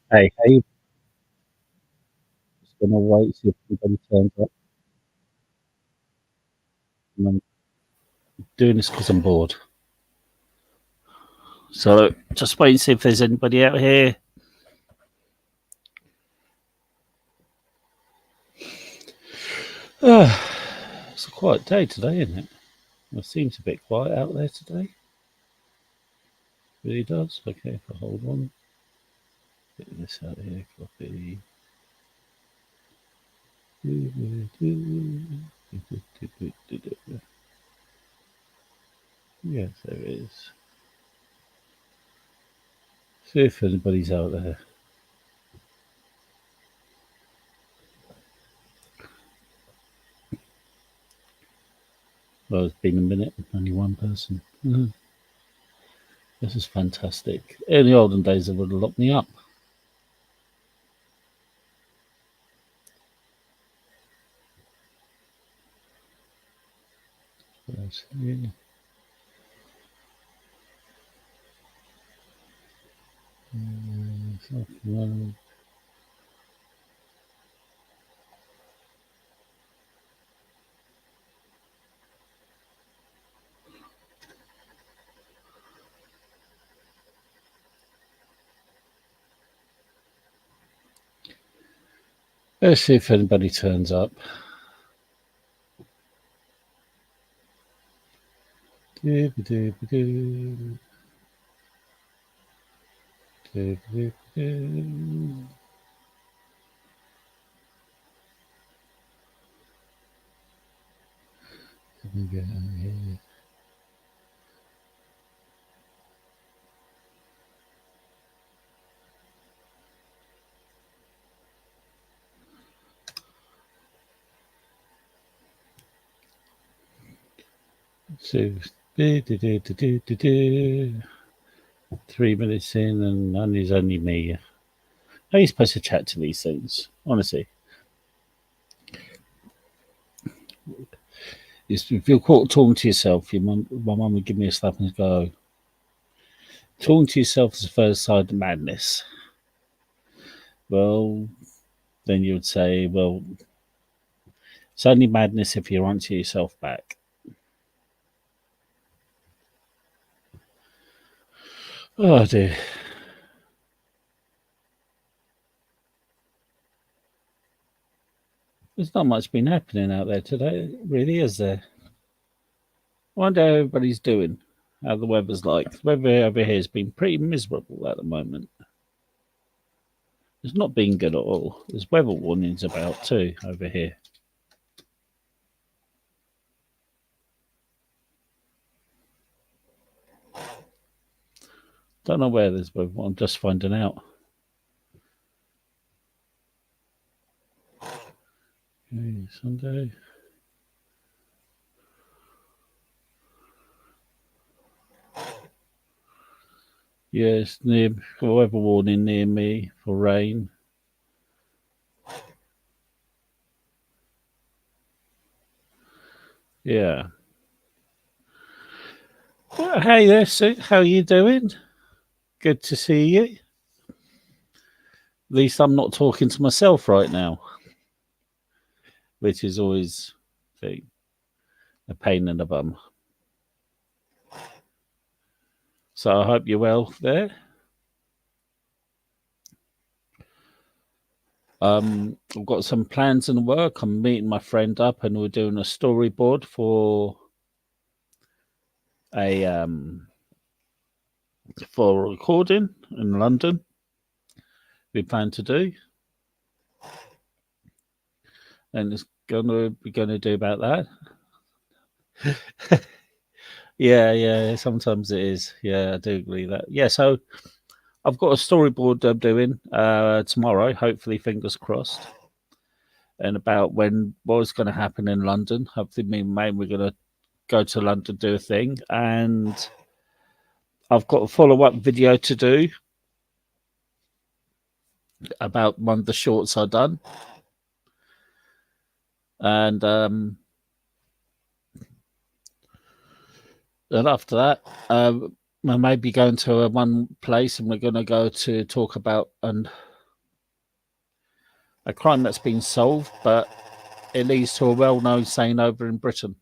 Hey, hey, just gonna wait, see if anybody turns up. And I'm doing this because I'm bored. So just wait and see if there's anybody out here. It's a quiet day today, isn't it? It seems a bit quiet out there today. Really does. Okay, if I hold on, get this out here. Copy. Yes, there is. See if anybody's out there. Well, it's been a minute. Only one person. This is fantastic. In the olden days, they would have locked me up. Yeah. Let's see if anybody turns up. So, 3 minutes in, and there's only me. How are you supposed to chat to these things? Honestly, if you're caught talking to yourself, my mum would give me a slap and go, "Talking to yourself is the first side of madness." Well, then you would say, "Well, it's only madness if you answer yourself back." Oh dear. There's not much been happening out there today, really, is there? I wonder how everybody's doing, how the weather's like. The weather over here has been pretty miserable at the moment. It's not been good at all. There's weather warnings about too over here. Don't know where there's weather. I'm just finding out. Okay, Sunday. Yes, near weather warning near me for rain. Yeah. Well, hey there, Sue. How you doing? Good to see you. At least I'm not talking to myself right now, which is always a pain in the bum. So I hope you're well there. I've got some plans in the work. I'm meeting my friend up, and we're doing a storyboard a um, for a recording in London. We plan to do, and it's gonna do about that. Yeah, yeah. Sometimes it is. Yeah, I do agree that. Yeah, so I've got a storyboard I'm doing tomorrow. Hopefully, fingers crossed. And about what's going to happen in London. Hopefully, me and May we're going to go to London, do a thing, and I've got a follow up video to do about one of the shorts I've done, and and after that, I may be going to one place, and we're going to go to talk about and a crime that's been solved, but it leads to a well-known saying over in Britain.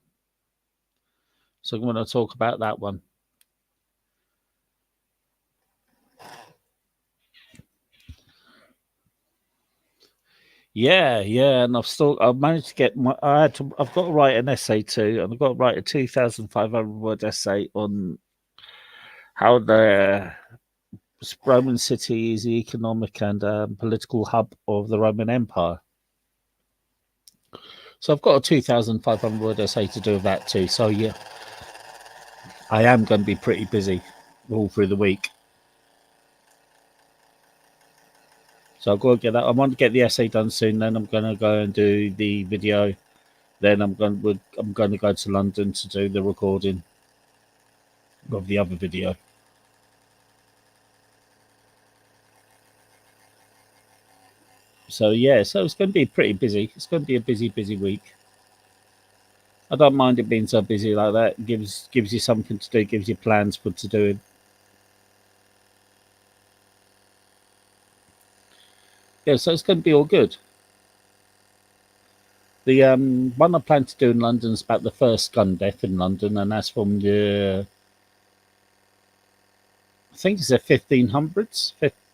So I'm going to talk about that one. Yeah, and I've managed to get I've got to write an essay too, and I've got to write a 2,500 word essay on how the Roman city is the economic and political hub of the Roman Empire. So I've got a 2,500 word essay to do with that too. So yeah, I am going to be pretty busy all through the week. So I've got to get that. I want to get the essay done soon. Then I'm going to go and do the video. Then I'm going to go to London to do the recording of the other video. So yeah, so it's going to be pretty busy. It's going to be a busy week. I don't mind it being so busy like that. It gives you something to do. Gives you plans for to doing. Yeah, so it's going to be all good. The one I plan to do in London is about the first gun death in London, and that's from the I think it's the 1500s,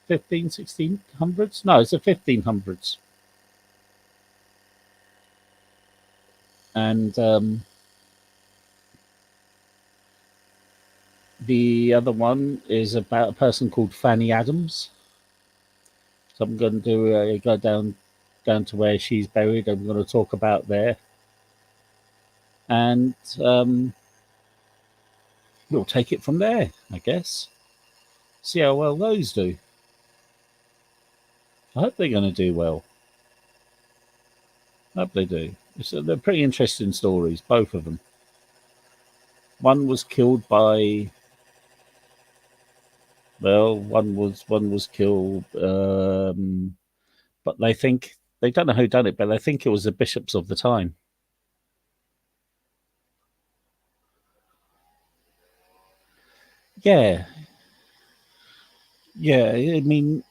1600s. No, it's the 1500s. And the other one is about a person called Fanny Adams. So I'm going to go down to where she's buried. I'm going to talk about there, and we'll take it from there, I guess. See how well those do. I hope they're going to do well. I hope they do. They're pretty interesting stories, both of them. One was killed by. Well, one was killed, but they don't know who done it, but they think it was the bishops of the time. Yeah, yeah. I mean,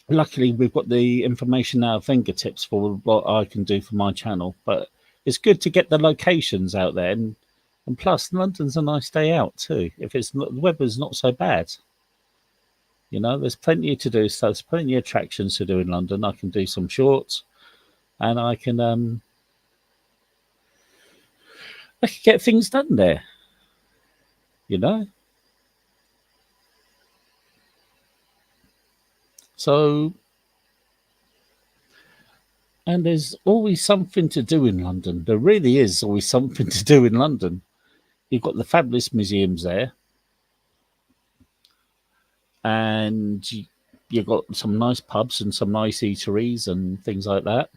luckily we've got the information now at fingertips for what I can do for my channel. But it's good to get the locations out there, and plus London's a nice day out too. If the weather's not so bad, there's plenty to do. So there's plenty of attractions to do in London. I can do some shorts, and I can get things done there. You know. So, and there's always something to do in London. There really is always something to do in London. You've got the fabulous museums there, and you've got some nice pubs and some nice eateries and things like that.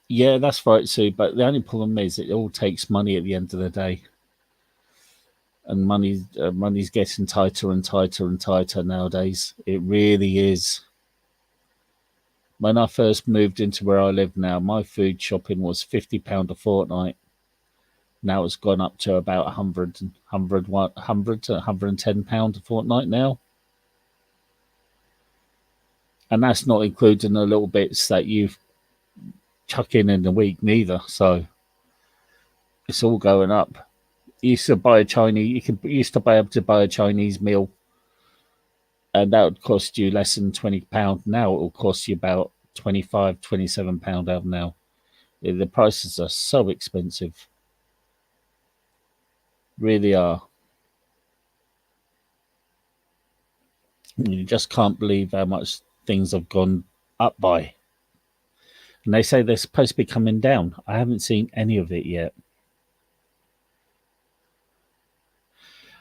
Yeah, that's right, Sue. But the only problem is it all takes money at the end of the day, and money's getting tighter and tighter and tighter nowadays. It really is. When I first moved into where I live now, my food shopping was £50 a fortnight. Now it's gone up to about 100 to £110 a fortnight now. And that's not including the little bits that you chuck in the week neither. So it's all going up. You used to buy a Chinese, used to be able to buy a Chinese meal, and that would cost you less than £20. Now it will cost you about £25, £27 out now. The prices are so expensive, really are. You just can't believe how much things have gone up by. And they say they're supposed to be coming down. I haven't seen any of it yet.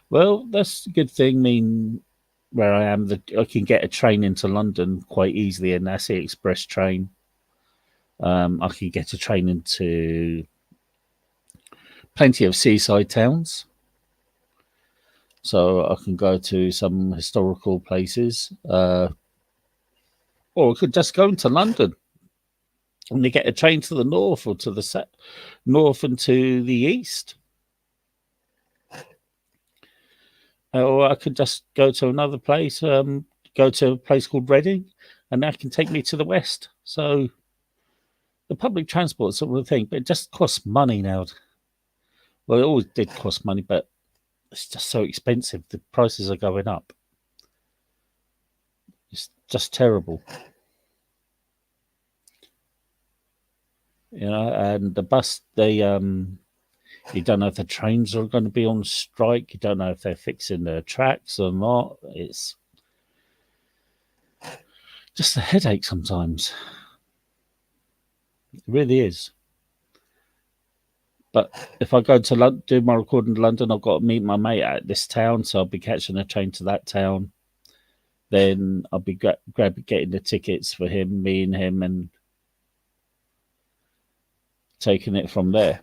Well, that's a good thing. I mean, where I am, I can get a train into London quite easily, and that's the express train. I can get a train into plenty of seaside towns. So I can go to some historical places, or I could just go into London and you get a train to the north or to the north and to the east. or I could just go to another place, go to a place called Reading, and that can take me to the west. So the public transport sort of thing, but it just costs money now. Well, it always did cost money, but it's just so expensive. The prices are going up. It's just terrible, And the bus, you don't know if the trains are going to be on strike. You don't know if they're fixing the tracks or not. It's just a headache sometimes. It really is. But if I go to do my recording in London, I've got to meet my mate at this town, so I'll be catching a train to that town. Then I'll be getting the tickets for him, me and him, and taking it from there.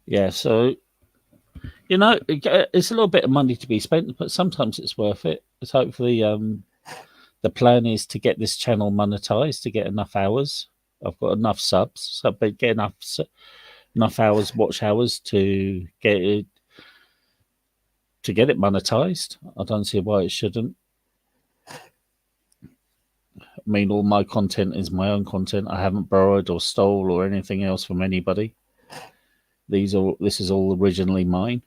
Yeah, so it's a little bit of money to be spent, but sometimes it's worth it. It's hopefully the plan is to get this channel monetized, to get enough hours. I've got enough subs, so but get enough hours, watch hours to get it monetized. I don't see why it shouldn't. I mean, all my content is my own content. I haven't borrowed or stole or anything else from anybody. This is all originally mine.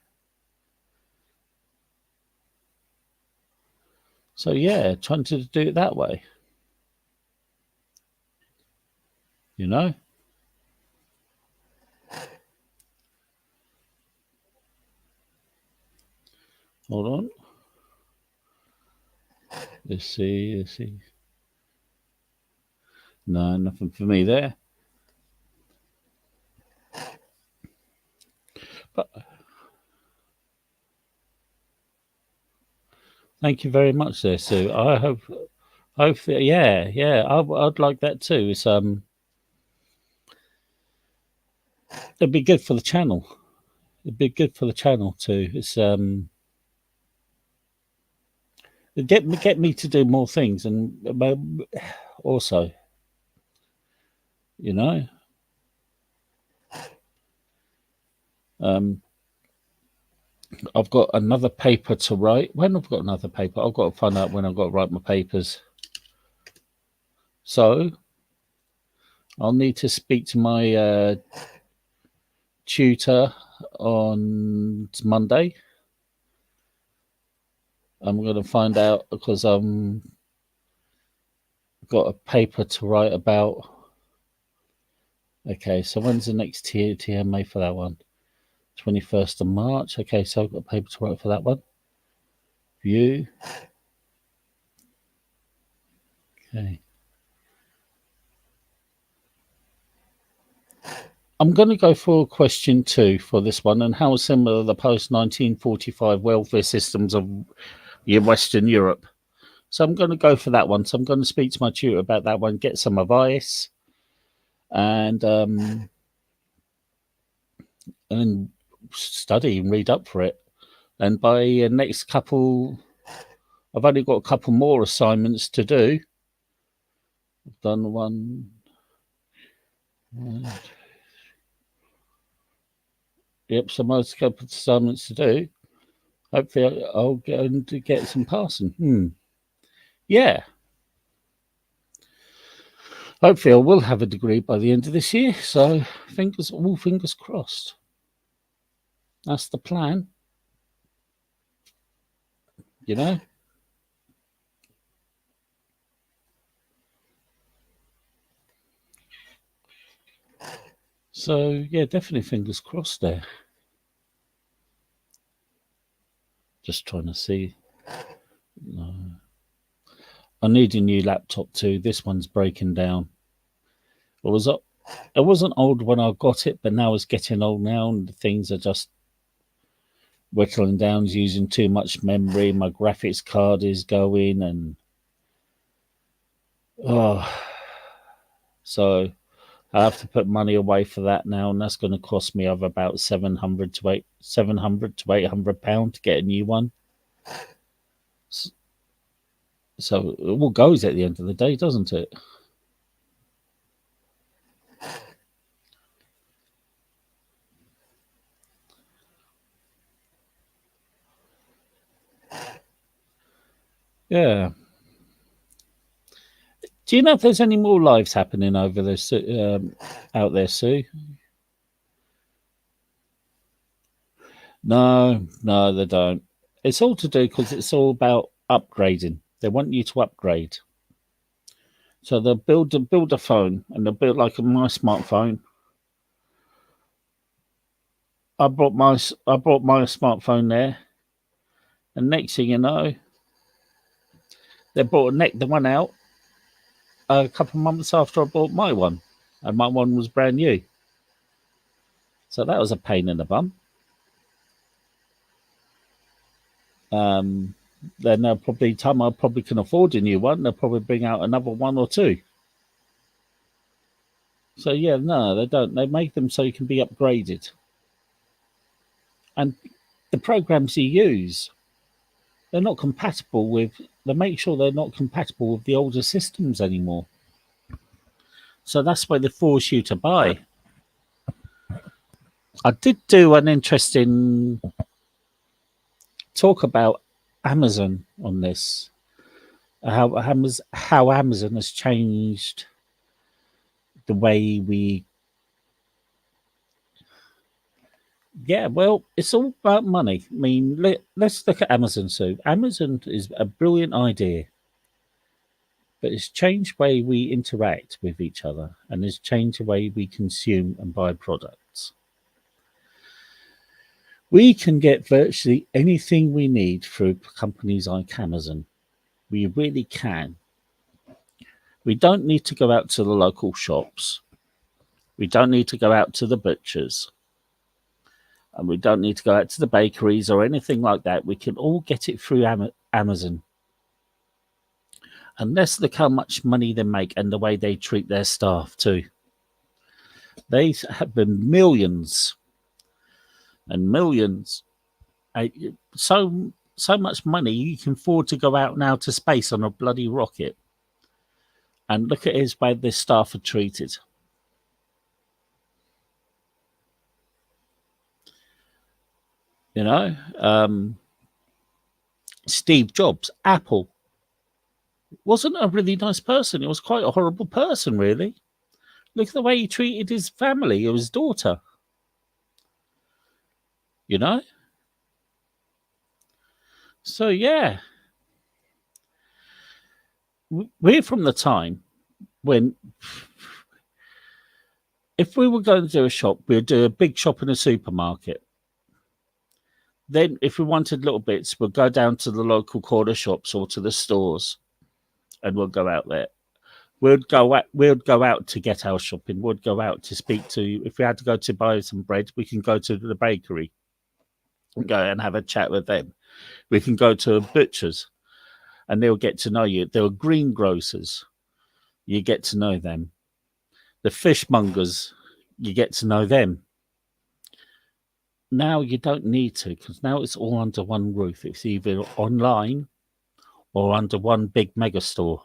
So yeah, trying to do it that way. You know? Hold on. Let's see. No, nothing for me there. But thank you very much there, Sue. I hope yeah. I'd like that too. It's it'd be good for the channel. It'd be good for the channel too. It's get me to do more things, and also, you know, I've got another paper to write. When I've got another paper, I've got to find out when I've got to write my papers. So I'll need to speak to my tutor on Monday. I'm going to find out because I've got a paper to write about. Okay, so when's the next TMA for that one? 21st of March. Okay, so I've got a paper to write for that one. View. Okay. I'm going to go for question 2 for this one. And how similar are the post-1945 welfare systems of Western Europe? So I'm going to go for that one. So I'm going to speak to my tutor about that one, get some advice, and study and read up for it. And by next couple, I've only got a couple more assignments to do. I've done one. Yep, so most couple of assignments to do. Hopefully, I'll get some passing. Yeah. Hopefully, I will have a degree by the end of this year. So, fingers crossed. That's the plan. You know. So yeah, definitely fingers crossed there. Just trying to see. I need a new laptop too. This one's breaking down. It wasn't old when I got it, but now it's getting old now, and the things are just whittling down, using too much memory. My graphics card is going, and so I have to put money away for that now, and that's going to cost me of about £700 to £800 to get a new one. So it all goes at the end of the day, doesn't it? Yeah. Do you know if there's any more lives happening over there, out there, Sue? No, no, they don't. It's all to do because it's all about upgrading. They want you to upgrade. So they'll build a phone, and they'll build like my smartphone. I brought my smartphone there, and next thing you know, they brought the one out a couple of months after I bought my one, and my one was brand new. So that was a pain in the bum. Um, then they'll probably time I probably can afford a new one, they'll probably bring out another one or two. So yeah, no, they don't. They make them so you can be upgraded, and the programs you use, they're not compatible with. They make sure they're not compatible with the older systems anymore. So that's why they force you to buy. I did do an interesting talk about Amazon on this. How Amazon has changed the way we. Yeah, well, it's all about money. I mean, let's look at Amazon. So, Amazon is a brilliant idea, but it's changed the way we interact with each other, and it's changed the way we consume and buy products. We can get virtually anything we need through companies like Amazon. We really can. We don't need to go out to the local shops. We don't need to go out to the butchers. And we don't need to go out to the bakeries or anything like that. We can all get it through Amazon. And let's look how much money they make and the way they treat their staff too. They have been millions and millions. So much money you can afford to go out now to space on a bloody rocket. And look at his way this staff are treated. You know, Steve Jobs, Apple, wasn't a really nice person. He was quite a horrible person, really. Look at the way he treated his family, his daughter. You know? So, yeah, we're from the time when if we were going to do a shop, we'd do a big shop in a supermarket. Then, if we wanted little bits, we'd go down to the local corner shops or to the stores, and we'll go out there. We'd go out to get our shopping. We'd go out to speak to. If we had to go to buy some bread, we can go to the bakery and go and have a chat with them. We can go to a butcher's, and they'll get to know you. There are greengrocers. You get to know them. The fishmongers, you get to know them. Now you don't need to because now it's all under one roof. It's either online or under one big mega store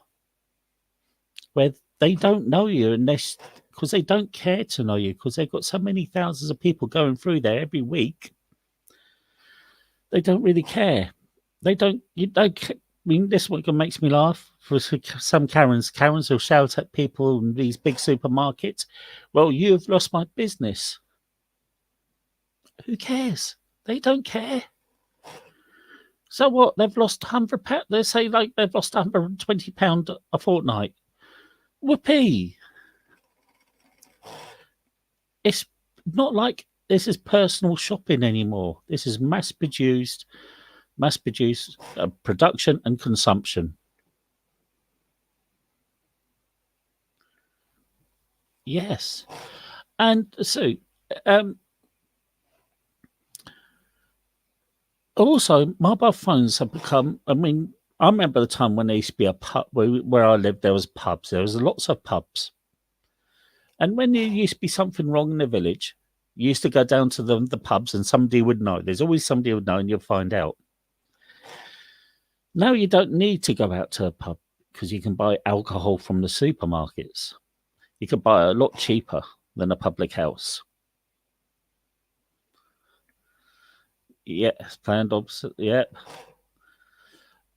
where they don't know you unless because they don't care to know you because they've got so many thousands of people going through there every week. They don't really care. They don't. You don't. I mean, this one makes me laugh. For some Karens will shout at people in these big supermarkets. Well, you've lost my business. Who cares? They don't care. So what? They've lost £100. They say like they've lost £120 a fortnight. Whoopee! It's not like this is personal shopping anymore. This is mass produced production and consumption. Yes, and so um, also mobile phones have become. I mean, I remember the time when there used to be a pub where I lived. There was pubs. There was lots of pubs, and when there used to be something wrong in the village, you used to go down to the pubs, and somebody would know. There's always somebody who would know, and you'll find out. Now you don't need to go out to a pub because you can buy alcohol from the supermarkets. You can buy a lot cheaper than a public house. Yeah, planned opposite. Yeah,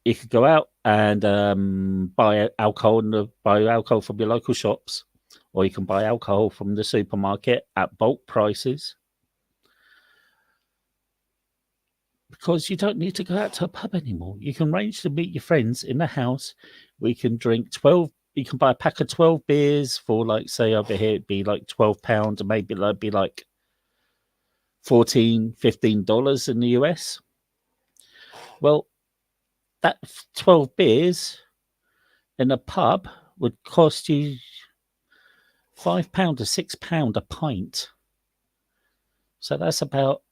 You could go out and buy alcohol from your local shops, or you can buy alcohol from the supermarket at bulk prices, because you don't need to go out to a pub anymore. You can arrange to meet your friends in the house. We can drink 12. You can buy a pack of 12 beers for, like, say over here it'd be like £12, and maybe that'd be like $14, $15 in the US. Well, that 12 beers in a pub would cost you £5 or £6 a pint. So that's about,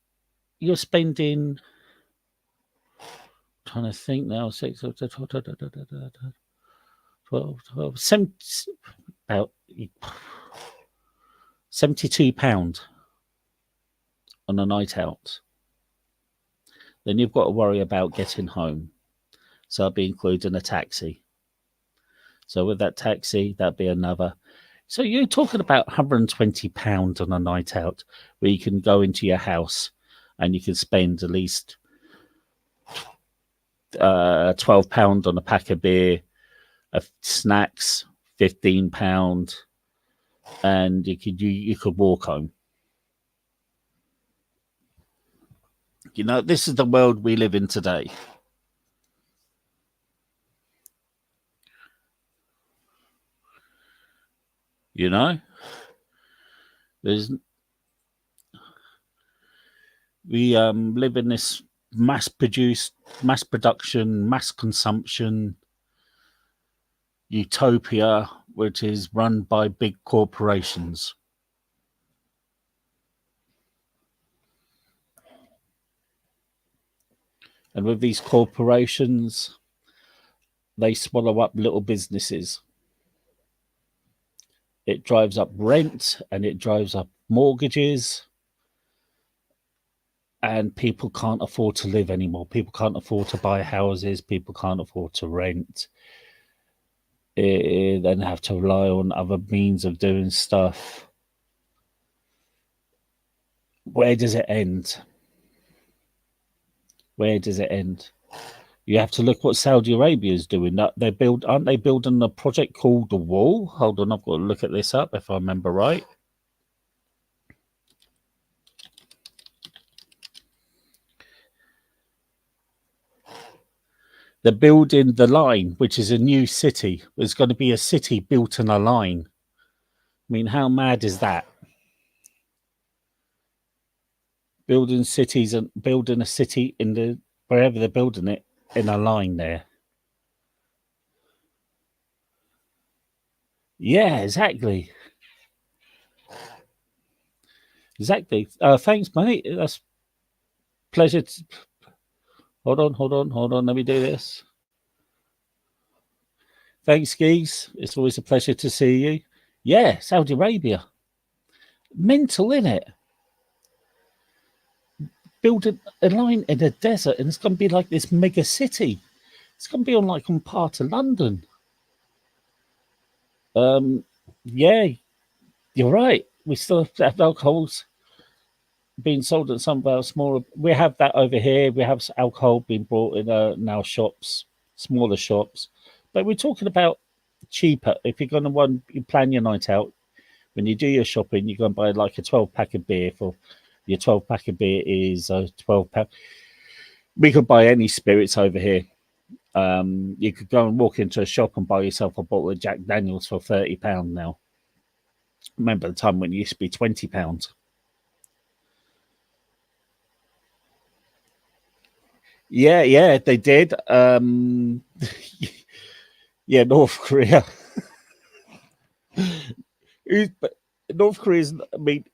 you're spending, trying to think now, 6, 12, 7, about £72 on a night out. Then you've got to worry about getting home. So I'll be including a taxi. So with that taxi, that'd be another. So you're talking about £120 on a night out, where you can go into your house and you can spend at least £12 on a pack of beer, snacks, £15, and you could walk home. You know, this is the world we live in today. You know, we live in this mass production, mass consumption utopia, which is run by big corporations. And with these corporations, they swallow up little businesses. It drives up rent and it drives up mortgages. And people can't afford to live anymore. People can't afford to buy houses. People can't afford to rent. Then have to rely on other means of doing stuff. Where does it end? Where does it end? You have to look what Saudi Arabia is doing. Aren't they building a project called the Wall? Hold on, I've got to look at this up if I remember right. They're building the Line, which is a new city. There's going to be a city built on a line. I mean, how mad is that? Building cities and building a city in wherever they're building it in a line there. Yeah, exactly. Exactly. Thanks, mate. That's pleasure. Hold on. Let me do this. Thanks, Geese. It's always a pleasure to see you. Yeah, Saudi Arabia. Mental, innit? Building a line in a desert, and it's going to be like this mega city. It's going to be on part of London. Yeah, you're right. We still have alcohols being sold at some of our smaller. We have that over here. We have alcohol being brought in now shops, smaller shops. But we're talking about cheaper. If you're going to you plan your night out, when you do your shopping, you're going to buy like a 12-pack of beer. For your 12-pack of beer is a 12-pack. We could buy any spirits over here. You could go and walk into a shop and buy yourself a bottle of Jack Daniels for £30 now. Remember the time when it used to be £20. Yeah, they did. Yeah, North Korea. But North Korea's, I mean,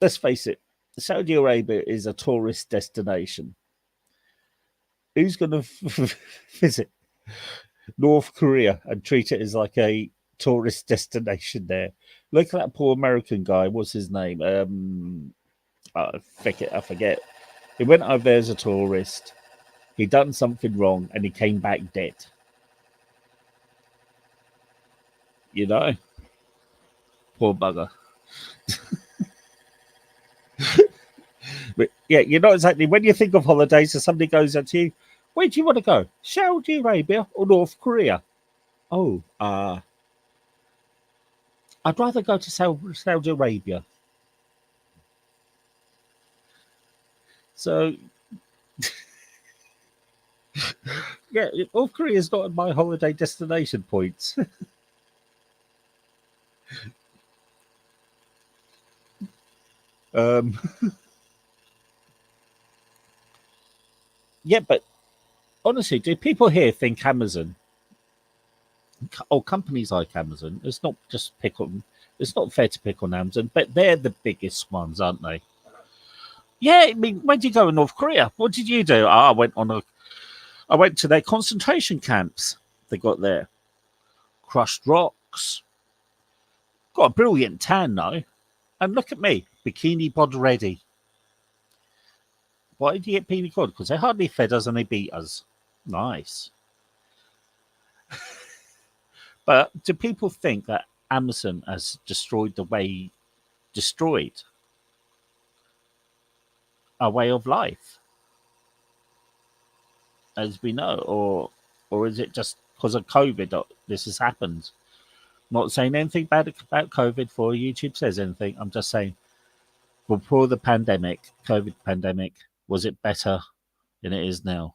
let's face it, Saudi Arabia is a tourist destination. Who's going to visit North Korea and treat it as like a tourist destination there? Look at that poor American guy. What's his name? I forget. He went over there as a tourist. He done something wrong and he came back dead. You know? Poor bugger. But yeah, you know exactly when you think of holidays and somebody goes up to you, Where do you want to go? Saudi Arabia or North Korea? Oh, I'd rather go to Saudi Arabia. So, yeah, North Korea is not on my holiday destination points. um, yeah, but honestly, do people here think Amazon or companies like Amazon? It's not just pick on. It's not fair to pick on Amazon, but they're the biggest ones, aren't they? Yeah, I mean, when did you go in North Korea? What did you do? I went to their concentration camps. They got there, crushed rocks. Got a brilliant tan though, and look at me, bikini bod ready. Why did you get bikini bod? Because they hardly fed us and they beat us. Nice. But do people think that Amazon has destroyed our way of life, as we know, or is it just because of COVID that this has happened? Not saying anything bad about COVID before YouTube says anything. I'm just saying before the pandemic, COVID pandemic, was it better than it is now?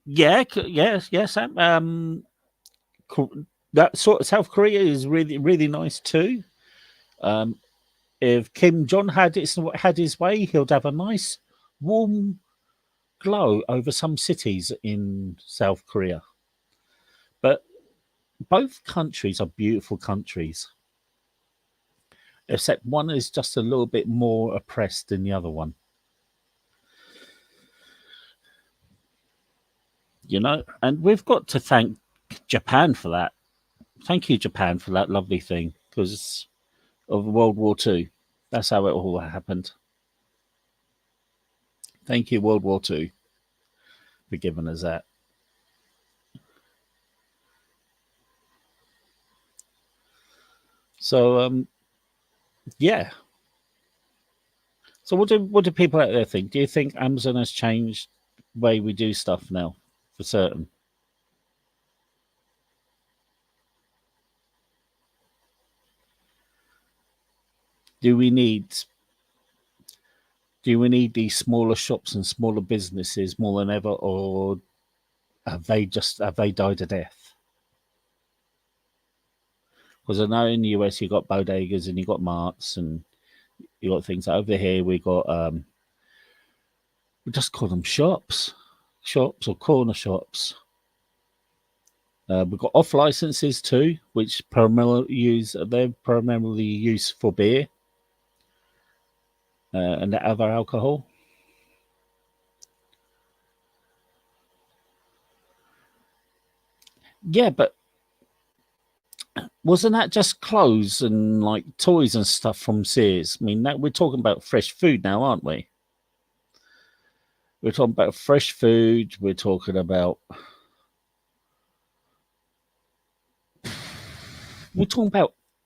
Yeah, yes. That sort of South Korea is really, really nice too. Um, if Kim Jong had his way, he'll have a nice warm glow over some cities in South Korea. But both countries are beautiful countries, except one is just a little bit more oppressed than the other one. And we've got to thank Japan for that. Thank you, Japan, for that lovely thing because of World War Two. That's how it all happened. Thank you, World War Two, for giving us that. So, yeah. So, what do people out there think? Do you think Amazon has changed the way we do stuff now, for certain? Do we need do we need these smaller shops and smaller businesses more than ever, or have they died a death? Because I know in the US you got bodegas and you got marts and you got things over here. We just call them shops or corner shops. We've got off licenses too, which they're primarily used for beer and other alcohol. Yeah, but wasn't that just clothes and like toys and stuff from Sears? I mean, that we're talking about fresh food now, aren't we? We're talking about fresh food. We're talking about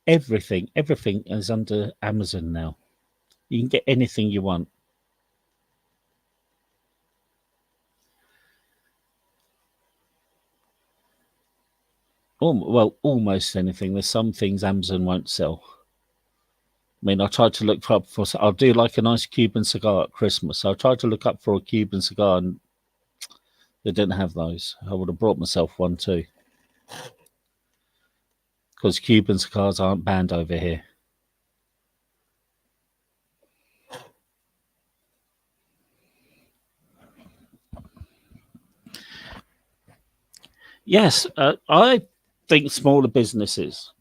everything. Everything is under Amazon now. You can get anything you want. Well, almost anything. There's some things Amazon won't sell. I mean, I tried to look up for. I'll do like a nice Cuban cigar at Christmas. So I tried to look up for a Cuban cigar, and they didn't have those. I would have brought myself one too, because Cuban cigars aren't banned over here. Yes, I think smaller businesses,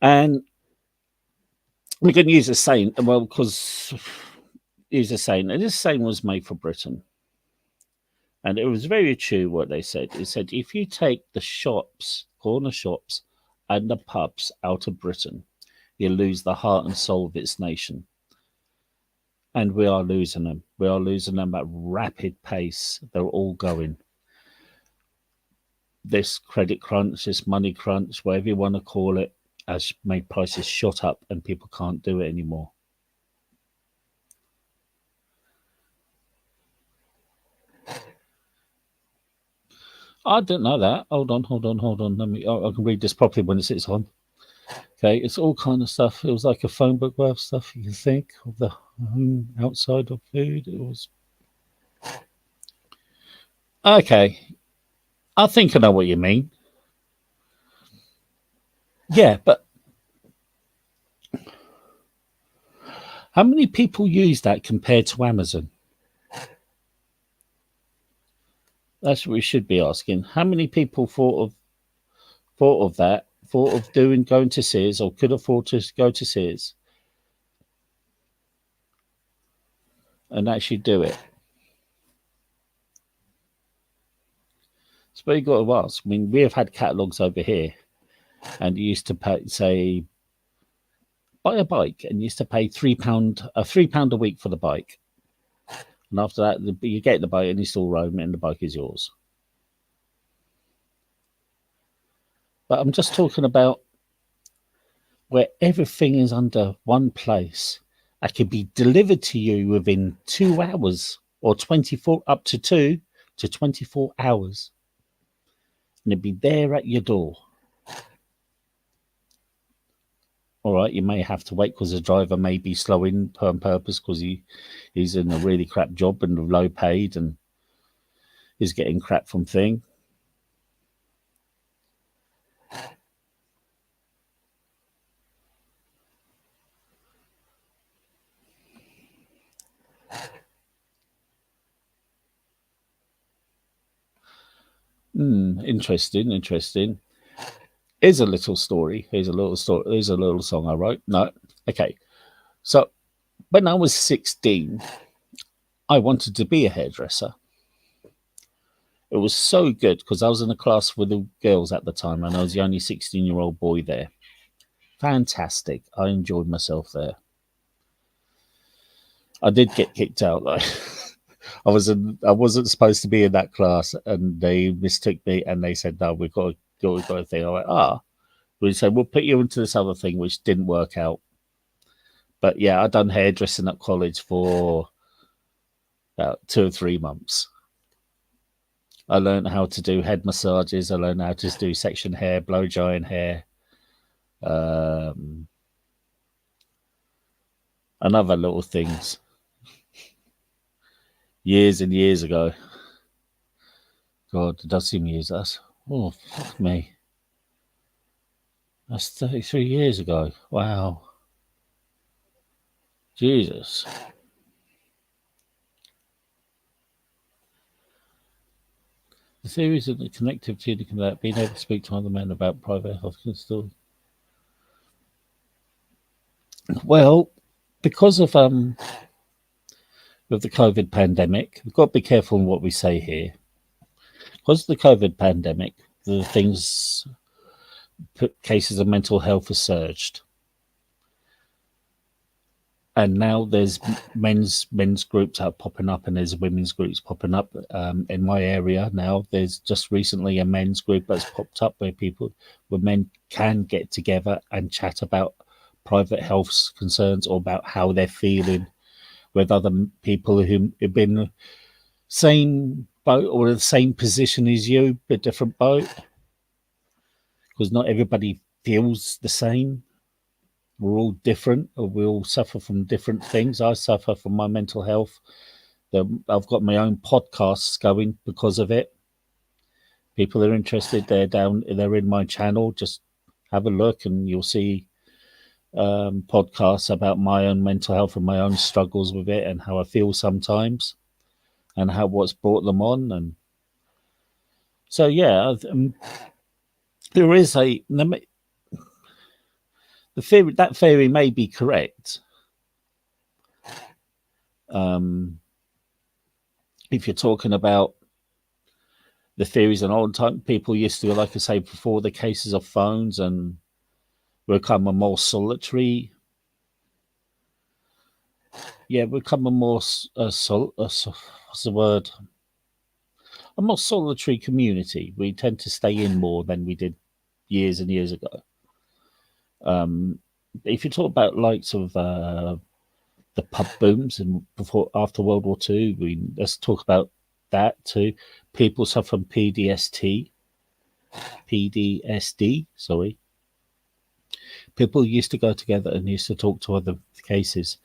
and we can use a saying. Well, because use a saying, and this saying was made for Britain. And it was very true what they said. It said, if you take the shops, corner shops, and the pubs out of Britain, you lose the heart and soul of its nation. And we are losing them. We are losing them at rapid pace. They're all going. This credit crunch, this money crunch, whatever you want to call it, has made prices shot up and people can't do it anymore. I didn't know that. Hold on. I can read this properly when it's on. Okay, it's all kind of stuff. It was like a phone book worth stuff you can think of the home outside of food. It was okay. I think I know what you mean. Yeah, but how many people use that compared to Amazon? That's what we should be asking. How many people thought of that? Thought of going to Sears or could afford to go to Sears and actually do it? So you got to ask. I mean, we have had catalogs over here, and you used to pay, say, buy a bike, and you used to pay £3 a week for the bike, and after that, you get the bike and you still roam, and the bike is yours. But I'm just talking about where everything is under one place. It can be delivered to you within 2 hours or 24 up to 2 to 24 hours, and it'd be there at your door. All right, you may have to wait because the driver may be slowing on purpose because he's in a really crap job and low paid and is getting crap from thing. Interesting. Here's a little story. Here's a little story. Here's a little song I wrote. No, okay. So when I was 16, I wanted to be a hairdresser. It was so good because I was in a class with the girls at the time, and I was the only 16-year-old boy there. Fantastic. I enjoyed myself there. I did get kicked out though. I wasn't supposed to be in that class, and they mistook me, and they said, "No, we've got a thing." I went, "Ah." We said, "We'll put you into this other thing," which didn't work out. But yeah, I done hairdressing at college for about 2 or 3 months. I learned how to do head massages. I learned how to do section hair, blow drying hair, um, and other little things. Years and years ago. God, it does seem years. Oh, fuck me. That's 33 years ago. Wow. Jesus. The theories of the connectivity and being able to speak to other men about private health can still. Well, because of with the COVID pandemic, we've got to be careful in what we say here. Because of the COVID pandemic, the cases of mental health have surged. And now there's men's groups are popping up, and there's women's groups popping up. In my area now, there's just recently a men's group that's popped up where men can get together and chat about private health concerns or about how they're feeling with other people who have been the same boat or the same position as you, but different boat. Because not everybody feels the same. We're all different, or we all suffer from different things. I suffer from my mental health. I've got my own podcasts going because of it. People are interested. They're in my channel. Just have a look, and you'll see podcasts about my own mental health and my own struggles with it, and how I feel sometimes, and what's brought them on. And so, yeah, there is that theory may be correct. If you're talking about the theories in old time, people used to, like I say, before the cases of phones and become a more solitary. Yeah, become a more what's the word? A more solitary community. We tend to stay in more than we did years and years ago. If you talk about likes of the pub booms and after World War II, let's talk about that to people suffer from PDSD. Sorry, people used to go together and used to talk to other cases.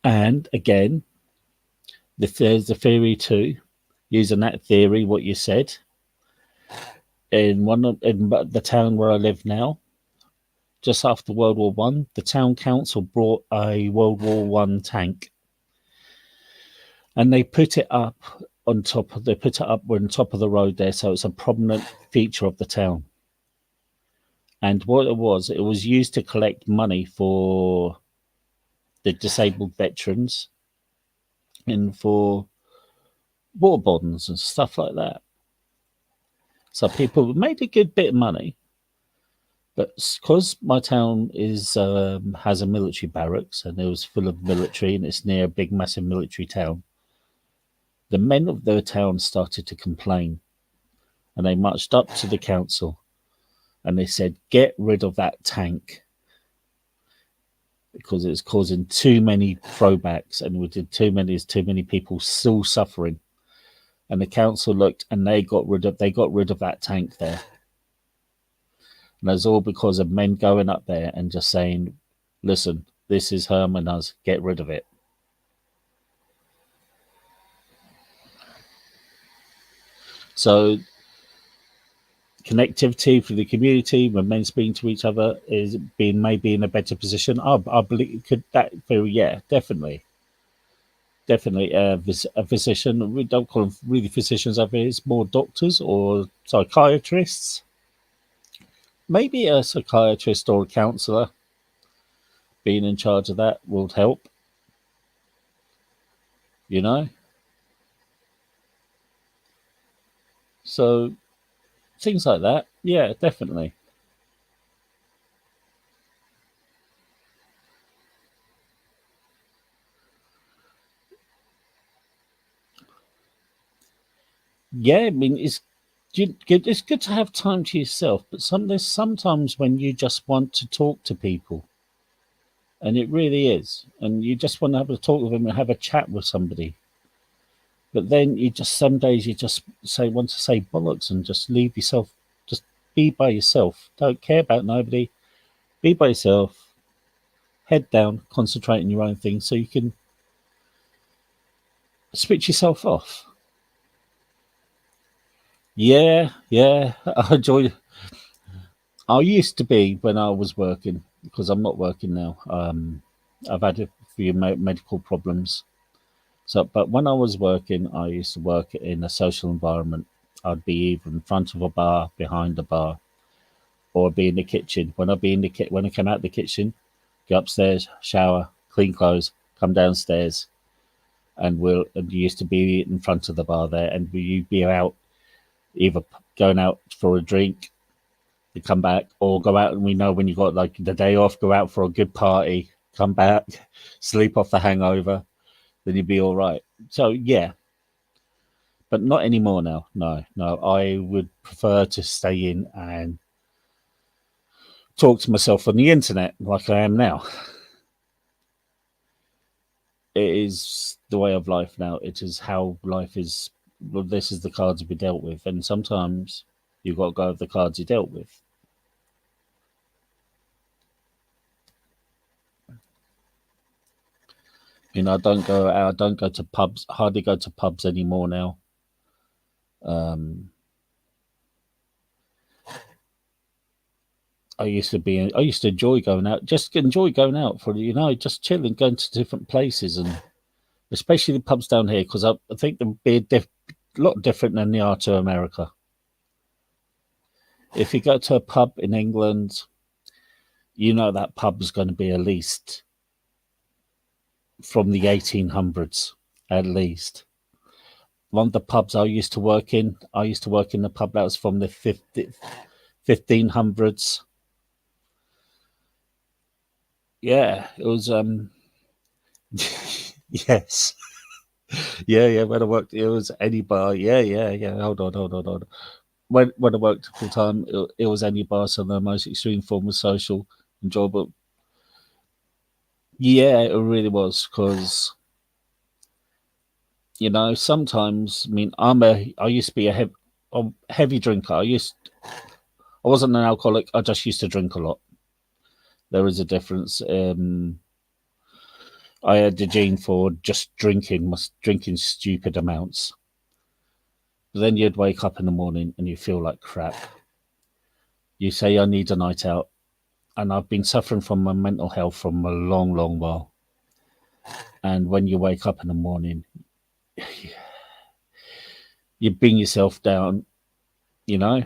And again, there's the theory too. Using that theory, what you said in the town where I live now, just after World War I, the town council brought a World War I tank, and they put it up on top. They put it up on top of the road there, so it's a prominent feature of the town. And what it was used to collect money for the disabled veterans and for war bonds and stuff like that. So people made a good bit of money. But because my town has a military barracks and it was full of military and it's near a big, massive military town, the men of the town started to complain, and they marched up to the council and they said, "Get rid of that tank because it's causing too many throwbacks, and we did too many people still suffering." And the council looked and they got rid of that tank there. And that's all because of men going up there and just saying, "Listen, this is harming us, get rid of it." So connectivity for the community when men speaking to each other is being maybe in a better position. I believe could that feel, yeah, definitely. Definitely a physician. We don't call them really physicians over here. It's more doctors or psychiatrists. Maybe a psychiatrist or a counsellor being in charge of that will help, you know? So things like that. Yeah, definitely. Yeah, I mean, it's good to have time to yourself, but there's sometimes when you just want to talk to people, and it really is, and you just want to have a talk with them and have a chat with somebody. But then some days you just want to say bollocks and just leave yourself, just be by yourself. Don't care about nobody. Be by yourself. Head down, concentrate on your own thing, so you can switch yourself off. Yeah, yeah. I enjoy. I used to be when I was working because I'm not working now. I've had a few medical problems. So, but when I was working, I used to work in a social environment. I'd be either in front of a bar, behind a bar, or be in the kitchen. When I came out the kitchen, go upstairs, shower, clean clothes, come downstairs, and you used to be in front of the bar there, and you'd be out either going out for a drink, to come back, or go out, and we know when you got like the day off, go out for a good party, come back, sleep off the hangover, then you'd be all right. So yeah, but not anymore now. No, no, I would prefer to stay in and talk to myself on the internet like I am now. It is the way of life now. It is how life is. Well, this is the cards we dealt with, and sometimes you've got to go with the cards you dealt with. You know, I don't go out. I don't go to pubs. Hardly go to pubs anymore now. Um, I used to enjoy going out. Just enjoy going out for just chilling, going to different places, and especially the pubs down here because I think they'll be a lot different than they are to America. If you go to a pub in England, you know that pub is going to be at least from the 1800s, at least. One of the pubs I used to work in the pub that was from the 1500s. Yeah, it was. Yes, yeah, yeah. When I worked, it was any bar. Yeah, yeah, yeah. Hold on. When I worked full time, it was any bar. So the most extreme form of social enjoyable. Yeah, it really was because You know, sometimes, I mean, I used to be a heavy drinker. I wasn't an alcoholic. I just used to drink a lot. There is a difference. I had the gene for just drinking stupid amounts. But then you'd wake up in the morning and you feel like crap. You say, I need a night out. And I've been suffering from my mental health from a long, long while. And when you wake up in the morning, you bring yourself down, you know?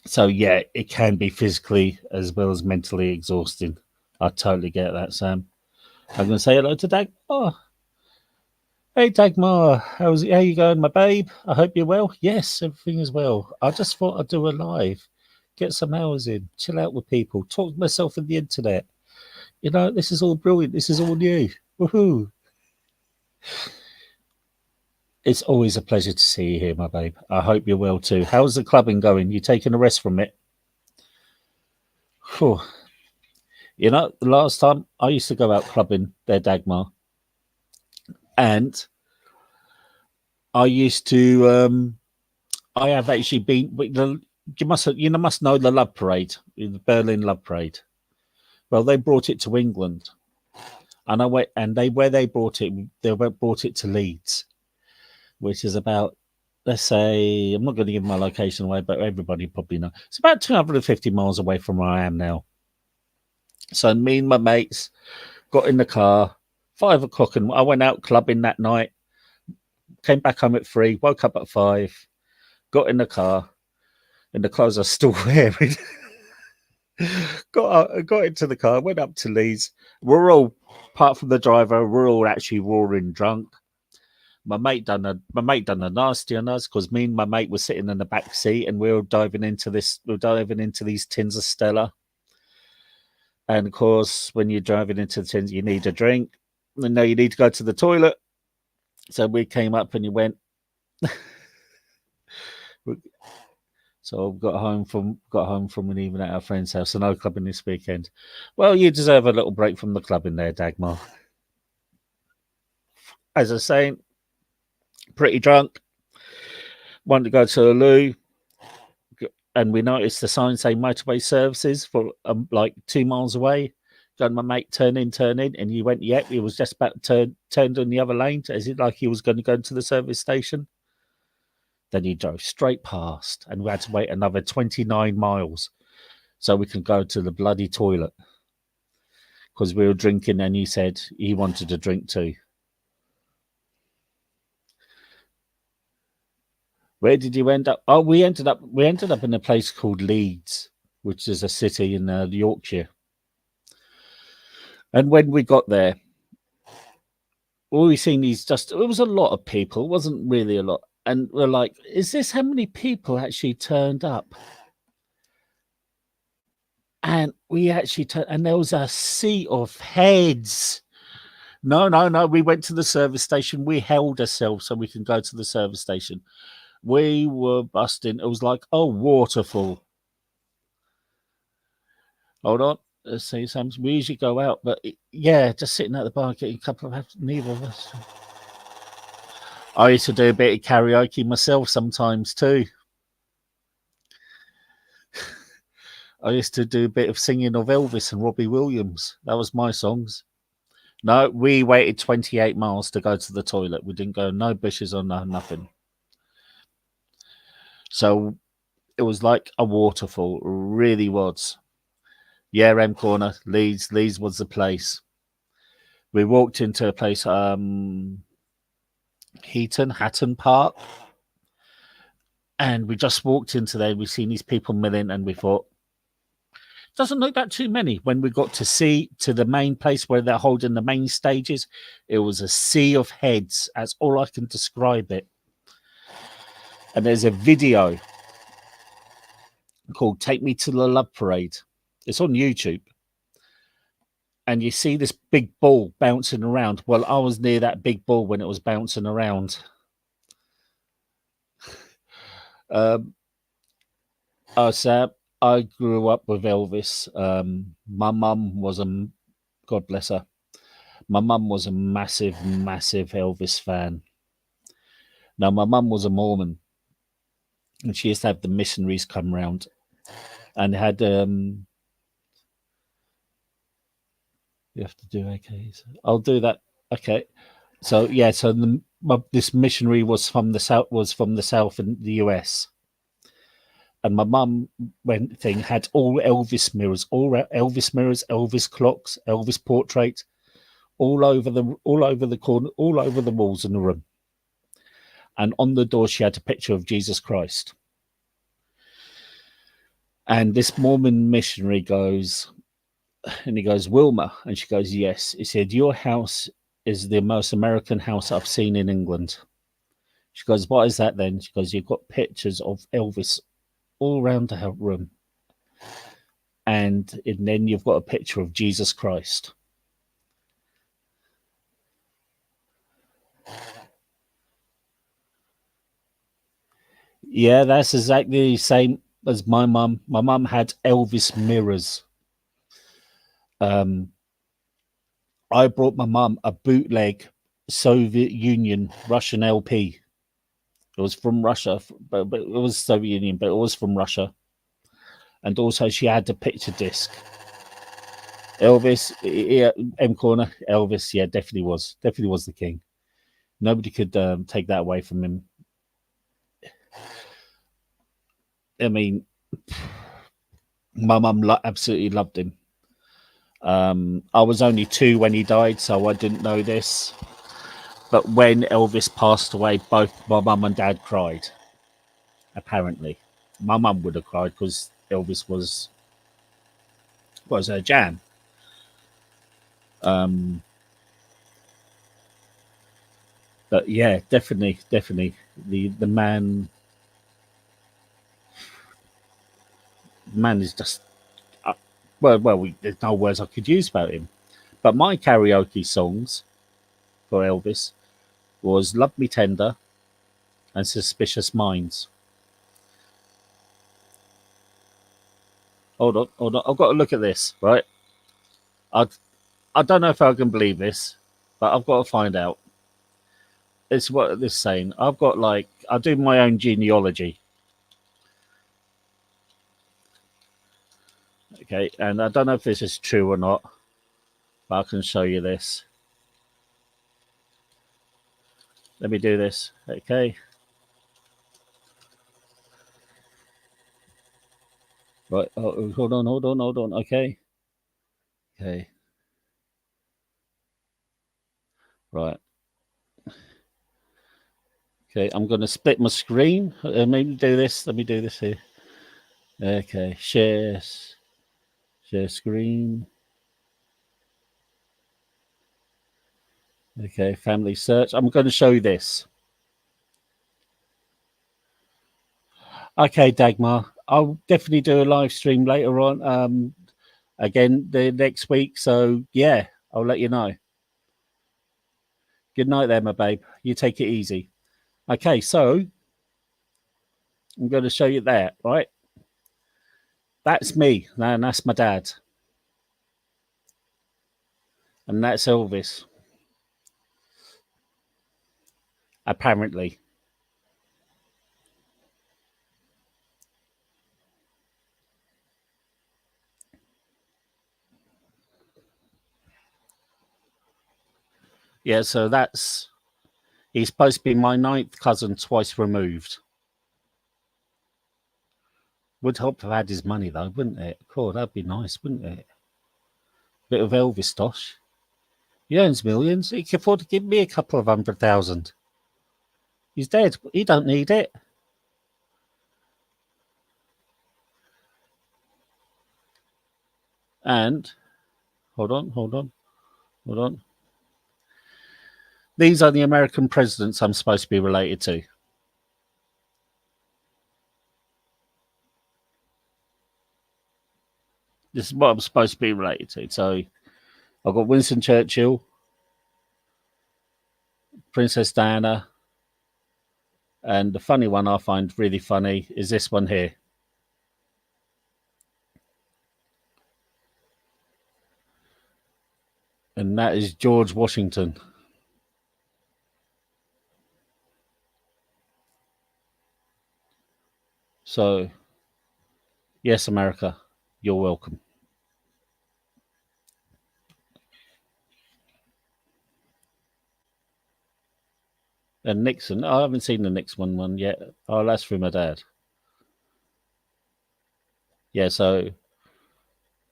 So, yeah, it can be physically as well as mentally exhausting. I totally get that, Sam. I'm going to say hello to Dag. Oh, hey, Dagmar. How you going, my babe? I hope you're well. Yes, everything is well. I just thought I'd do a live, get some hours in, chill out with people, talk to myself on the internet. You know, this is all brilliant. This is all new. Woohoo! It's always a pleasure to see you here, my babe. I hope you're well too. How's the clubbing going? You taking a rest from it? Whew. You know, the last time I used to go out clubbing there, Dagmar, and I used to. I have actually been. You must know the Love Parade, the Berlin Love Parade. Well, they brought it to England, and I went, and they brought it to Leeds, which is about, let's say, I'm not going to give my location away, but everybody probably know. It's about 250 miles away from where I am now. So me and my mates got in the car, 5 o'clock, and I went out clubbing that night. Came back home at 3, woke up at 5, got in the car, and the clothes are still wearing. got into the car, went up to Leeds. We're all, apart from the driver, we're all actually roaring drunk. My mate done a nasty on us because me and my mate were sitting in the back seat and we were diving into these tins of Stella. And of course, when you're driving into the tins, you need a drink. And now you need to go to the toilet. So we came up and you went. So got home from an evening at our friend's house. So no clubbing this weekend. Well, you deserve a little break from the clubbing there, Dagmar. As I was saying, pretty drunk. Wanted to go to the loo, and we noticed the sign saying motorway services for like 2 miles away. And my mate turn in, and he went, yep, he was just about turned on the other lane as it like he was going to go to the service station. Then he drove straight past, and we had to wait another 29 miles so we could go to the bloody toilet because we were drinking, and he said he wanted a drink too. Where did you end up? Oh, we ended up in a place called Leeds, which is a city in Yorkshire. And when we got there, all we seen is it was a lot of people. It wasn't really a lot. And we're like, is this how many people actually turned up? And we actually and there was a sea of heads. No. We went to the service station. We held ourselves so we can go to the service station. We were busting. It was like a waterfall. Hold on. Let's see, Sam. We usually go out, but yeah, just sitting at the bar getting a couple of. Neither of us. I used to do a bit of karaoke myself sometimes too. I used to do a bit of singing of Elvis and Robbie Williams. That was my songs. No, we waited 28 miles to go to the toilet. We didn't go, no bushes or no nothing. So it was like a waterfall, really was. Yeah, M Corner, Leeds. Leeds was the place. We walked into a place, Hatton Park. And we just walked into there. We've seen these people milling, and we thought, doesn't look that too many. When we got to the main place where they're holding the main stages, it was a sea of heads. That's all I can describe it. And there's a video called Take Me to the Love Parade. It's on YouTube. And you see this big ball bouncing around. Well, I was near that big ball when it was bouncing around. Sam, I grew up with Elvis. My mum was God bless her. My mum was a massive, massive Elvis fan. Now, my mum was a Mormon, and she used to have the missionaries come round and had you have to do okay. So I'll do that. Okay. So yeah, so this missionary was from the south in the US, and my mum had all Elvis mirrors, Elvis clocks, Elvis portraits, all over the corner, all over the walls in the room, and on the door she had a picture of Jesus Christ. And this Mormon missionary goes, and he goes, Wilma, and she goes, yes. He said, your house is the most American house I've seen in England. She goes, what is that then? She goes, you've got pictures of Elvis all around the room. And then you've got a picture of Jesus Christ. Yeah, that's exactly the same as my mum. My mum had Elvis mirrors. I brought my mum a bootleg Soviet Union Russian LP. It was from Russia, but it was Soviet Union, but it was from Russia. And also, she had the picture disc. Elvis, yeah, M Corner, Elvis, yeah, definitely was the king. Nobody could take that away from him. I mean, my mum absolutely loved him. I was only 2 when he died, so I didn't know this. But when Elvis passed away, both my mum and dad cried. Apparently, my mum would have cried because Elvis was her jam. But yeah, definitely, the man is just there's no words I could use about him. But my karaoke songs for Elvis was "Love Me Tender" and "Suspicious Minds." Hold on. I've got to look at this, right? I don't know if I can believe this, but I've got to find out. It's what this is saying. I've got I do my own genealogy. Okay, and I don't know if this is true or not, but I can show you this. Let me do this. Okay. Right. Oh, hold on. Okay. Okay. Right. Okay. I'm going to split my screen. Maybe do this. Let me do this here. Okay. Share screen. Okay. Family search. I'm going to show you this. Okay, Dagmar. I'll definitely do a live stream later on. Again, the next week. So yeah, I'll let you know. Good night there, my babe. You take it easy. Okay, so I'm going to show you that, right? That's me, and that's my dad. And that's Elvis. Apparently. Yeah, so he's supposed to be my 9th cousin twice removed. Would help to have had his money though, wouldn't it? Cool, that'd be nice, wouldn't it? Bit of Elvis tosh. He owns millions. He can afford to give me a couple of 100,000. He's dead. He don't need it. And hold on. These are the American presidents I'm supposed to be related to. This is what I'm supposed to be related to. So I've got Winston Churchill, Princess Diana, and the funny one I find really funny is this one here. and that is George Washington. So, yes, America, you're welcome. And Nixon, I haven't seen the Nixon one yet. Oh, that's through my dad. Yeah, so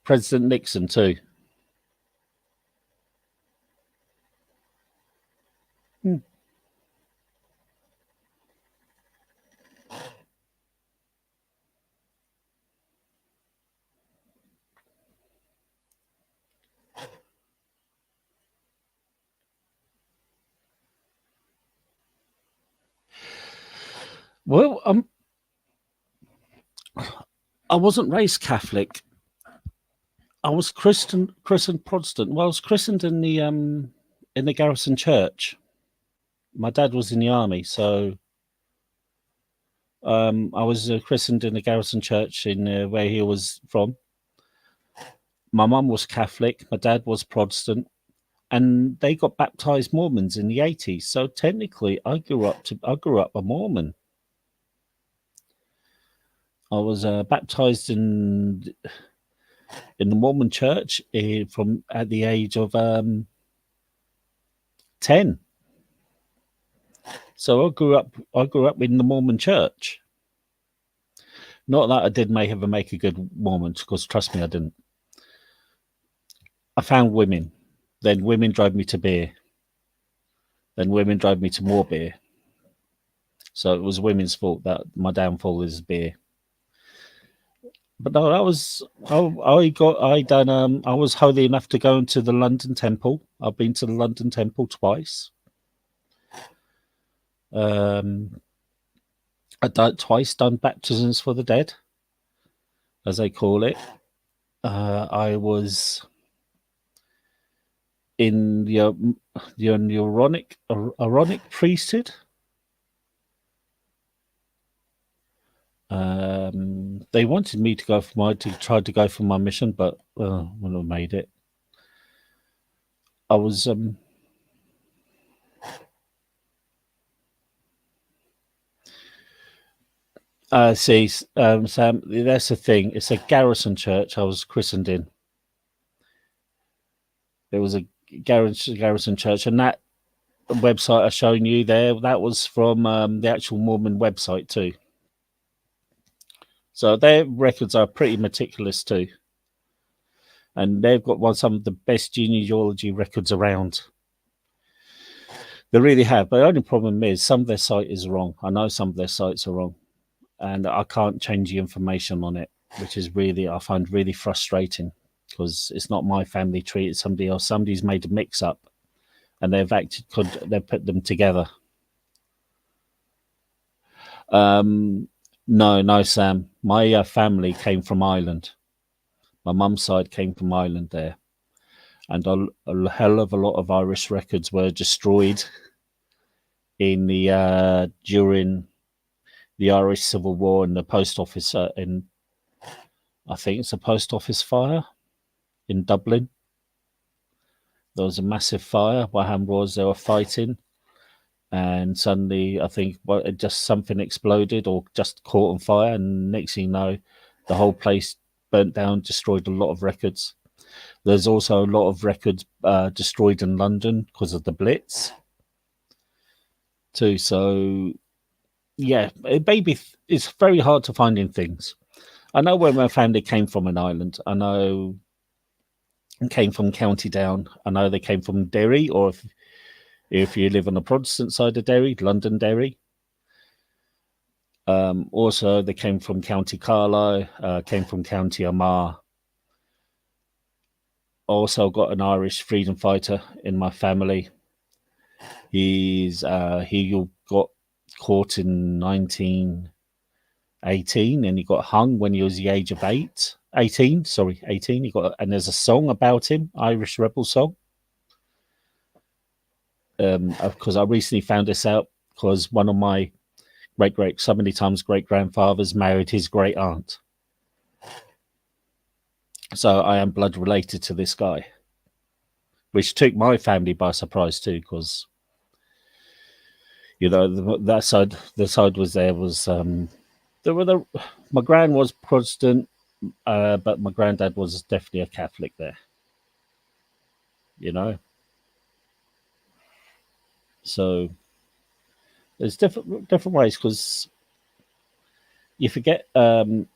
President Nixon too. Hmm. Well, I wasn't raised Catholic. I was christened Protestant. Well, I was christened in the Garrison Church. My dad was in the army, so I was christened in the Garrison Church in where he was from. My mum was Catholic. My dad was Protestant, and they got baptized Mormons in the 80s. So technically, I grew up a Mormon. I was baptized in the Mormon Church from at the age of 10. So I grew up in the Mormon Church. Not that I did ever make a good Mormon, because trust me, I didn't. I found women. Then women drove me to beer. Then women drove me to more beer. So it was women's fault that my downfall is beer. But no, that was I was holy enough to go into the London Temple. I've been to the London Temple twice. Um, twice done baptisms for the dead, as they call it. I was in the Aaronic priesthood. They wanted me to try to go for my mission, but wouldn't have made it. I was see, Sam, that's the thing. It's a garrison church I was christened in. It was a garrison church, and that website I showing you there, that was from the actual Mormon website too. So their records are pretty meticulous too, and they've got some of the best genealogy records around. They really have. But the only problem is some of their site is wrong. I know some of their sites are wrong, and I can't change the information on it, which is really I find really frustrating, because it's not my family tree; it's somebody else. Somebody's made a mix-up, and they've put them together. No, Sam. My family came from Ireland. My mum's side came from Ireland there, and a hell of a lot of Irish records were destroyed in the during the Irish Civil War and the post office in I think it's a post office fire in Dublin. There was a massive fire. What happened was they were fighting, and suddenly I think just something exploded or just caught on fire, and next thing you know, the whole place burnt down, destroyed a lot of records. There's also a lot of records destroyed in London because of the Blitz too. So yeah, it's very hard to find in things. I know where my family came from in Ireland. I know came from County Down. I know they came from Derry, or if you live on the Protestant side of Derry, Londonderry. Also, they came from County Carlisle, came from County Armagh. Also, got an Irish freedom fighter in my family. He got caught in 1918, and he got hung when he was the age of 18. Sorry, 18. And there's a song about him, Irish rebel song. Because I recently found this out because one of my so many times great grandfathers married his great aunt. So I am blood related to this guy. which took my family by surprise too, because that side, the side was there was there were my gran was Protestant, but my granddad was definitely a Catholic there. You know, so there's different ways because you forget when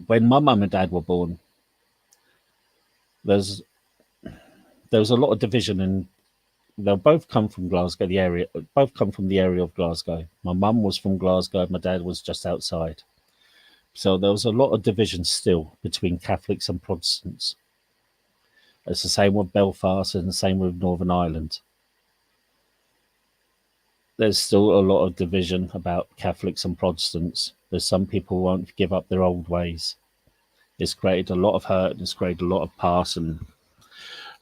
my mum and dad were born, there's there was a lot of division, and they'll both come from Glasgow, the area. Both come from the area of Glasgow. My mum was from Glasgow. My dad was just outside. So there was a lot of division still between Catholics and Protestants. It's the same with Belfast and the same with Northern Ireland. There's still a lot of division about Catholics and Protestants. There's some people who won't give up their old ways. It's created a lot of hurt. It's created a lot of past and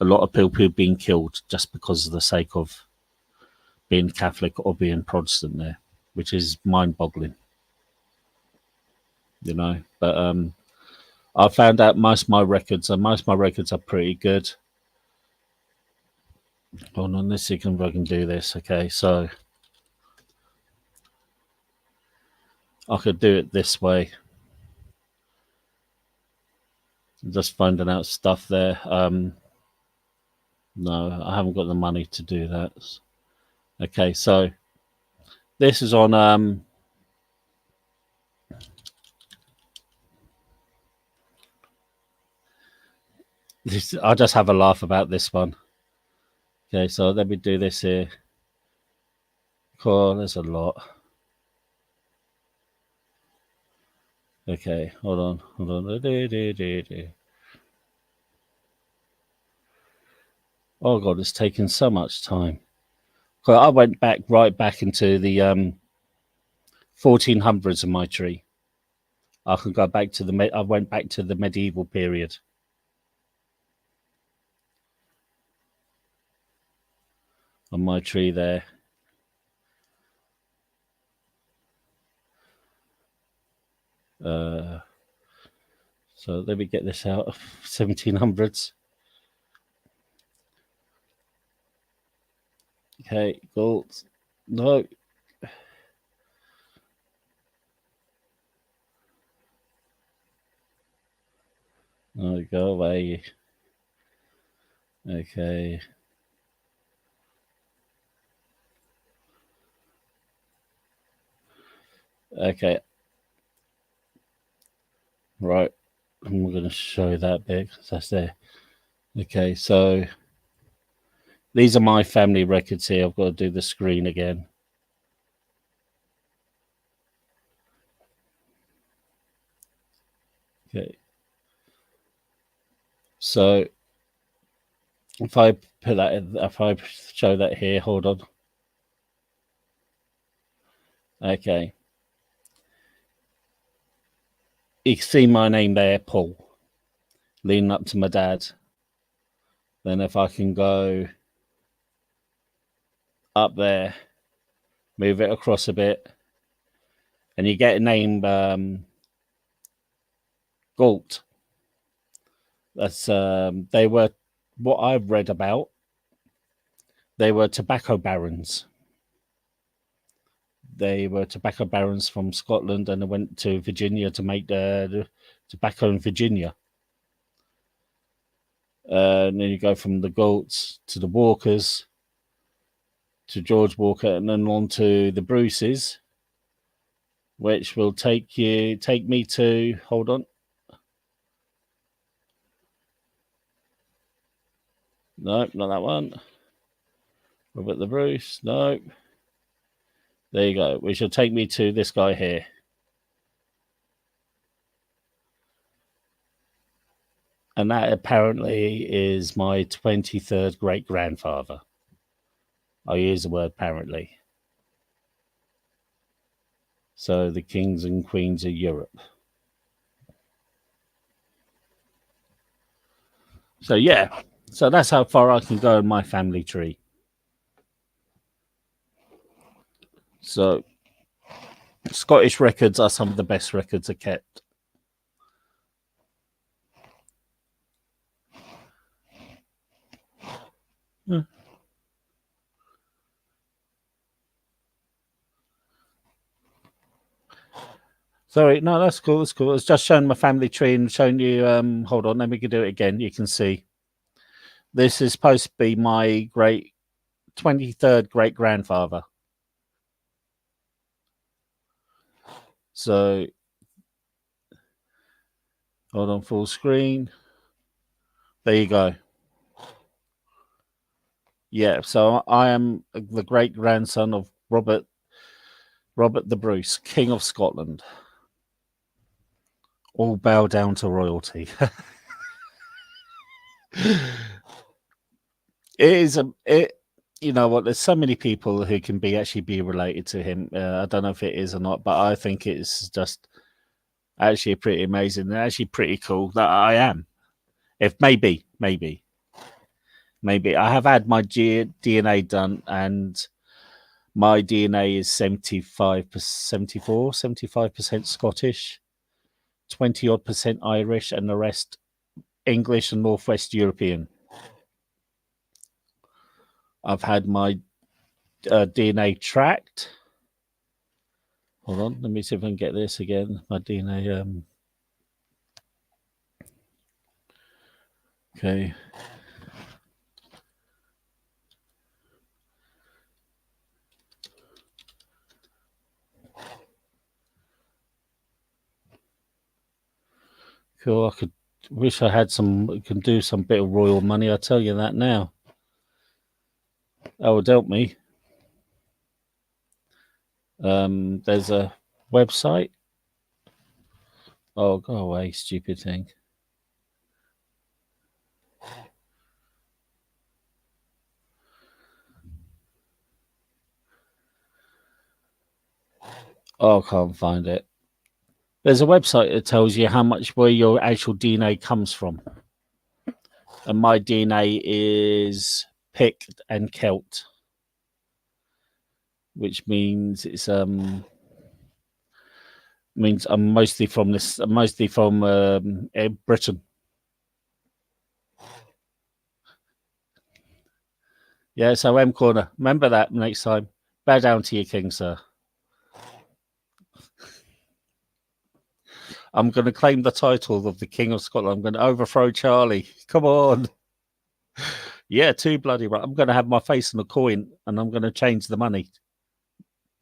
a lot of people being killed just because of the sake of being Catholic or being Protestant there, which is mind-boggling. But I found out most of my records are pretty good. Hold on, let's see if I can do this. Okay, so I could do it this way. Just finding out stuff there. No, I haven't got the money to do that. Okay, so this is on this. I'll just have a laugh about this one. Okay, so let me do this here. Cool, there's a lot. Okay, hold on. Oh god, it's taken so much time. Well, I went right back into the 1400s of my tree. I can go back to I went back to the medieval period. On my tree there. So let me get this out of 1700s. Okay, gold. No. No, go away. Okay. Okay. Right. I'm going to show that bit because that's there. Okay, so these are my family records here. I've got to do the screen again. Okay. So if I show that here, hold on. Okay. You can see my name there, Paul, leading up to my dad. Then if I can go up there, move it across a bit, and you get a name Galt. That's they were what I've read about. They were tobacco barons. They were tobacco barons from Scotland, and they went to Virginia to make the tobacco in Virginia. And then you go from the Galts to the Walkers, to George Walker, and then on to the Bruces, which will take me to. Hold on. Nope, not that one. Robert the Bruce. Nope. There you go. Which will take me to this guy here. And that apparently is my 23rd great grandfather. I use the word apparently. So the kings and queens of Europe. So yeah, so that's how far I can go in my family tree. So Scottish records are some of the best records are kept. Yeah. Sorry, no, that's cool. That's cool. It's just showing my family tree and showing you. Hold on, let me do it again. You can see this is supposed to be my great 23rd great grandfather. So hold on, full screen. There you go. Yeah, so I am the great grandson of Robert the Bruce, King of Scotland. All bow down to royalty. It is a it. You know what? There's so many people who can be related to him. I don't know if it is or not, but I think it's just actually pretty amazing and actually pretty cool that I am. If maybe I have had my DNA done, and my DNA is 75% Scottish, 20% Irish, and the rest English and Northwest European. I've had my DNA tracked. Hold on, let me see if I can get this again. My DNA. Okay. Cool. I could wish I had can do some bit of royal money. I'll tell you that now. That would help me. There's a website. Oh, go away, stupid thing. Oh, I can't find it. There's a website that tells you how much where your actual DNA comes from. And my DNA is Pict and Celt, which means means I'm mostly from Britain. Yeah, so M corner. Remember that next time. Bow down to your king, sir. I'm going to claim the title of the King of Scotland. I'm going to overthrow Charlie. Come on. Yeah, too bloody right. I'm going to have my face on a coin and I'm going to change the money.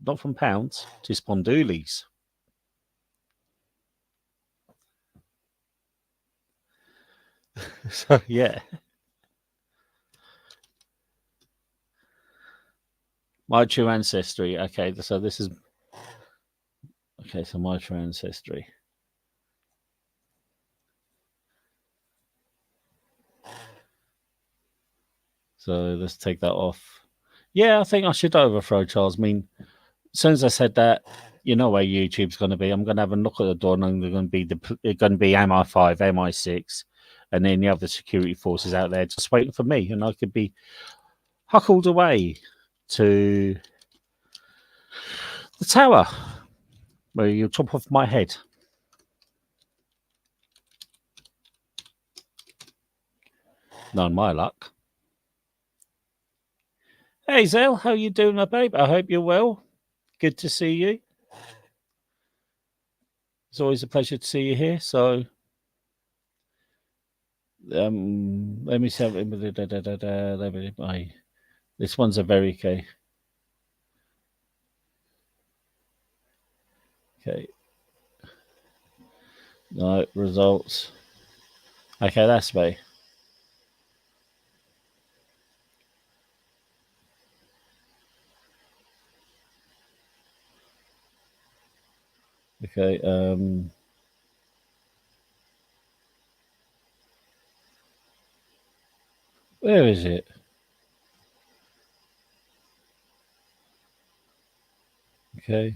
Not from pounds to spondoolies. So, yeah. My true ancestry. Okay, so this is. Okay, so my true ancestry. So let's take that off. Yeah, I think I should overthrow Charles. I mean, as soon as I said that, you know where YouTube's going to be. I'm going to have a knock at the door, and they're going to be MI5, MI6, and then the other security forces out there just waiting for me, and I could be huckled away to the tower where you chop off my head. Not my luck. Hey Zell, how you doing, my babe? I hope you're well. Good to see you. It's always a pleasure to see you here. So, let me see. This one's a very okay. Okay. No results. Okay, that's me. Okay. Where is it? Okay.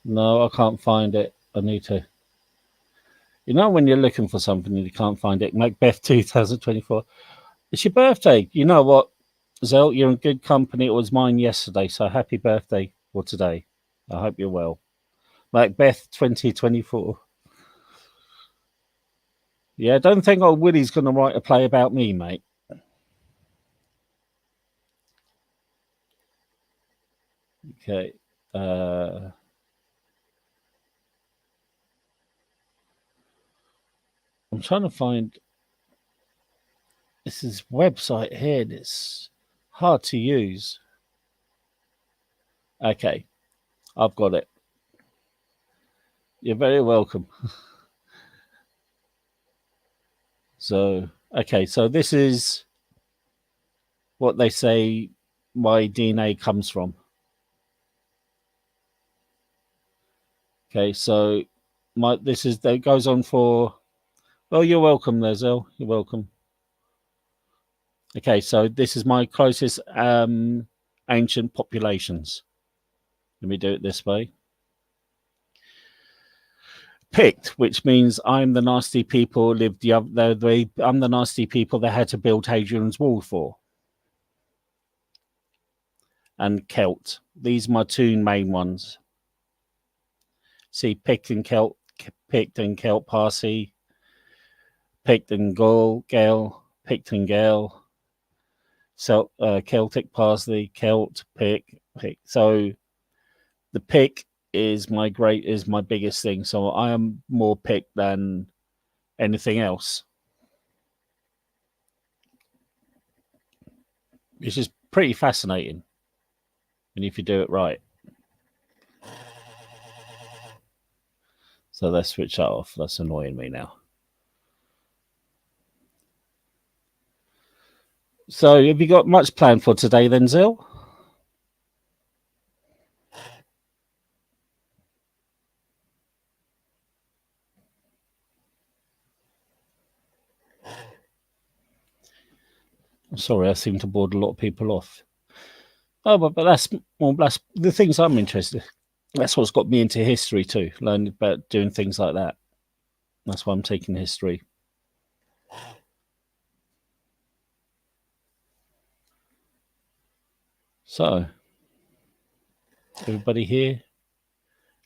No, I can't find it. I need to. You know, when you're looking for something and you can't find it, Macbeth 2024. It's your birthday. You know what, Zell? You're in good company. It was mine yesterday, so happy birthday for today. I hope you're well. Macbeth 2024. Yeah, don't think old Willie's going to write a play about me, mate. Okay. I'm trying to find this is website here. It's hard to use. Okay, I've got it. You're very welcome. So, okay, so this is what they say my DNA comes from. Okay, so my this is that goes on for. Well, you're welcome, Lezel. You're welcome. Okay, so this is my closest ancient populations. Let me do it this way. Picked, which means I'm the nasty people lived the other way. I'm the nasty people they had to build Hadrian's Wall for. And Celt. These are my two main ones. See, Pict and Celt, Pict and Celt Parsi, Pict and Gael, Pict and Gael, Celtic Parsley, Celt, Pict. So the Pict is my biggest thing. So I am more Pict than anything else, which is pretty fascinating. And if you do it right. So let's switch that off. That's annoying me now. So have you got much planned for today then, Zil? I'm sorry, I seem to board a lot of people off. Oh, but that's the things I'm interested in. That's what's got me into history too, learning about doing things like that. That's why I'm taking history. So, everybody here?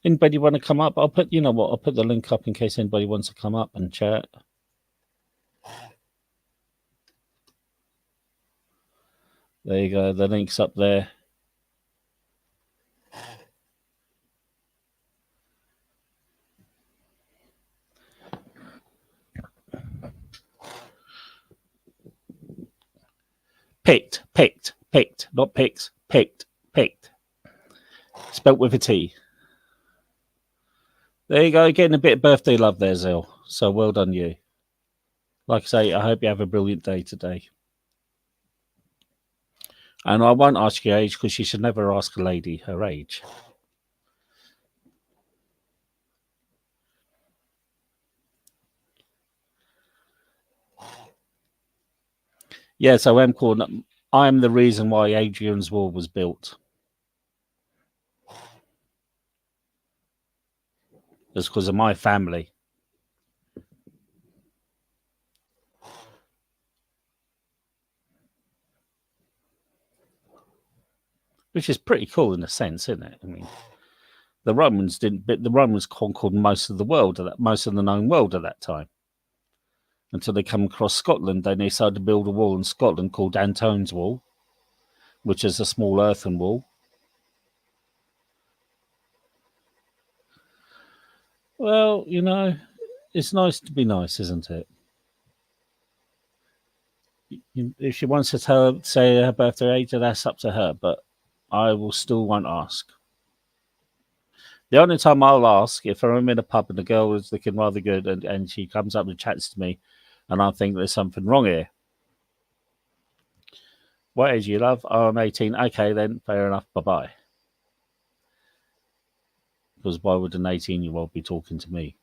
Anybody want to come up? I'll put, you know what, I'll put the link up in case anybody wants to come up and chat. There you go. The link's up there. Picked, not picked, picked. Spelt with a T. There you go. Getting a bit of birthday love there, Zil. So well done, you. Like I say, I hope you have a brilliant day today. And I won't ask your age because you should never ask a lady her age. Yes, I am called. I am the reason why Hadrian's Wall was built. It's because of my family. Which is pretty cool in a sense, isn't it? I mean, the Romans didn't. But the Romans conquered most of the world, most of the known world at that time. Until they come across Scotland, then they decided to build a wall in Scotland called Antone's Wall, which is a small earthen wall. Well, you know, it's nice to be nice, isn't it? If she wants to say her birthday age, that's up to her. But I will still won't ask. The only time I'll ask if I'm in a pub and the girl is looking rather good and she comes up and chats to me, and I think there's something wrong here. What age you love? Oh, I'm 18. Okay, then fair enough. Bye bye. Because why would an 18-year-old be talking to me?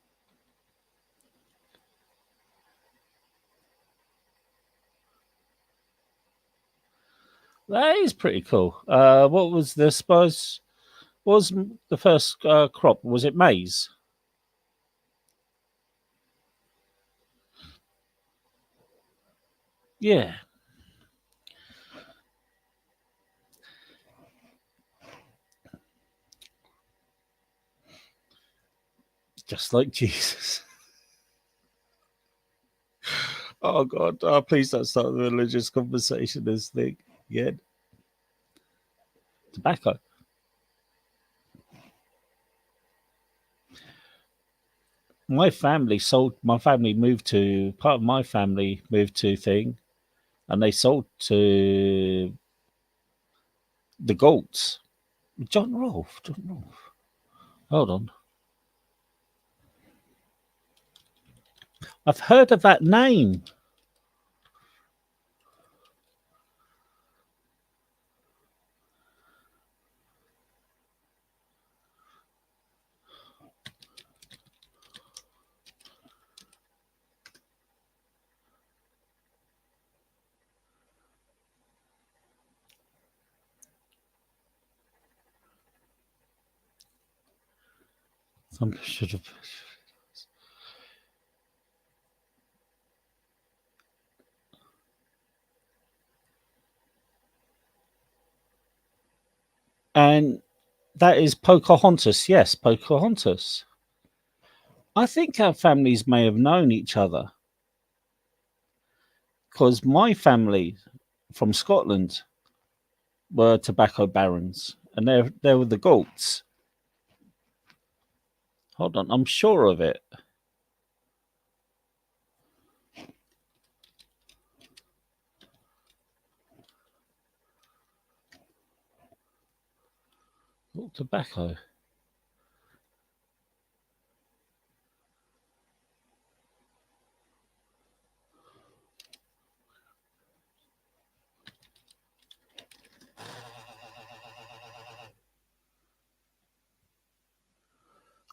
That is pretty cool. What was the suppose? What was the first crop? Was it maize? Yeah, just like Jesus. Oh God! Oh, please don't start the religious conversation. This thing, yeah, tobacco. My family sold. My family moved to part of my family moved to thing, and they sold to the Galts. John Rolfe. John Rolfe. Hold on. I've heard of that name. I should have. And that is Pocahontas. Yes, Pocahontas. I think our families may have known each other because my family from Scotland were tobacco barons, and they were the Galts. Hold on, I'm sure of it. Galt tobacco.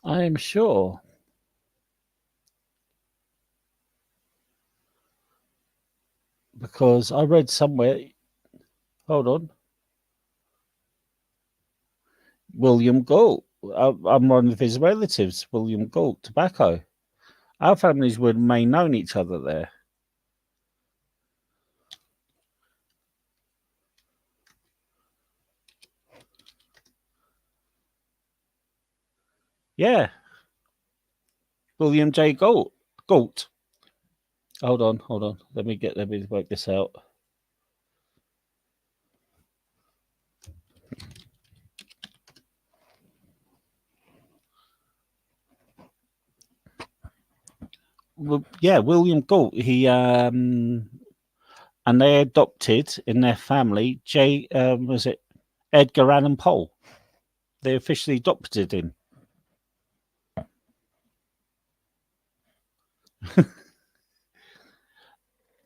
I am sure because I read somewhere. Hold on, William Galt. I'm one of his relatives, William Galt Tobacco. Our families would may known each other there. Yeah, William J. Galt. Galt. Hold on. Let me work this out. Well, yeah, William Galt. He and they adopted in their family J. Was it Edgar Allan Poe? They officially adopted him.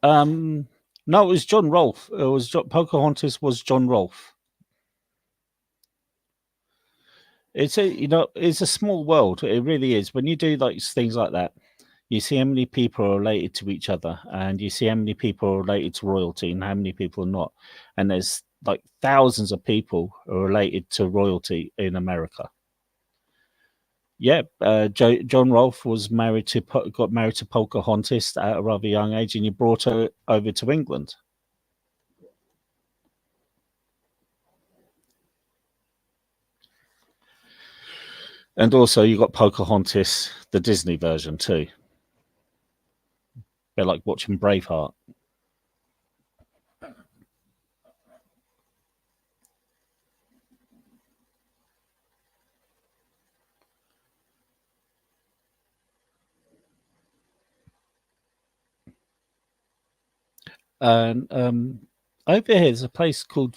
No, it was John Rolfe. It was Pocahontas was John Rolfe. It's a it's a small world. It really is. When you do like things like that, you see how many people are related to each other, and you see how many people are related to royalty, and how many people are not. And there's like thousands of people are related to royalty in America. Yeah, John Rolfe was married to got married to Pocahontas at a rather young age, and he brought her over to England. And also, you got Pocahontas, the Disney version too. They're like watching Braveheart. And over here, there's a place called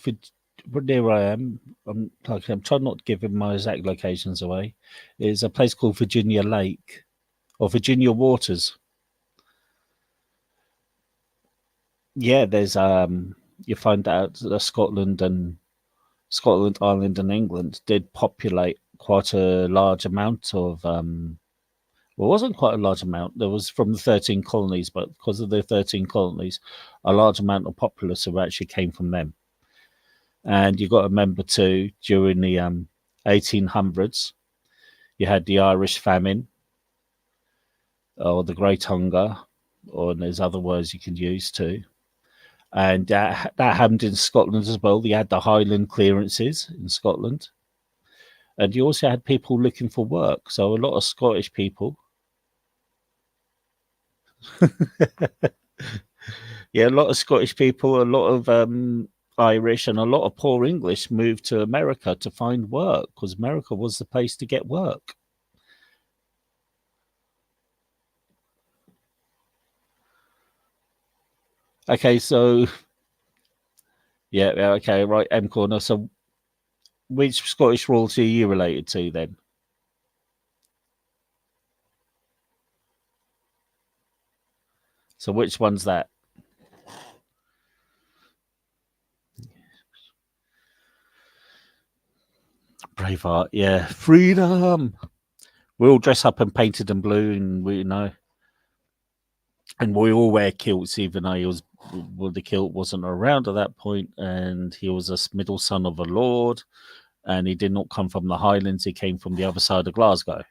near I am. I'm trying not to give my exact locations away. Is a place called Virginia Lake or Virginia Waters. Yeah, there's you find out that Scotland, Ireland, and England did populate quite a large amount of well, it wasn't quite a large amount. There was from the 13 colonies, but because of the 13 colonies, a large amount of populace who actually came from them. And you got to remember too, during the 1800s, you had the Irish famine or the Great Hunger, or there's other words you can use too. And that happened in Scotland as well. You had the Highland clearances in Scotland. And you also had people looking for work. So a lot of Scottish people Yeah, a lot of Scottish people, a lot of Irish, and a lot of poor English moved to America to find work because America was the place to get work. Okay, so yeah, okay, right, M corner. So, which Scottish royalty are you related to then? So, which one's that? Braveheart, yeah, freedom. We all dress up and painted in blue, and and we all wear kilts, even though the kilt wasn't around at that point, and he was a middle son of a lord, and he did not come from the Highlands; he came from the other side of Glasgow.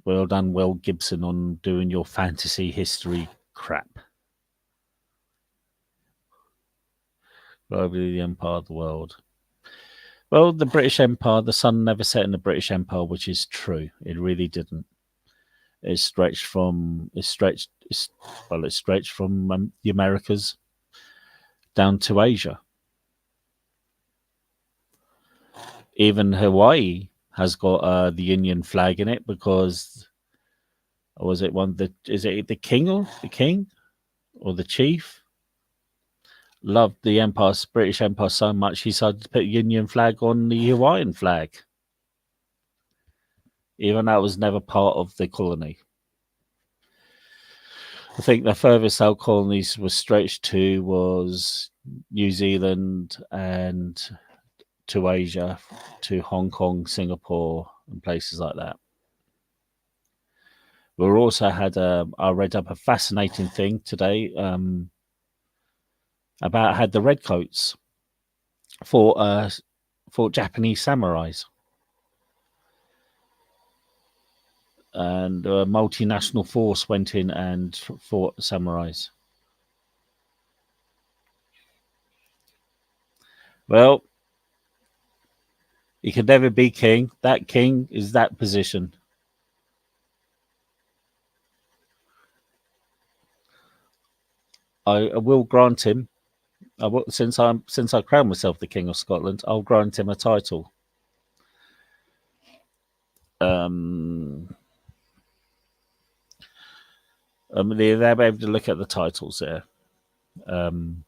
Well done, Will Gibson, on doing your fantasy history crap. Globally, the empire of the world. Well, the British Empire, the sun never set in the British Empire, which is true. It really didn't. It stretched from the Americas down to Asia. Even Hawaii has got the Union flag in it because was it one that is it the king or the chief loved the empire, British Empire so much he decided to put Union flag on the Hawaiian flag, even though it was never part of the colony. I think the furthest our colonies were stretched to was New Zealand and to Asia, to Hong Kong, Singapore, and places like that. We also had, I read up a fascinating thing today about had the redcoats for Japanese samurais, and a multinational force went in and fought samurais. Well, he could never be king. That king is that position. I will grant him. I will, since I crown myself the king of Scotland, I'll grant him a title. Um, they'll be able to look at the titles there. Um,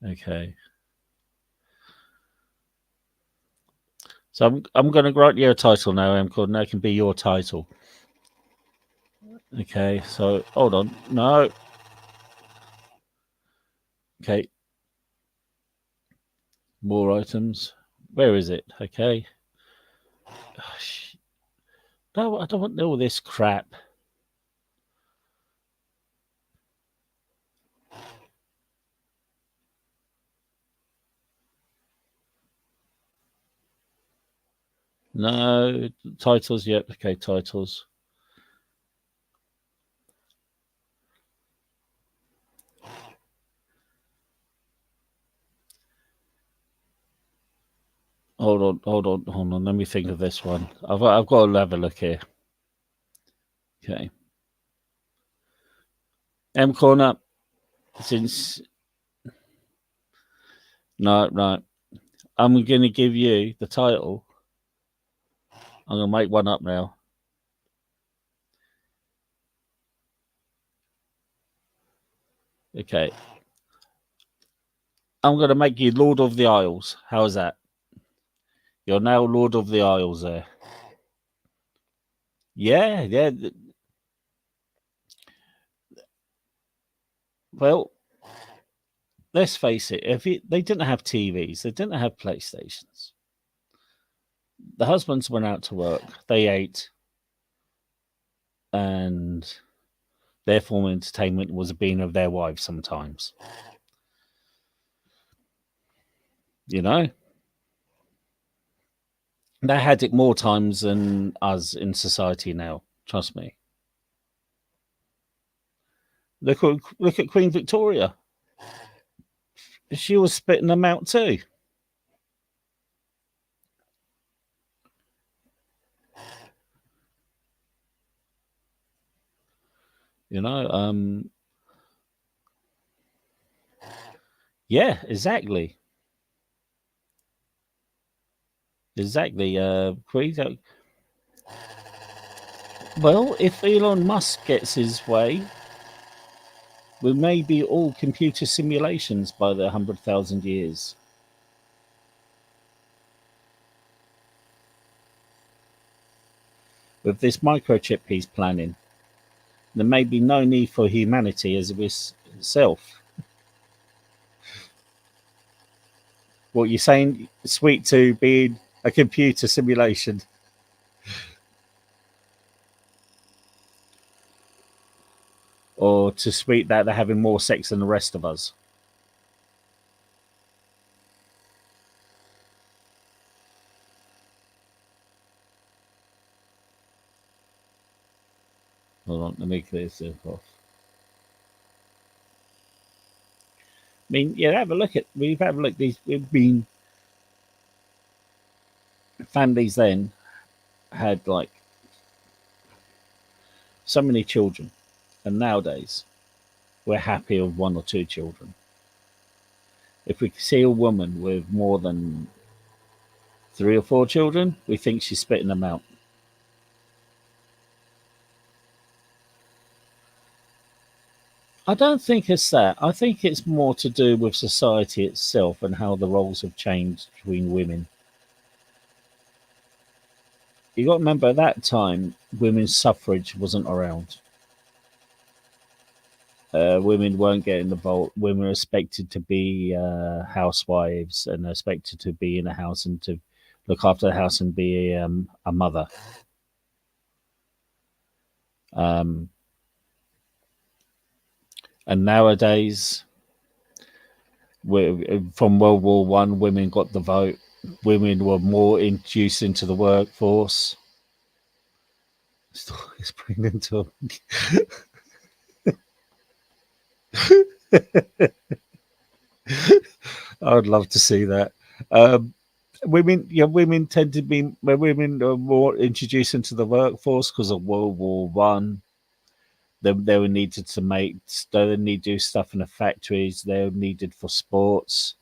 okay. So I'm going to grant you a title now, Emcor, and that can be your title. Okay, so hold on. No. Okay. More items. Where is it? Okay. No, I don't want all this crap. No titles yet. Okay, titles. Hold on. Let me think of this one. I've got to have a look here. Okay. M corner. Since no, right. I'm going to give you the title. I'm going to make one up now. Okay. I'm going to make you Lord of the Isles. How's that? You're now Lord of the Isles there. Yeah, yeah. Well, let's face it. They didn't have TVs, they didn't have PlayStations. The husbands went out to work, they ate, and their form of entertainment was being of their wives sometimes. You know, they had it more times than us in society now. Trust me. Look at Queen Victoria. She was spitting them out too. You know, yeah, exactly, exactly. Well, if Elon Musk gets his way, we may be all computer simulations by the 100,000 years. With this microchip he's planning, there may be no need for humanity as itself. What you're saying, sweet to being a computer simulation, or to sweet that they're having more sex than the rest of us. Hold on, let me clear this off. I mean, yeah, have a look at. We've had a look. These we've been families then had like so many children, and nowadays we're happy with one or two children. If we see a woman with more than three or four children, we think she's spitting them out. I don't think it's that. I think it's more to do with society itself and how the roles have changed between women. You got to remember at that time, women's suffrage wasn't around. Women weren't getting involved. Women were expected to be housewives and expected to be in a house and to look after the house and be a mother. Um, and nowadays, from World War One, women got the vote. Women were more introduced into the workforce. It's pregnant talk. I would love to see that. Um, women tend to be where women are more introduced into the workforce because of World War One. They were needed to make. They need to do stuff in the factories. They were needed for sports.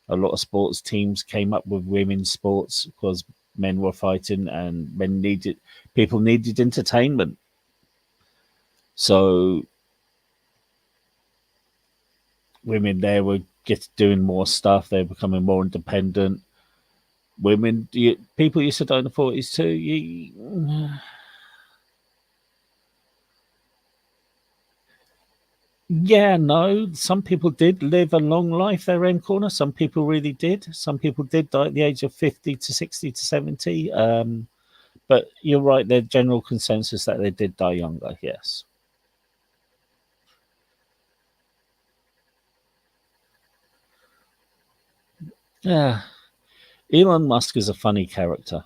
A lot of sports teams came up with women's sports because men were fighting and men needed people needed entertainment. So women there were get doing more stuff. They're becoming more independent. Women, people used to die in the 40s too. Yeah, no. Some people did live a long life, their own corner. Some people really did. Some people did die at the age of 50 to 60 to 70. But you're right, the general consensus that they did die younger, yes. Yeah. Elon Musk is a funny character.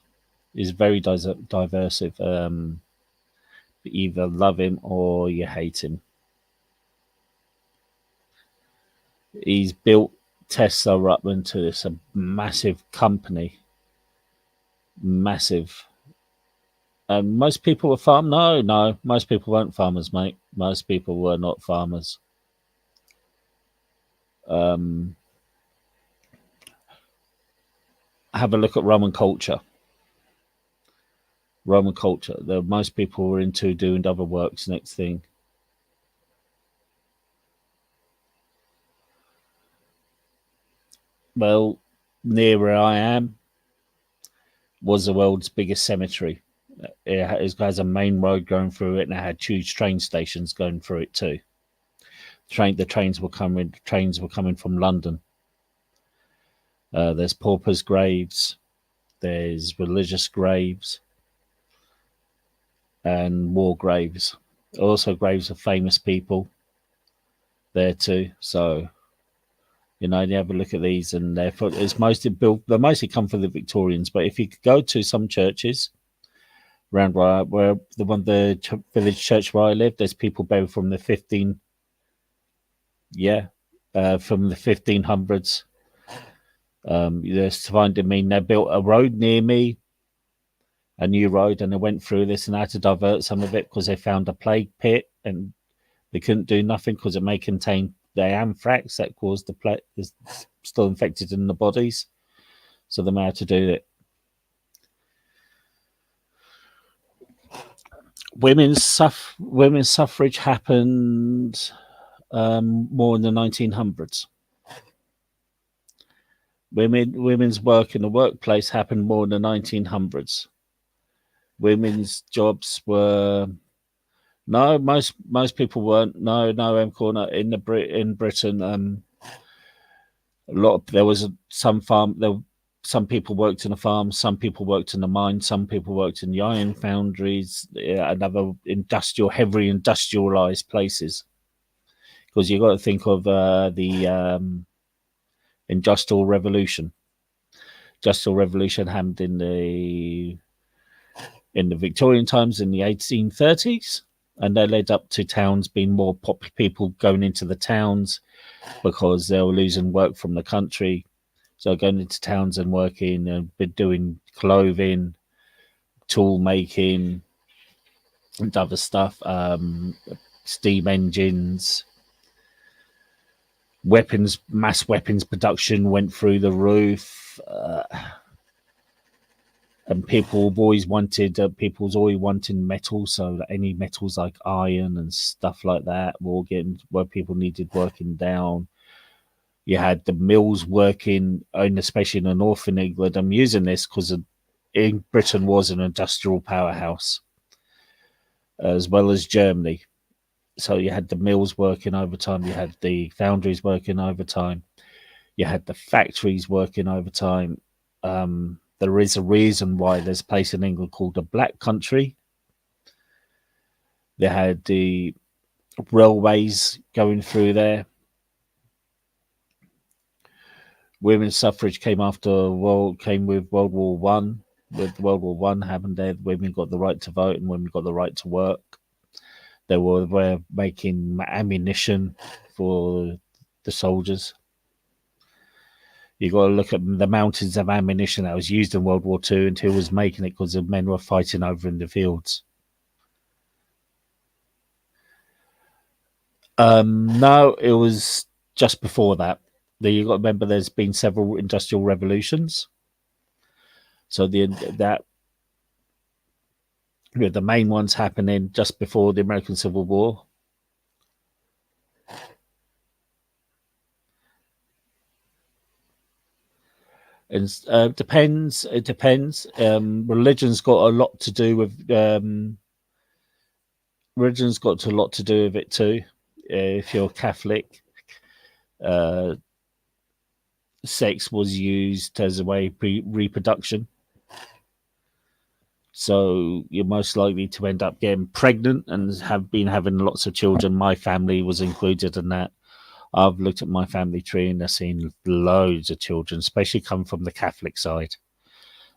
He's very diverse. Either love him or you hate him. He's built Tesla up into this a massive company, massive. And most people were farm. No, no, most people weren't farmers, mate. Most people were not farmers. Um, have a look at Roman culture. Roman culture. Most people were into doing other works. Next thing, well, near where I am was the world's biggest cemetery. It has a main road going through it, and it had huge train stations going through it too. The trains were coming. Trains were coming from London. There's paupers' graves. There's religious graves and war graves. Also, graves of famous people there too. So you have a look at these, and it's mostly built. They mostly come from the Victorians. But if you go to some churches around where the village church where I live, there's people buried from the 15, yeah, from the 1500s. There's finding me. They built a road near me a new road, and they went through this and had to divert some of it because they found a plague pit, and they couldn't do nothing because it may contain the anthrax that caused the plague is still infected in the bodies. So they may have to do it. Women's suffrage happened more in the 1900s. Women's work in the workplace happened more in the 1900s. Women's jobs were no, most people weren't. No, M corner in Britain. A lot of, there was some farm. Some people worked in a farm. Some people worked in the mine. Some people worked in the iron foundries and other heavily industrialized places. Because you got to think of the Industrial Revolution. Industrial Revolution happened in the Victorian times in the 1830s, and that led up to towns being more people going into the towns because they were losing work from the country. So going into towns and working and doing clothing, tool making, and other stuff, steam engines, mass weapons production went through the roof. And people's always wanting metal, so that any metals like iron and stuff like that were all getting where people needed working down. You had the mills working, and especially in the north in England. I'm using this because Britain was an industrial powerhouse, as well as Germany. So you had the mills working overtime, you had the foundries working overtime, you had the factories working overtime. There is a reason why there's a place in England called the Black Country. They had the railways going through there. Women's suffrage came with World War One. With World War One happened there, women got the right to vote and women got the right to work. They were making ammunition for the soldiers. You got to look at the mountains of ammunition that was used in World War II, and who was making it because the men were fighting over in the fields. No, it was just before that. You got to remember, there's been several industrial revolutions. So the main ones happening just before the American Civil War. And it depends. Religion's got a lot to do with it too. If you're Catholic, sex was used as a way of reproduction. So you're most likely to end up getting pregnant and have been having lots of children. My family was included in that. I've looked at my family tree and I've seen loads of children, especially come from the Catholic side.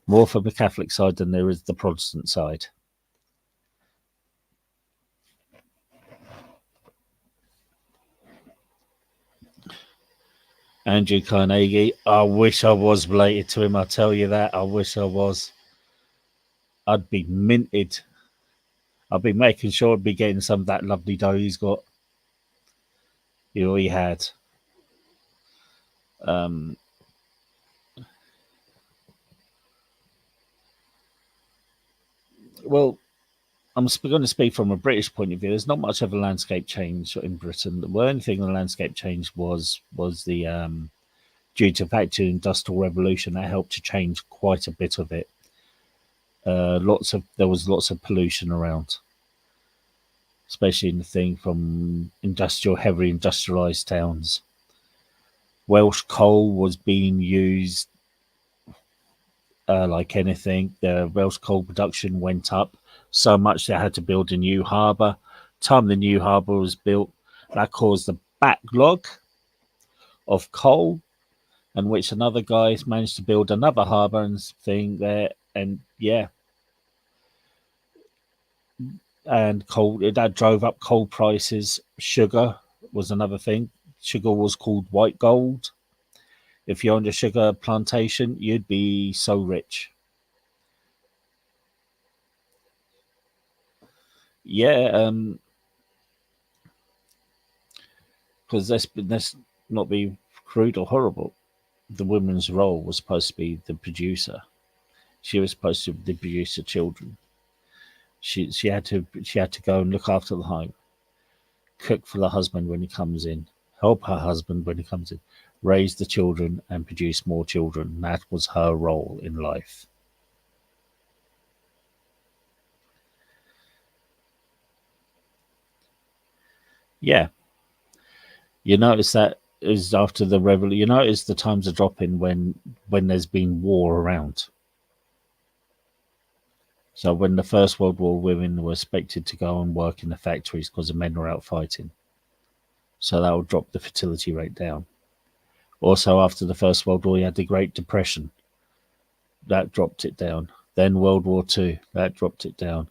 More from the Catholic side than there is the Protestant side. Andrew Carnegie, I wish I was related to him, I'll tell you that. I wish I was. I'd be minted. I'd be making sure I'd be getting some of that lovely dough he's got. He had. Well, I'm going to speak from a British point of view. There's not much of a landscape change in Britain. The only thing the landscape change was the due to the factory industrial revolution that helped to change quite a bit of it. There was lots of pollution around, especially in the thing from heavily industrialized towns. Welsh coal was being used like anything. The Welsh coal production went up so much they had to build a new harbour. Time the new harbour was built, that caused a backlog of coal, and which another guy managed to build another harbour and thing there, and and coal, that drove up coal prices. Sugar was another thing. Sugar was called white gold. If you owned a sugar plantation, you'd be so rich. Yeah, because let's not be crude or horrible. The woman's role was supposed to be the producer. She was supposed to produce the children. She had to go and look after the home, cook for the husband when he comes in, help her husband when he comes in, raise the children and produce more children. That was her role in life. Yeah, you notice that is after the revolution. You notice the times are dropping when there's been war around. So when the First World War, women were expected to go and work in the factories because the men were out fighting. So that will drop the fertility rate down. Also, after the First World War, you had the Great Depression. That dropped it down. Then World War Two, that dropped it down.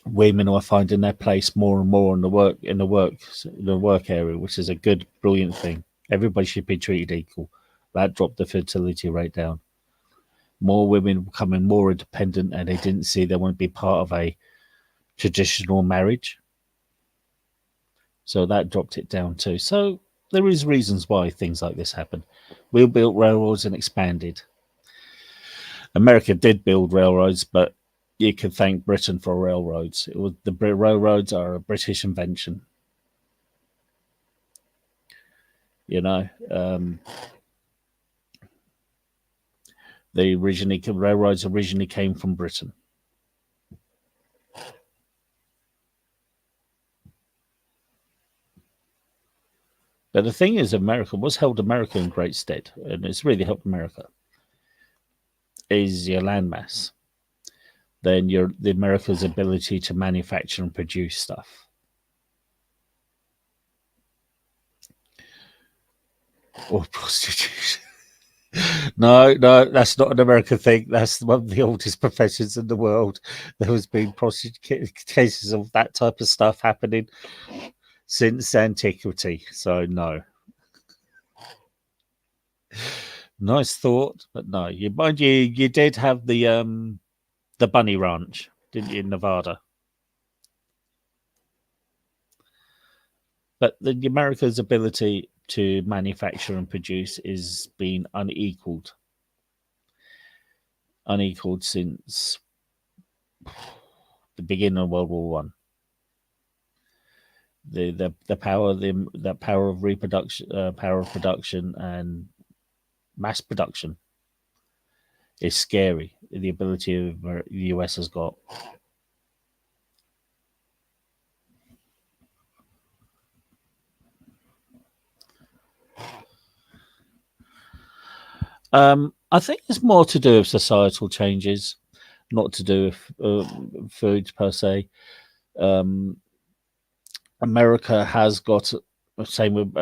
Women are finding their place more and more in the work area, which is a good, brilliant thing. Everybody should be treated equal. That dropped the fertility rate down. More women becoming more independent, and they didn't see they want to be part of a traditional marriage. So that dropped it down too. So there is reasons why things like this happen. We built railroads and expanded. America did build railroads, but you could thank Britain for railroads. The railroads are a British invention. You know, railroads originally came from Britain. But the thing is, America was held America in great stead, and it's really helped America. Is your landmass, then the America's ability to manufacture and produce stuff. Or prostitution. No, no, that's not an American thing. That's one of the oldest professions in the world. There has been cases of that type of stuff happening since antiquity. So no, nice thought, but no. You did have the bunny ranch, didn't you, in Nevada? But the America's ability to manufacture and produce is being unequaled since the beginning of World War One. The power of reproduction, power of production, and mass production is scary. The ability of the US has got. I think it's more to do with societal changes, not to do with food per se. Um, America has got same with.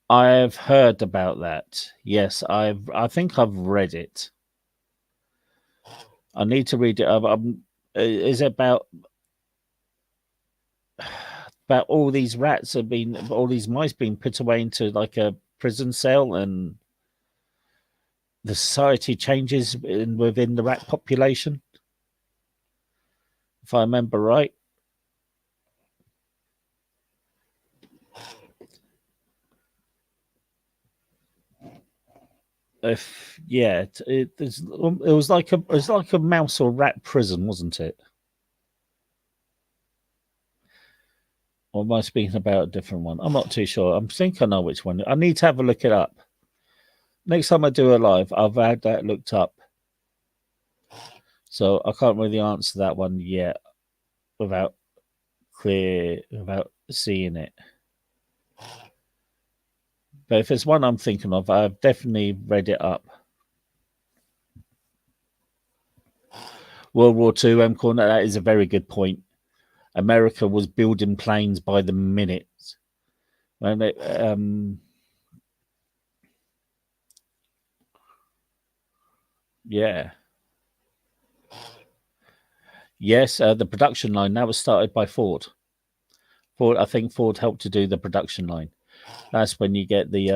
I've heard about that. Yes, I think I've read it. I need to read it. Is it about all these all these mice being put away into like a prison cell, and the society changes within the rat population? If I remember right. If yeah, it was like a mouse or rat prison, wasn't it? Or am I speaking about a different one? I'm not too sure. I think I know which one. I need to have a look it up. Next time I do a live, I've had that looked up. So I can't really answer that one yet without without seeing it. But if it's one I'm thinking of, I've definitely read it up. World War Two, Corner, that is a very good point. America was building planes by the minute. When it, yeah. Yes, the production line that was started by Ford. I think Ford helped to do the production line. That's when you get the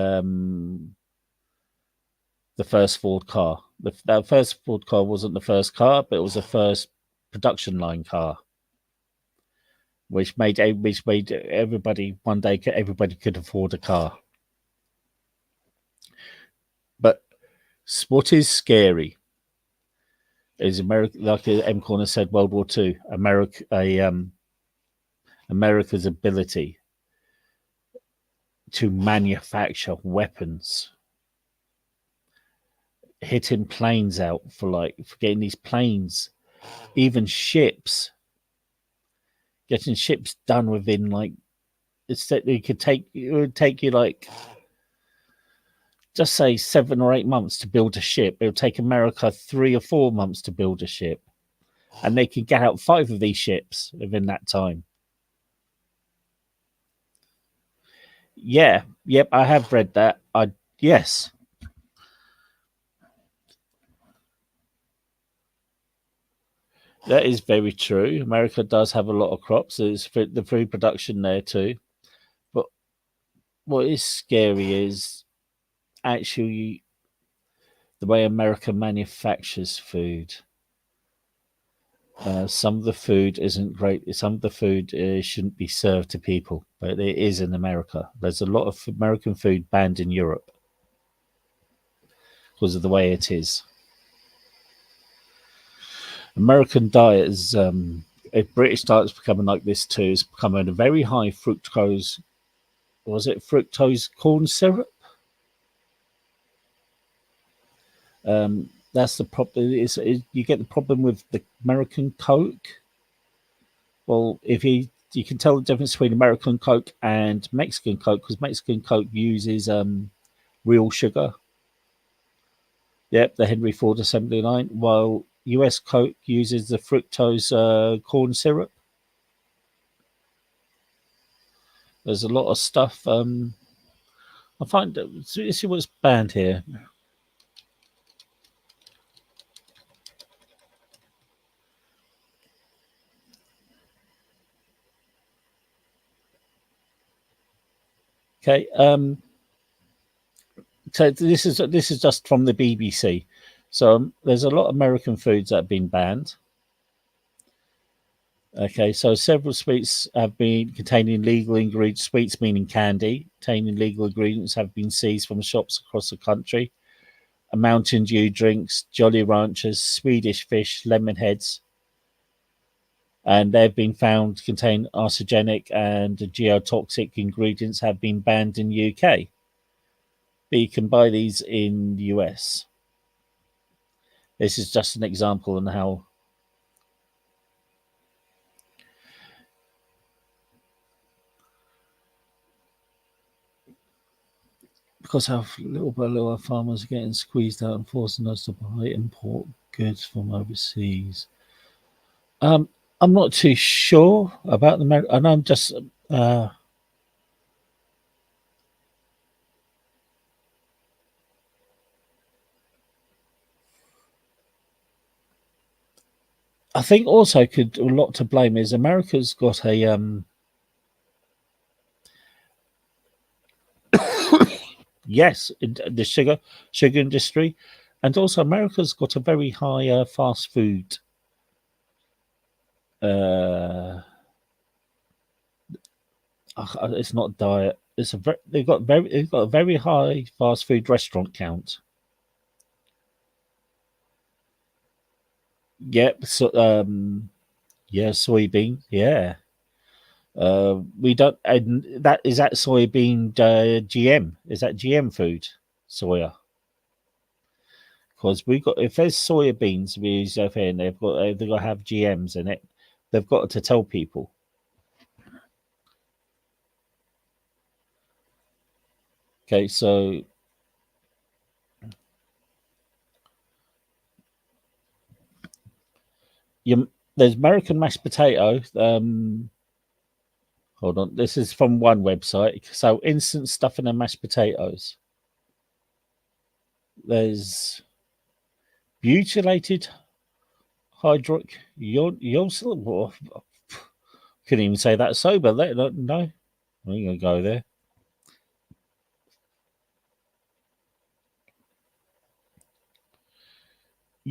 first Ford car. The first Ford car wasn't the first car, but it was the first production line car, which made everybody one day everybody could afford a car. But what is scary is America, like M. Corner said, World War II, America's ability to manufacture weapons, hitting planes out for getting these planes, even ships, getting ships done within it would take you just say 7 or 8 months to build a ship. It would take America 3 or 4 months to build a ship, and they could get out 5 of these ships within that time. Yeah, yep, I have read that. Yes. That is very true. America does have a lot of crops. There's the food production there too. But what is scary is actually the way America manufactures food. Some of the food isn't great. Some of the food shouldn't be served to people, but it is in America. There's a lot of American food banned in Europe because of the way it is. American diet is, if British diet is becoming like this too, it's becoming a very high fructose. Was it fructose corn syrup? That's the problem. You get the problem with the American Coke. Well, if you can tell the difference between American Coke and Mexican Coke, because Mexican Coke uses real sugar. Yep, the Henry Ford assembly line. While US Coke uses the fructose corn syrup. There's a lot of stuff. I find let's see what's banned here. Okay. So this is just from the BBC. So there's a lot of American foods that have been banned. Okay, so several sweets have been containing legal ingredients. Sweets meaning candy, containing legal ingredients have been seized from shops across the country. Mountain Dew drinks, Jolly Ranchers, Swedish fish, lemon heads, and they've been found to contain arsenic and geotoxic ingredients have been banned in the UK. But you can buy these in the US. This is just an example on how because how little by little our farmers are getting squeezed out and forcing us to buy import goods from overseas. I'm not too sure about the and I'm just I think also could a lot to blame is America's got a yes, the sugar industry, and also America's got a very high fast food. It's not diet. It's they've got a very high fast food restaurant count. Yep. So yeah, soybean. Yeah. We don't. And that soybean GM? Is that GM food soya? Because we got if there's soybeans we use over here, and they've got to have GMs in it. They've got to tell people. Okay, so there's American mashed potato. Hold on, this is from one website. So instant stuffing and mashed potatoes. There's butylated hydroc yosil. Couldn't even say that sober. No, I ain't gonna go there.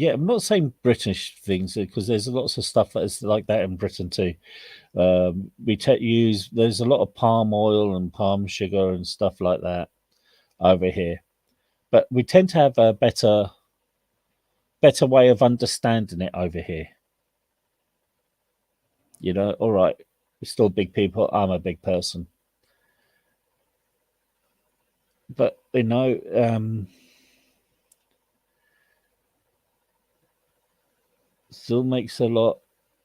Yeah, I'm not saying British things because there's lots of stuff that's like that in Britain too. Use there's a lot of palm oil and palm sugar and stuff like that over here, but we tend to have a better way of understanding it over here. All right, we're still big people. I'm a big person, but still makes a lot.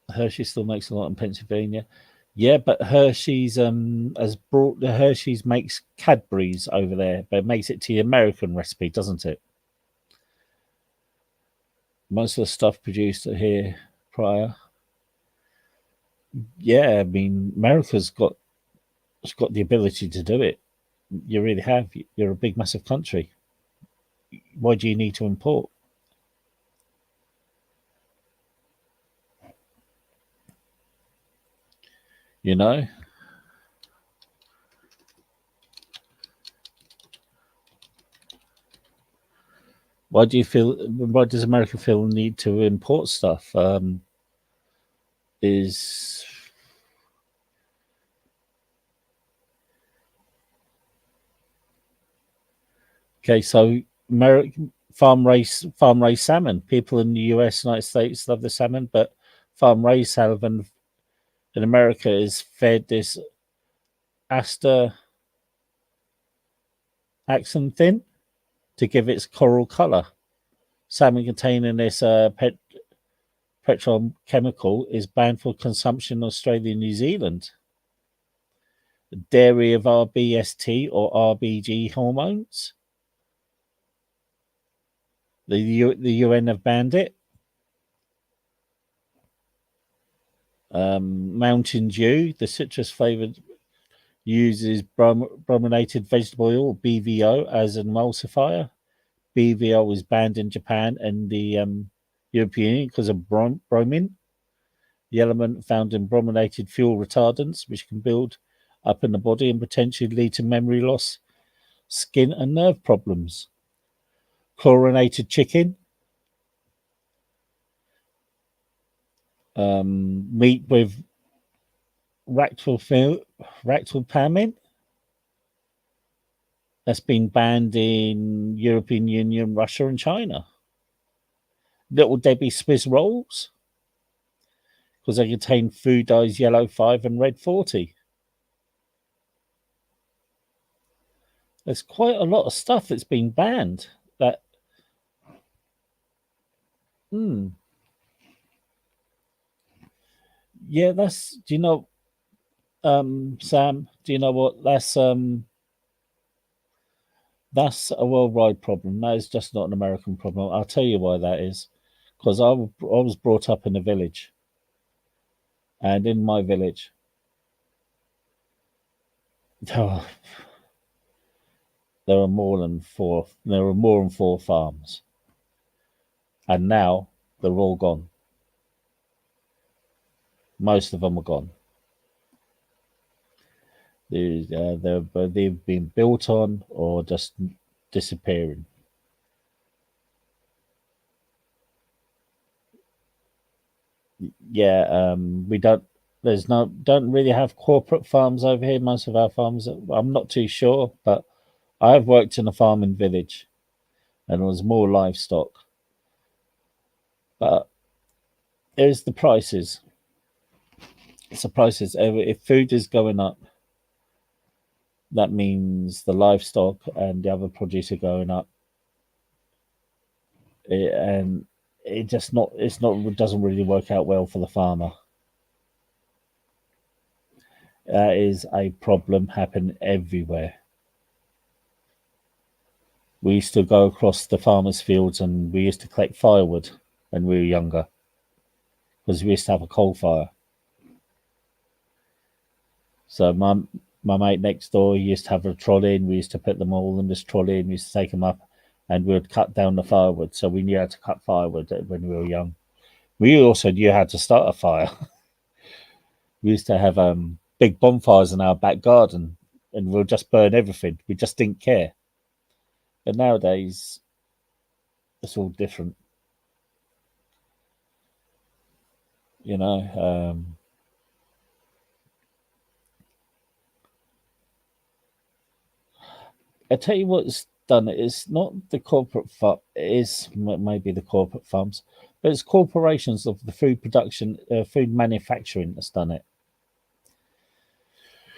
Hershey still makes a lot in Pennsylvania. Yeah, but Hershey's has brought the Hershey's makes Cadbury's over there, but it makes it to the American recipe, doesn't it? Most of the stuff produced here prior. Yeah, I mean America's got the ability to do it. You really have. You're a big, massive country. Why do you need to import? You know, why do you feel? Why does America feel the need to import stuff? Is Okay, so American farm raised salmon. People in the US, United States love the salmon, but farm raised salmon in America is fed this aster axanthin to give its coral color. Salmon containing this petrochemical is banned for consumption in Australia and New Zealand. Dairy of RBST or RBG hormones. The UN have banned it. Mountain Dew, the citrus flavored, uses brominated vegetable oil, BVO, as an emulsifier. BVO is banned in Japan and the European Union because of bromine, the element found in brominated fuel retardants, which can build up in the body and potentially lead to memory loss, skin and nerve problems. Chlorinated chicken, meat with ractopamine, that's been banned in European Union, Russia, and China. Little Debbie Swiss rolls, because they contain food dyes yellow 5 and red 40. There's quite a lot of stuff that's been banned. That, yeah, that's. Do you know, Sam? Do you know what that's a worldwide problem. That is just not an American problem. I'll tell you why that is. Because I was brought up in a village, and in my village, oh, there are more than four. There are more than four farms, and now they're all gone. Most of them are gone. They've been built on or just disappearing. Yeah, we don't really have corporate farms over here. Most of our farms, I'm not too sure, but I've worked in a farming village, and it was more livestock. But there's the prices. It's the prices. If food is going up, that means the livestock and the other produce are going up. And it doesn't really work out well for the farmer. That is a problem happening everywhere. We used to go across the farmers' fields and we used to collect firewood when we were younger because we used to have a coal fire. So my mate next door used to have a trolley and we used to put them all in this trolley and we used to take them up and we would cut down the firewood. So we knew how to cut firewood when we were young. We also knew how to start a fire. We used to have big bonfires in our back garden and we'll just burn everything. We just didn't care. But nowadays, it's all different. You know, I tell you what's done it. It's not the corporate farm. It is maybe the corporate farms, but it's corporations of the food production, food manufacturing that's done it.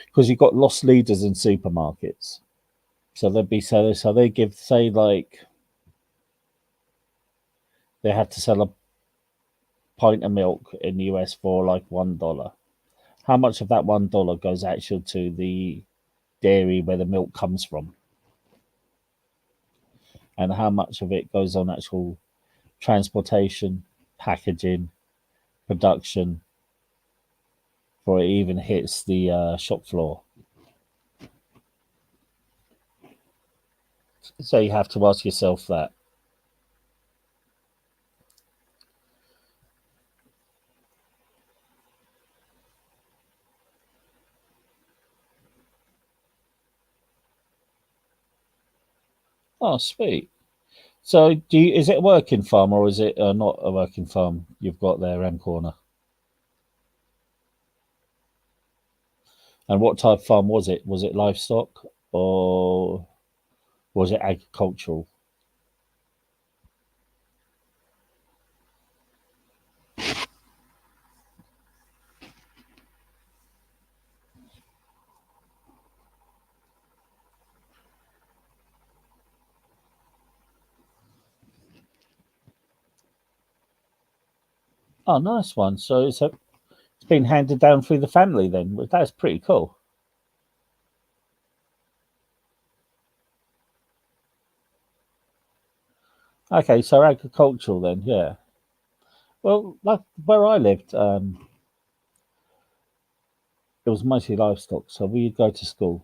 Because you've got lost leaders in supermarkets. So they'd be so they give say like they had to sell a pint of milk in the US for like $1. How much of that $1 goes actually to the dairy where the milk comes from, and how much of it goes on actual transportation, packaging, production, before it even hits the shop floor. So you have to ask yourself that. Oh, sweet. So, is it a working farm or is it not a working farm you've got there, M Corner? And what type of farm was it? Was it livestock or was it agricultural? Oh, nice one. So it's been handed down through the family then. Well, that's pretty cool. Okay, so agricultural then, yeah. Well, like where I lived, it was mostly livestock. So we'd go to school.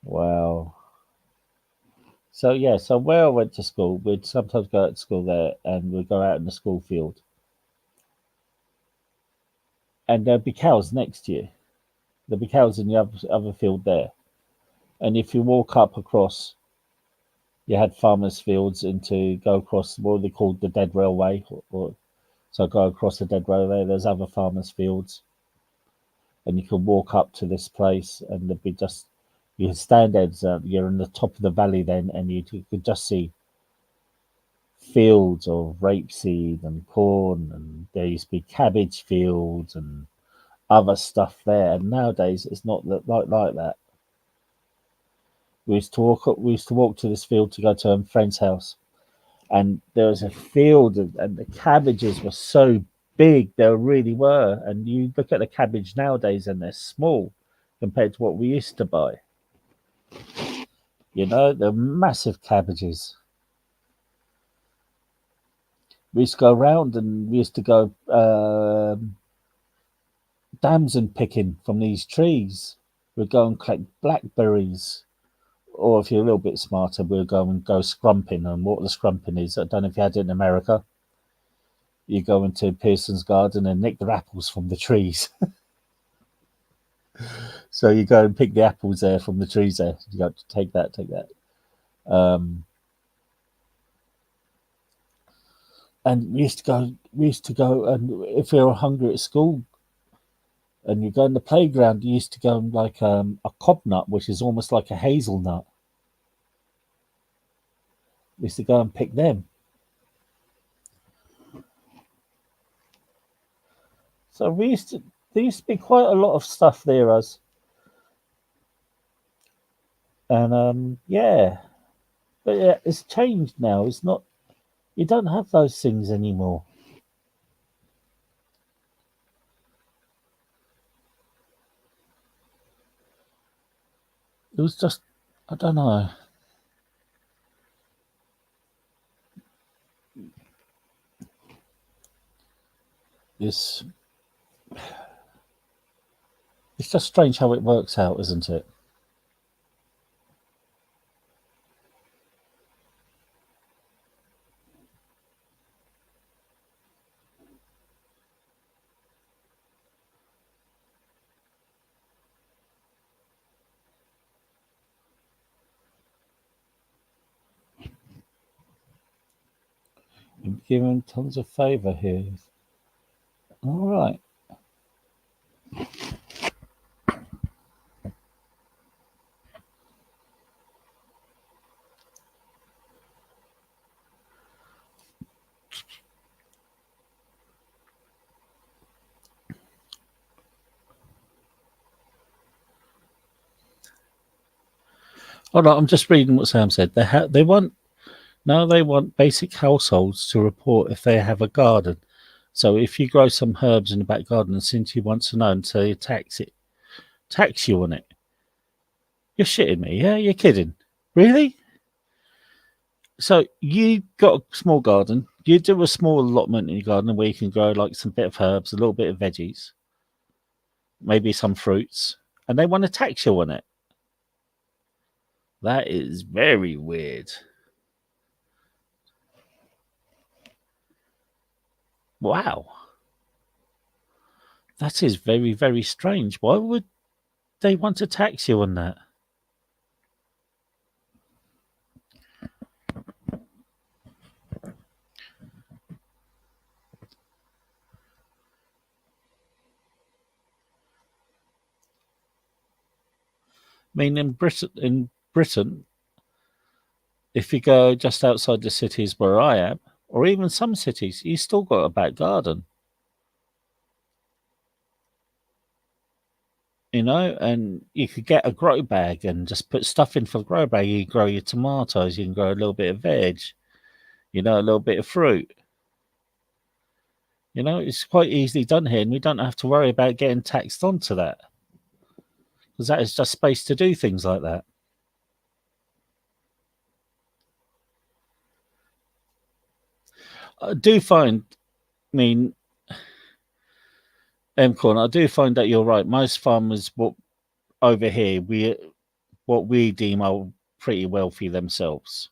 Wow. So yeah, so where I went to school, we'd sometimes go out to school there, and we'd go out in the school field, and there'd be cows next to you. There'd be cows in the other field there, and if you walk up across, you had farmers' fields, and to go across what they called the dead railway, or so go across the dead railway. There's other farmers' fields, and you can walk up to this place, and there'd be just you can stand there. You're in the top of the valley then, and you could just see fields of rapeseed and corn, and there used to be cabbage fields and other stuff there. And nowadays, it's not like that. We used to walk to this field to go to a friend's house, and there was a field, and the cabbages were so big. They really were. And you look at the cabbage nowadays, and they're small compared to what we used to buy. You know, they're massive cabbages. We used to go around, and we used to go damson picking from these trees. We'd go and collect blackberries, or if you're a little bit smarter, we'll go scrumping. And what the scrumping is, I don't know if you had it in America. You go into Pearson's garden and nick the apples from the trees. So you go and pick the apples there from the trees there. You go take that, take that. Um, and we used to go, and if we were hungry at school, and you go in the playground, you used to go and like a cob nut, which is almost like a hazelnut. We used to go and pick them. So there used to be quite a lot of stuff there, us, and yeah, but yeah, it's changed now. It's not. You don't have those things anymore. It was just, I don't know. It's it's just strange how it works out, isn't it? I'm giving tons of favour here. All right. Hold on, I'm just reading what Sam said. They want now they want basic households to report if they have a garden. So if you grow some herbs in the back garden, and since you want to know until you tax you on it. You're shitting me, yeah? You're kidding. Really? So you got a small garden. You do a small allotment in your garden where you can grow like some bit of herbs, a little bit of veggies, maybe some fruits, and they want to tax you on it. That is very weird. Wow. That is very, very strange. Why would they want to tax you on that? I mean, in Britain, if you go just outside the cities where I am, or even some cities, you still got a back garden. And you could get a grow bag and just put stuff in for the grow bag. You can grow your tomatoes, you can grow a little bit of veg, a little bit of fruit. It's quite easily done here, and we don't have to worry about getting taxed onto that because that is just space to do things like that. I do find, I mean, Corn, I do find that you're right. Most farmers, over here, what we deem are pretty wealthy themselves.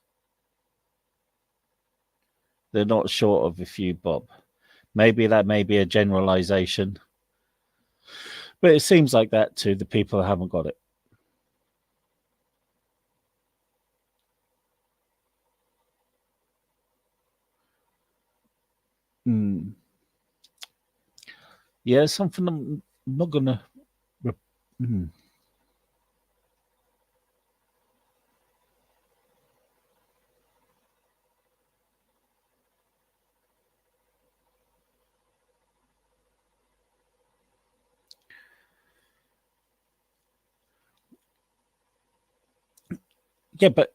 They're not short of a few bob. Maybe that may be a generalization, but it seems like that to the people who haven't got it. Mm. Yeah, something I'm not gonna. Mm. Yeah, but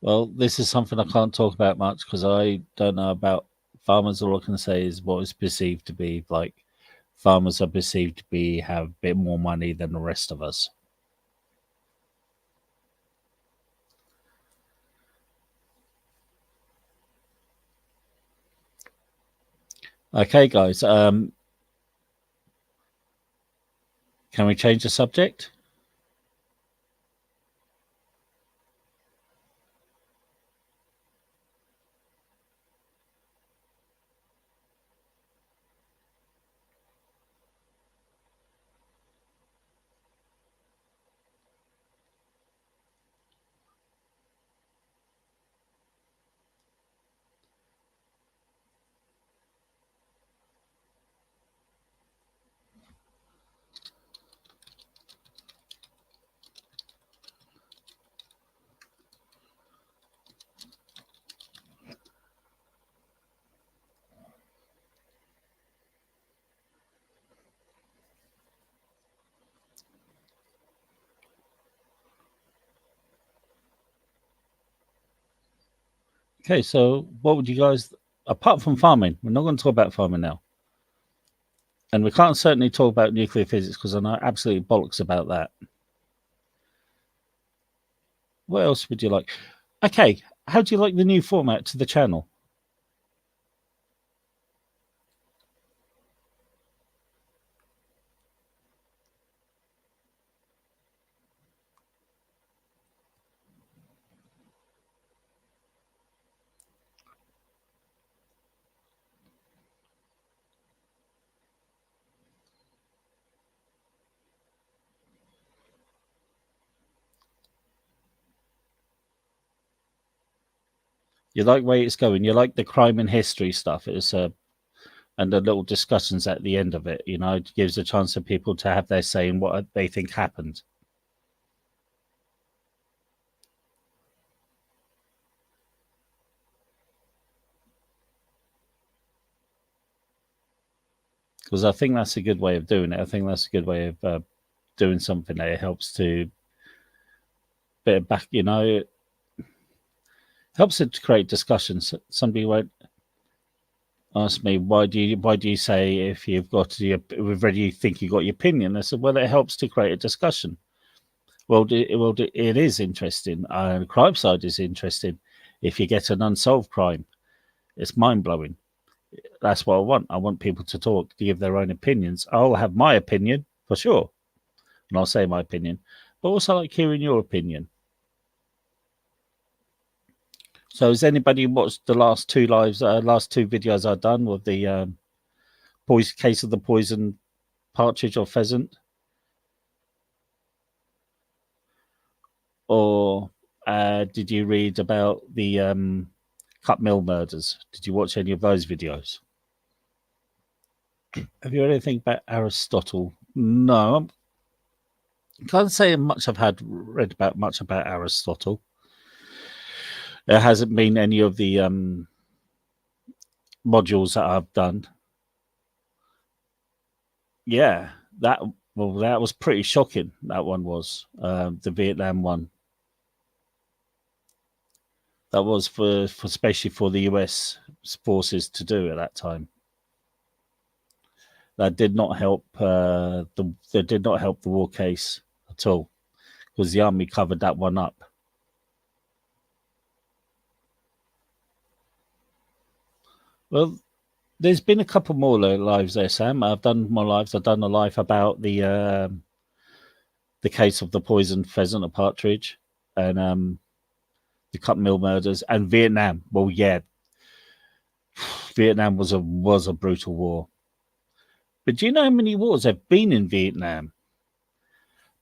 well, this is something I can't talk about much because I don't know about farmers. All I can say is what is perceived to be like farmers are perceived to be have a bit more money than the rest of us. Okay, guys. Can we change the subject? Okay, so what would you guys, apart from farming, we're not going to talk about farming now. And we can't certainly talk about nuclear physics because I know absolutely bollocks about that. What else would you like? Okay, how do you like the new format to the channel? You like where it's going. You like the crime and history stuff. It's and the little discussions at the end of it. You know, it gives a chance for people to have their say in what they think happened. Because I think that's a good way of doing it. I think that's a good way of doing something that helps to bit back. You know, it helps it to create discussions. Somebody won't ask me why do you say if you've got your already think you got your opinion. I said, well, it helps to create a discussion. It is interesting. The crime side is interesting. If you get an unsolved crime, it's mind blowing. That's what I want. I want people to talk, to give their own opinions. I'll have my opinion for sure, and I'll say my opinion, but also like hearing your opinion. So, has anybody watched the last two videos I've done with the case of the poisoned partridge or pheasant, or did you read about the cut mill murders? Did you watch any of those videos? Have you heard anything about Aristotle? No, I can't say much. Read about much about Aristotle. There hasn't been any of the modules that I've done. Yeah, that was pretty shocking. That one was the Vietnam one. That was for especially for the US forces to do at that time. That did not help that did not help the war case at all, because the army covered that one up. Well, there's been a couple more lives there, Sam. I've done more lives. I've done a live about the case of the poisoned pheasant or partridge, and the cut mill murders, and Vietnam. Well, yeah, Vietnam was a brutal war. But do you know how many wars have been in Vietnam?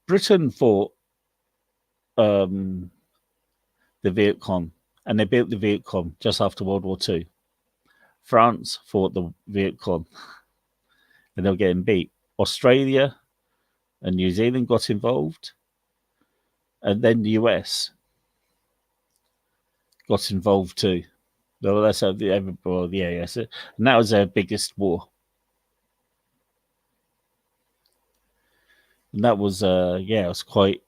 Britain fought the Viet Cong, and they built the Viet Cong just after World War II. France fought the Viet Cong, and they were getting beat. Australia and New Zealand got involved, and then the US got involved too. Well, that's yes, and that was their biggest war. And that was it was quite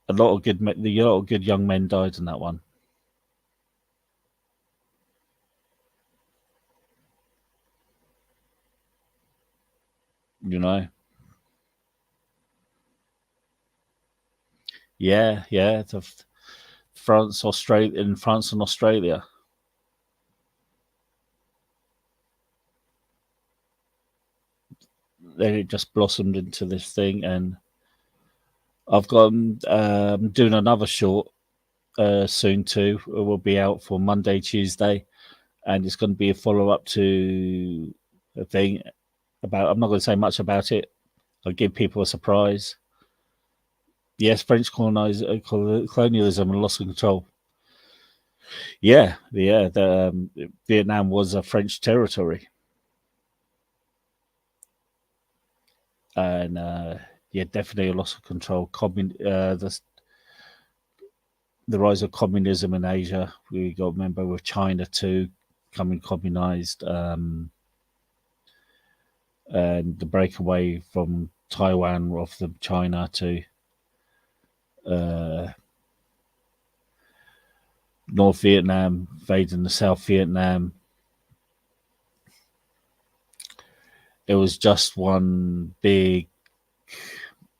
a lot of good young men died in that one. You know, yeah, France, Australia, in France and Australia. Then it just blossomed into this thing, and I've got doing another short soon too. It will be out for Monday, Tuesday, and it's going to be a follow up to a thing about. I'm not going to say much about it. I'll give people a surprise. Yes, French colonialism and loss of control. Yeah. Vietnam was a French territory, and definitely a loss of control. The rise of communism in Asia. We got to remember with China too, becoming communized, and the breakaway from Taiwan off the China to North Vietnam, invading the South Vietnam. It was just one big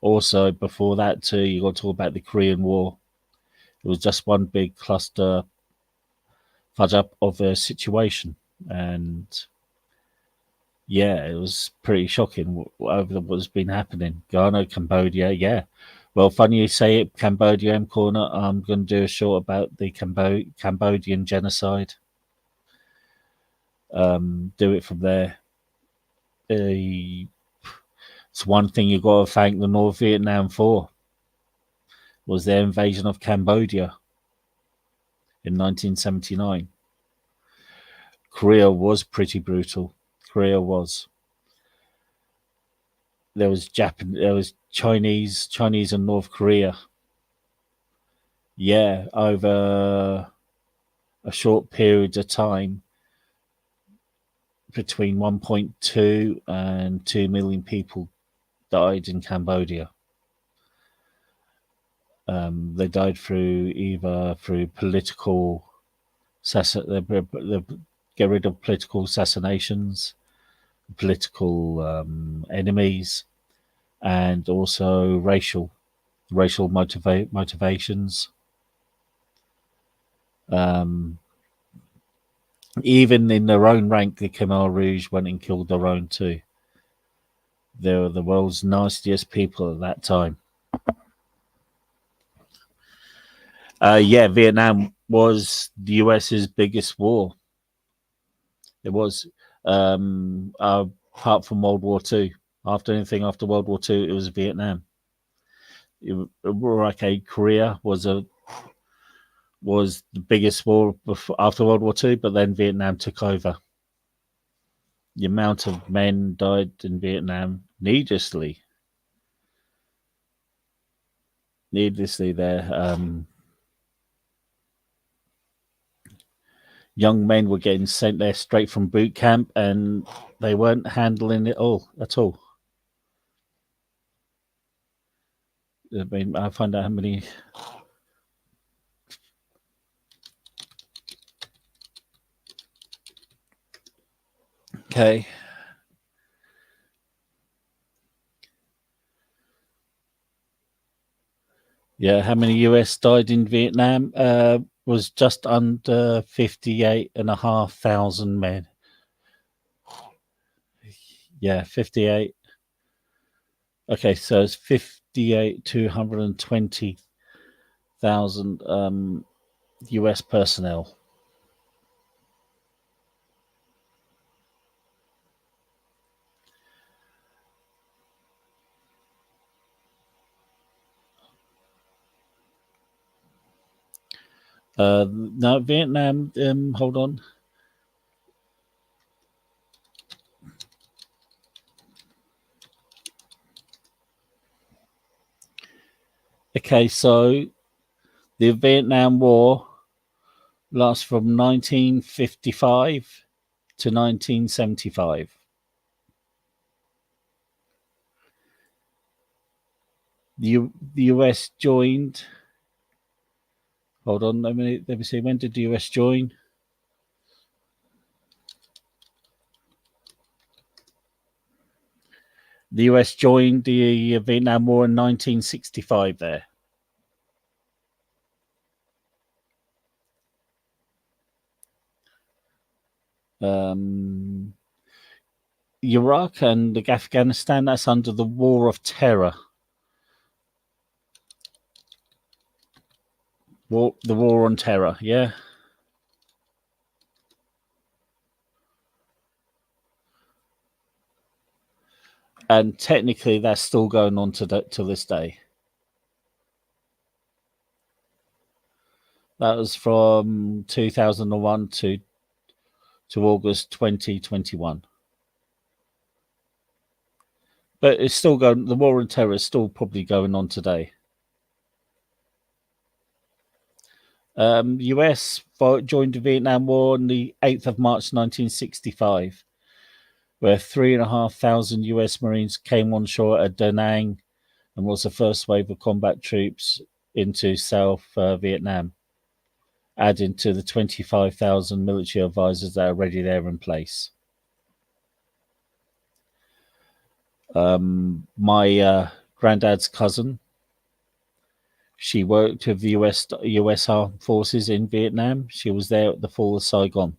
Also, before that too, you got to talk about the Korean War. It was just one big cluster fudge up of a situation, and yeah, it was pretty shocking what's been happening. Ghana, Cambodia, yeah. Well, funny you say it, Cambodia, M Corner. I'm going to do a short about the Cambodian genocide. Do it from there. It's one thing you got to thank the North Vietnam for was their invasion of Cambodia in 1979. Korea was pretty brutal. Korea was. There was Chinese and North Korea. Yeah, over a short period of time, between 1.2 and 2 million people died in Cambodia. They died either through political, they get rid of political assassinations, political enemies, and also racial motivations. Even in their own rank, the Khmer Rouge went and killed their own too. They were the world's nastiest people at that time. Yeah, Vietnam was the US's biggest war. It was, apart from World War II. After World War II, it was Vietnam. Korea was the biggest war after World War II, but then Vietnam took over. The amount of men died in Vietnam needlessly there. Young men were getting sent there straight from boot camp, and they weren't handling it at all. I mean, I find out how many. Okay. Yeah, how many US died in Vietnam? Was just under 58,500 men. Yeah, 58. Okay, so it's 58,220,000 US personnel. No, Vietnam. Hold on. Okay, so the Vietnam War lasts from 1955 to 1975. The US joined. Hold on, let me see. When did the US join? The US joined the Vietnam War in 1965 there. Iraq and Afghanistan, that's under the War of Terror. The War on Terror, yeah. And technically, that's still going on to this day. That was from 2001 to August 2021. But it's still going. The War on Terror is still probably going on today. US joined the Vietnam War on the 8th of March 1965, where 3,500 US Marines came on shore at Da Nang and was the first wave of combat troops into South Vietnam, adding to the 25,000 military advisors that are already there in place. My granddad's cousin. She worked with the US Armed Forces in Vietnam. She was there at the fall of Saigon.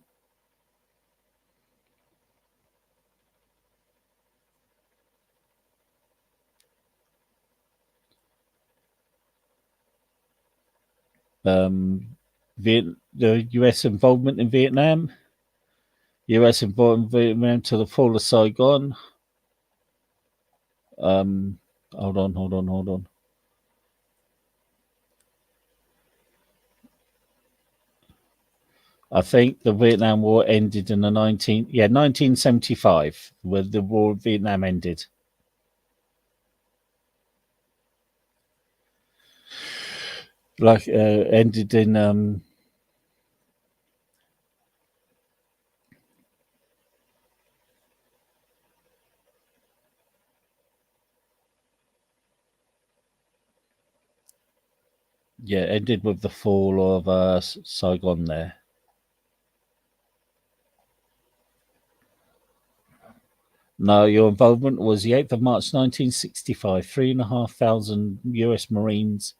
The US involvement in Vietnam. US involvement in Vietnam to the fall of Saigon. Hold on. I think the Vietnam War ended in the 1975, where the war of Vietnam ended. Ended in ended with the fall of Saigon there. No, your involvement was the 8th of March 1965. 3,500 US Marines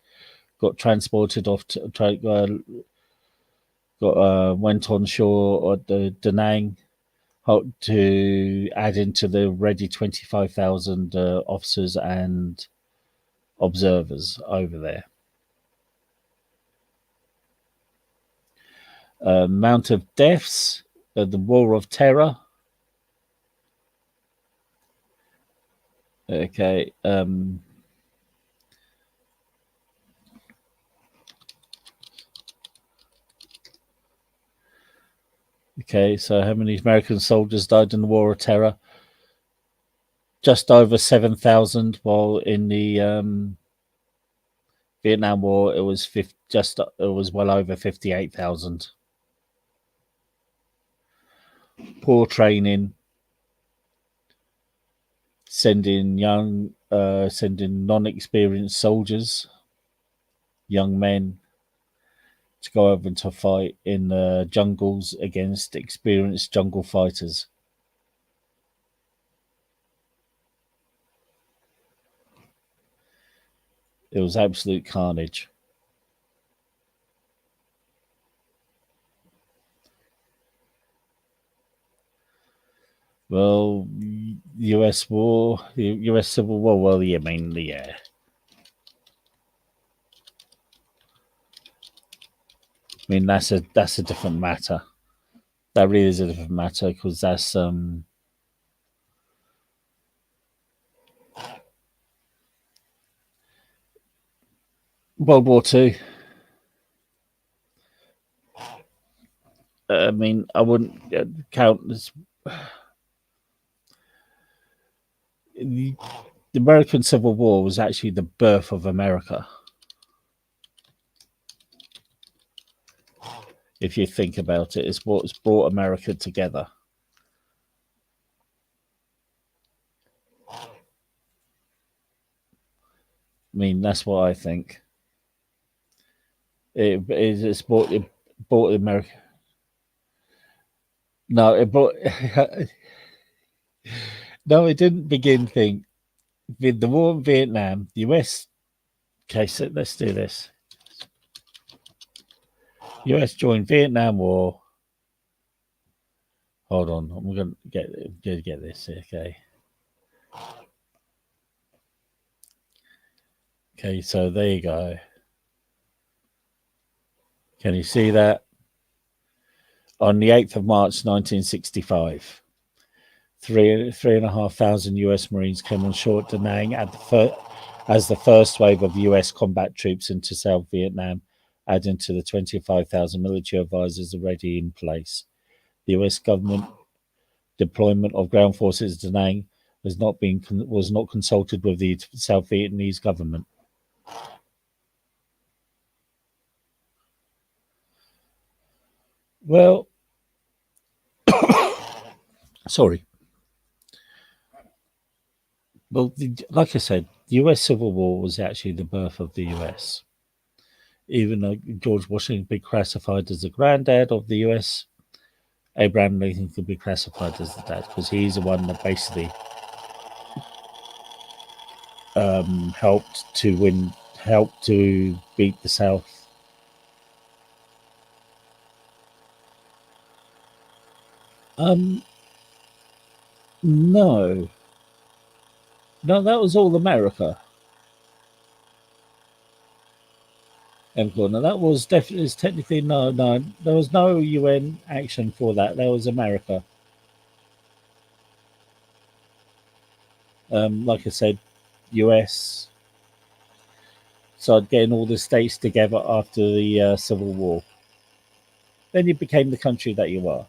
got transported off went on shore at the Da Nang to add into the ready 25,000 officers and observers over there. Amount of deaths, the War of Terror. Okay. Okay, so how many American soldiers died in the War of Terror? Just over 7,000, while in the Vietnam War it was well over 58,000. Poor training, sending non-experienced soldiers, young men, to go over and to fight in the jungles against experienced jungle fighters. It was absolute carnage. Well, U.S. War, U.S. Civil War. Well, yeah, mainly, yeah. I mean, that's a different matter. That really is a different matter because that's World War Two. I mean, I wouldn't count this. The American Civil War was actually the birth of America. If you think about it, it's what's brought America together. I mean, that's what I think. It's brought America. No, it brought. No, it didn't begin. With the war in Vietnam, the US. Okay, so let's do this. US joined Vietnam War. Hold on, I'm going to get this. Okay. Okay, so there you go. Can you see that? On the 8th of March 1965, 3,500 US Marines came on shore at Da Nang as the first wave of US combat troops into South Vietnam, adding to the 25,000 military advisors already in place. The US government deployment of ground forces at Da Nang was not consulted with the South Vietnamese government. Well, sorry. Well, like I said, the US Civil War was actually the birth of the US. Even though George Washington could be classified as the granddad of the US, Abraham Lincoln could be classified as the dad because he's the one that basically helped to win, helped to beat the South. Um, no, no, that was all America. No, that was definitely is technically no, no. There was no UN action for that. That was America. Like I said, US started getting all the states together after the Civil War. Then you became the country that you are.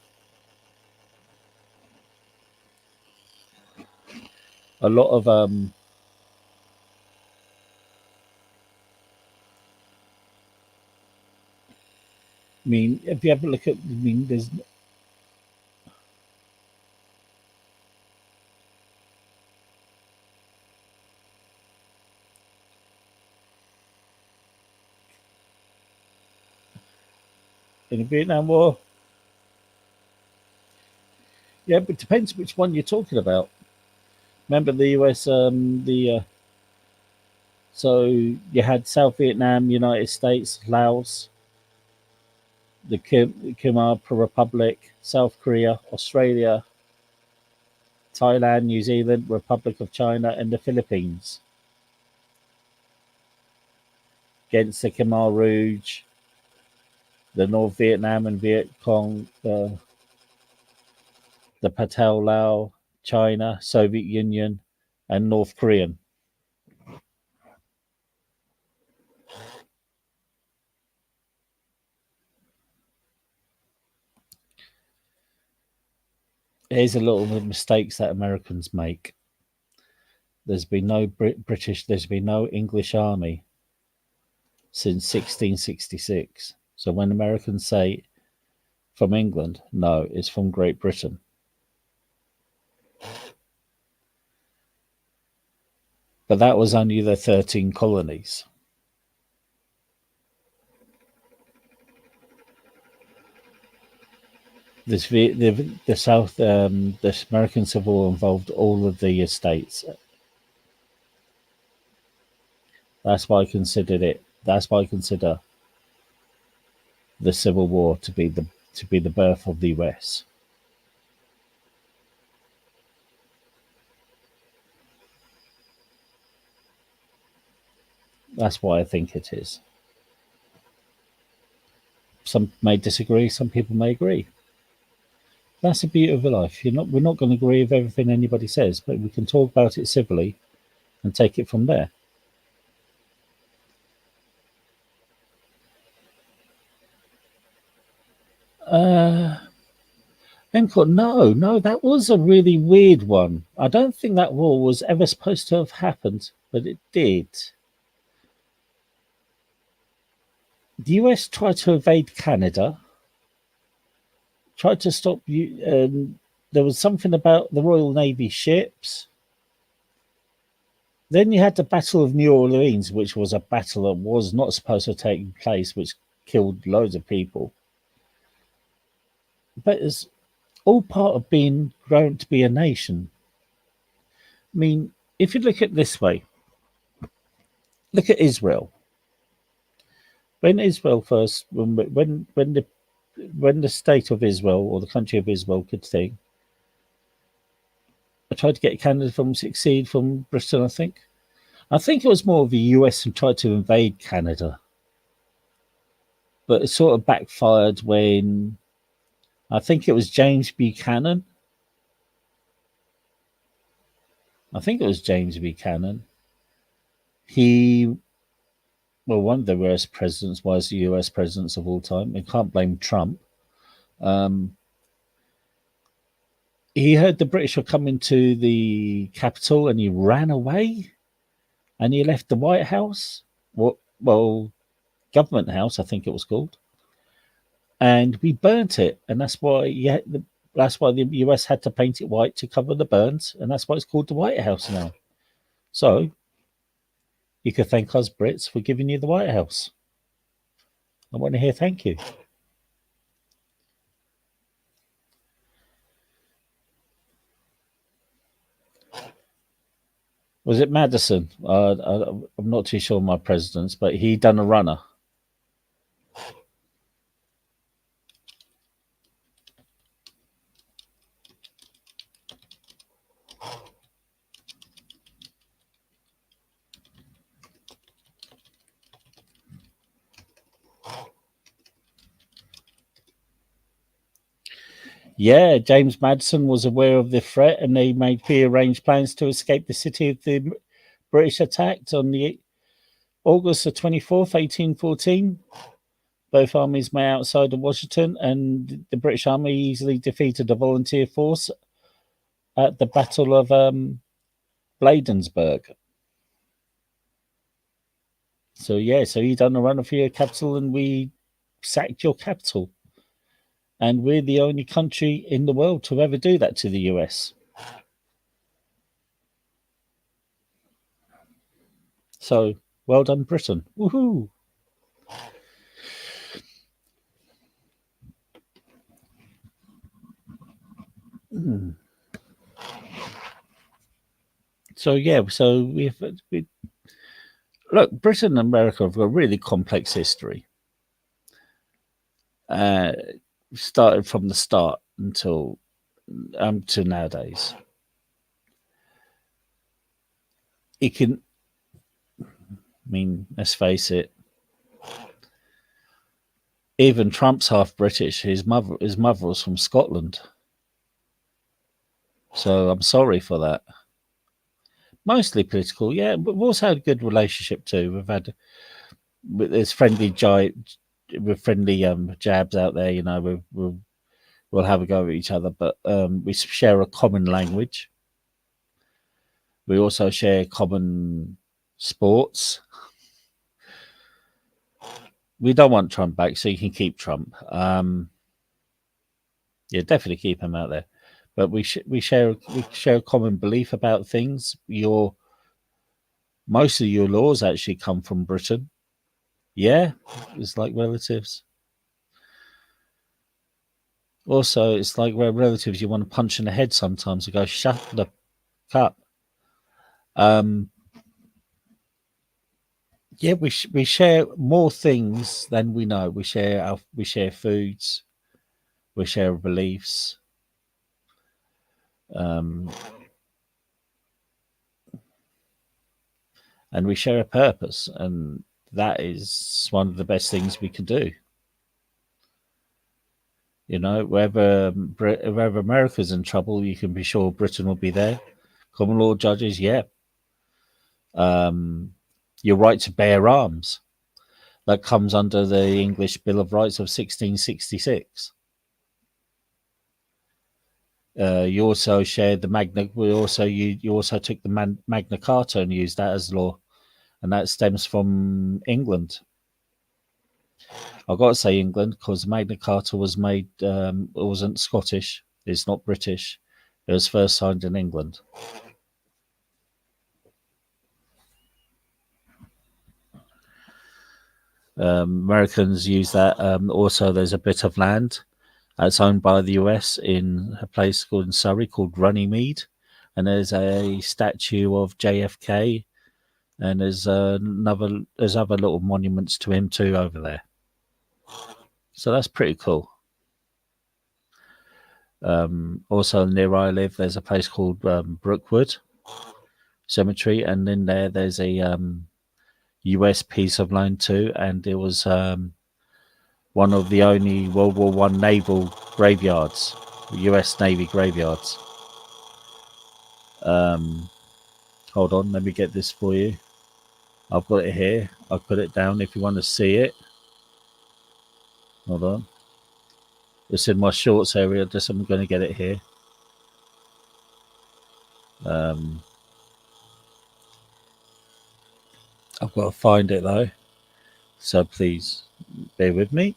A lot of I mean, if you ever look at, I mean, there's in the Vietnam War. Yeah, but it depends which one you're talking about. Remember the US, the so you had South Vietnam, United States, Laos, the Khmer Republic, South Korea, Australia, Thailand, New Zealand, Republic of China, and the Philippines against the Khmer Rouge, the North Vietnam and Viet Cong, the Patel Lao, China, Soviet Union, and North Korean. Here's a lot of the mistakes that Americans make. There's been no British, there's been no English army since 1666. So when Americans say from England, no, it's from Great Britain. But that was only the 13 colonies. The South, the American Civil War involved all of the states. That's why I considered it. That's why I consider the Civil War to be the birth of the US. That's why I think it is. Some may disagree. Some people may agree. That's the beauty of life. We're not going to agree with everything anybody says, but we can talk about it civilly and take it from there. Uh, Encore, no, no, that was a really weird one. I don't think that war was ever supposed to have happened, but it did. The US tried to invade Canada, tried to stop you. There was something about the Royal Navy ships. Then you had the Battle of New Orleans, which was a battle that was not supposed to take place, which killed loads of people. But it's all part of being grown to be a nation. I mean, if you look at it this way, look at Israel. When Israel first, when the state of Israel or the country of Israel could think, I tried to get Canada from succeed from Britain. I think. I think it was more of the US who tried to invade Canada, but it sort of backfired when I think it was James Buchanan. I think it was James Buchanan. He, well, one of the worst presidents was the US presidents of all time. You can't blame Trump. Um, he heard the British were coming to the capital and he ran away and he left the White House. Well, Government House, I think it was called, and we burnt it, and that's why the US had to paint it white to cover the burns, and that's why it's called the White House now. So you could thank us Brits for giving you the White House. I want to hear thank you. Was it Madison? I'm not too sure my presidents, but he done a runner. Yeah, James Madison was aware of the threat, and they made prearranged plans to escape the city of the British attacked on the August the 24th, 1814. Both armies met outside of Washington, and the British Army easily defeated a volunteer force at the Battle of Bladensburg. So yeah, so he done a run for your capital, and we sacked your capital, and we're the only country in the world to ever do that to the US. So well done, Britain! Woohoo! Mm. So yeah, so we look. Britain and America have got a really complex history. Uh, Started from the start until to nowadays. It can, I mean, let's face it. Even Trump's half British. His mother was from Scotland. So I'm sorry for that. Mostly political, yeah, but we've also had a good relationship too. We've had there's friendly with friendly jabs out there. You know, we'll have a go at each other, but we share a common language. We also share common sports. We don't want Trump back, so you can keep Trump. Yeah, definitely keep him out there. But we share a common belief about things. Your Most of your laws actually come from Britain. Yeah, it's like relatives. Also, it's like where relatives you want to punch in the head sometimes. You go, shut the cup. Um, yeah, we share more things than we know. We share foods. We share beliefs. Um, and we share a purpose, and that is one of the best things we can do. You know, wherever America's in trouble, you can be sure Britain will be there. Common law judges, yeah. Um, your right to bear arms, that comes under the English Bill of Rights of 1666. You also shared the Magna. You also took the Magna Carta and used that as law, and that stems from England. I've got to say England because Magna Carta was made. It wasn't Scottish. It's not British. It was first signed in England. Americans use that. Also, there's a bit of land that's owned by the US in a place called in Surrey called Runnymede, and there's a statue of JFK, and there's other little monuments to him too over there. So that's pretty cool. Also near where I live, there's a place called Brookwood Cemetery, and in there's a US piece of land too, and it was one of the only World War One naval graveyards, US Navy graveyards. Hold on, let me get this for you. I've got it here. I'll put it down if you want to see it. Hold on. It's in my shorts area. Just I'm going to get it here. Um, I've got to find it though, so please bear with me.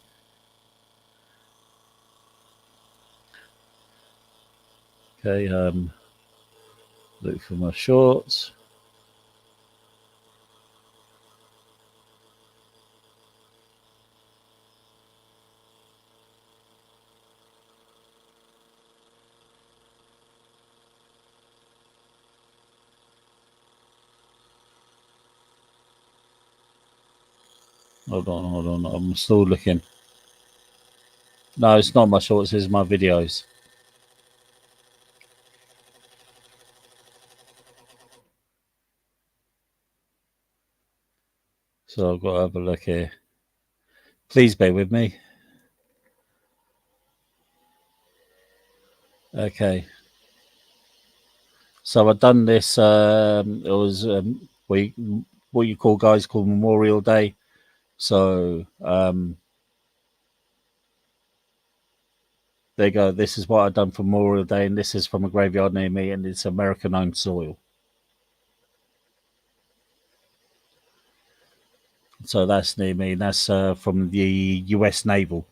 Okay. Look for my shorts. Hold on. I'm still looking. No, it's not my shorts. It's my videos. So I've got to have a look here. Please bear with me. Okay. So I've done this. It was what you call guys call Memorial Day. So there you go. This is what I've done for Memorial Day, and this is from a graveyard near me, and it's American-owned soil. So that's near me. And that's from the U.S. Naval.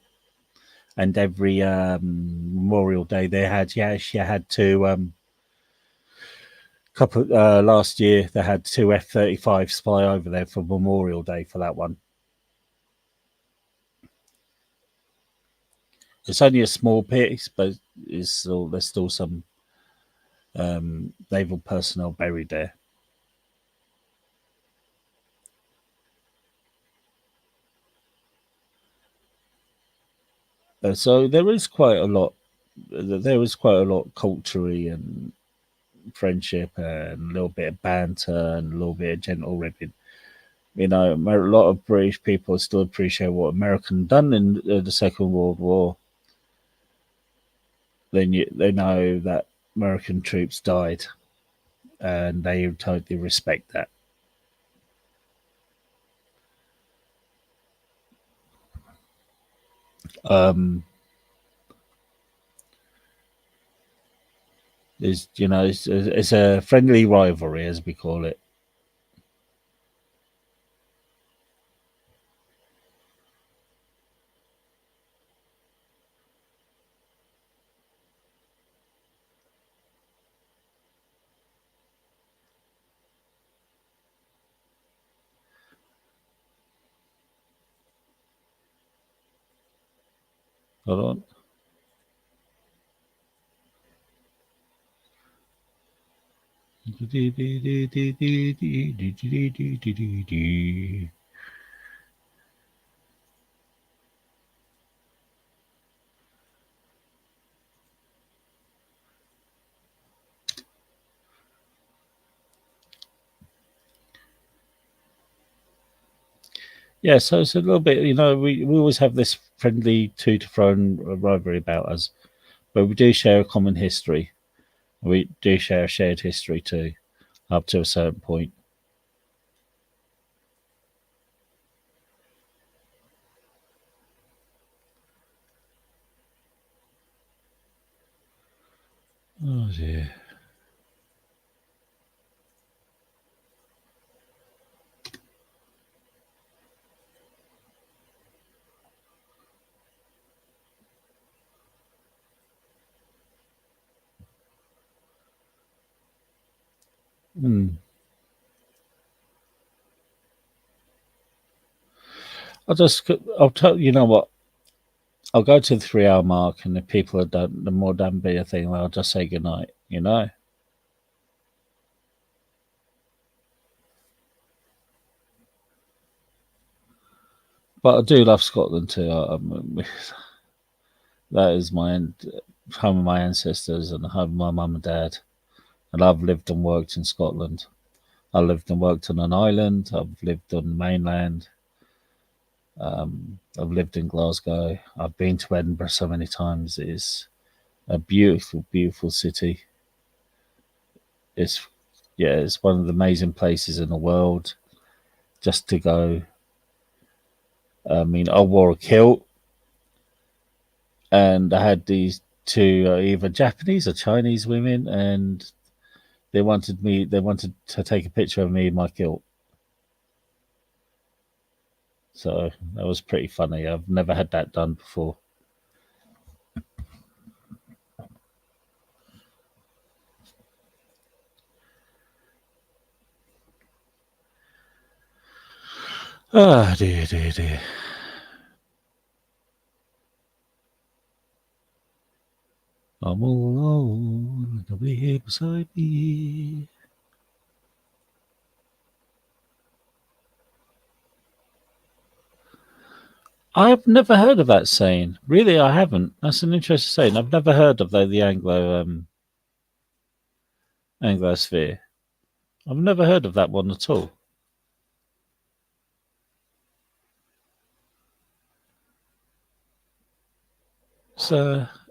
And every Memorial Day they had, yeah, she had to couple last year they had two F-35s fly over there for Memorial Day for that one. It's only a small piece, but there's still some naval personnel buried there. So there is quite a lot. There is quite a lot culturally and friendship and a little bit of banter and a little bit of gentle ribbing. You know, a lot of British people still appreciate what American done in the Second World War. They know that American troops died, and they totally respect that. Um, is it's a friendly rivalry as we call it. Hold on. Yeah, so it's a little bit. We always have this friendly two to throne rivalry about us, but we do share a common history. We do share a shared history too, up to a certain point. Oh dear. Hmm. I'll tell you know what. I'll go to the 3 hour mark, and if people are done, the more done be a thing, I'll just say goodnight. But I do love Scotland too. That is home of my ancestors and home of my mum and dad. And I've lived and worked in Scotland. I lived and worked on an island. I've lived on the mainland. I've lived in Glasgow. I've been to Edinburgh so many times. It's a beautiful, beautiful city. It's Yeah, it's one of the amazing places in the world just to go. I mean, I wore a kilt, and I had these two either Japanese or Chinese women, and they wanted to take a picture of me in my kilt. So that was pretty funny. I've never had that done before. Ah, dear, dear, dear. I'm all alone. Nobody here beside me. I've never heard of that saying. Really, I haven't. That's an interesting saying. I've never heard of the Anglosphere. I've never heard of that one at all. It's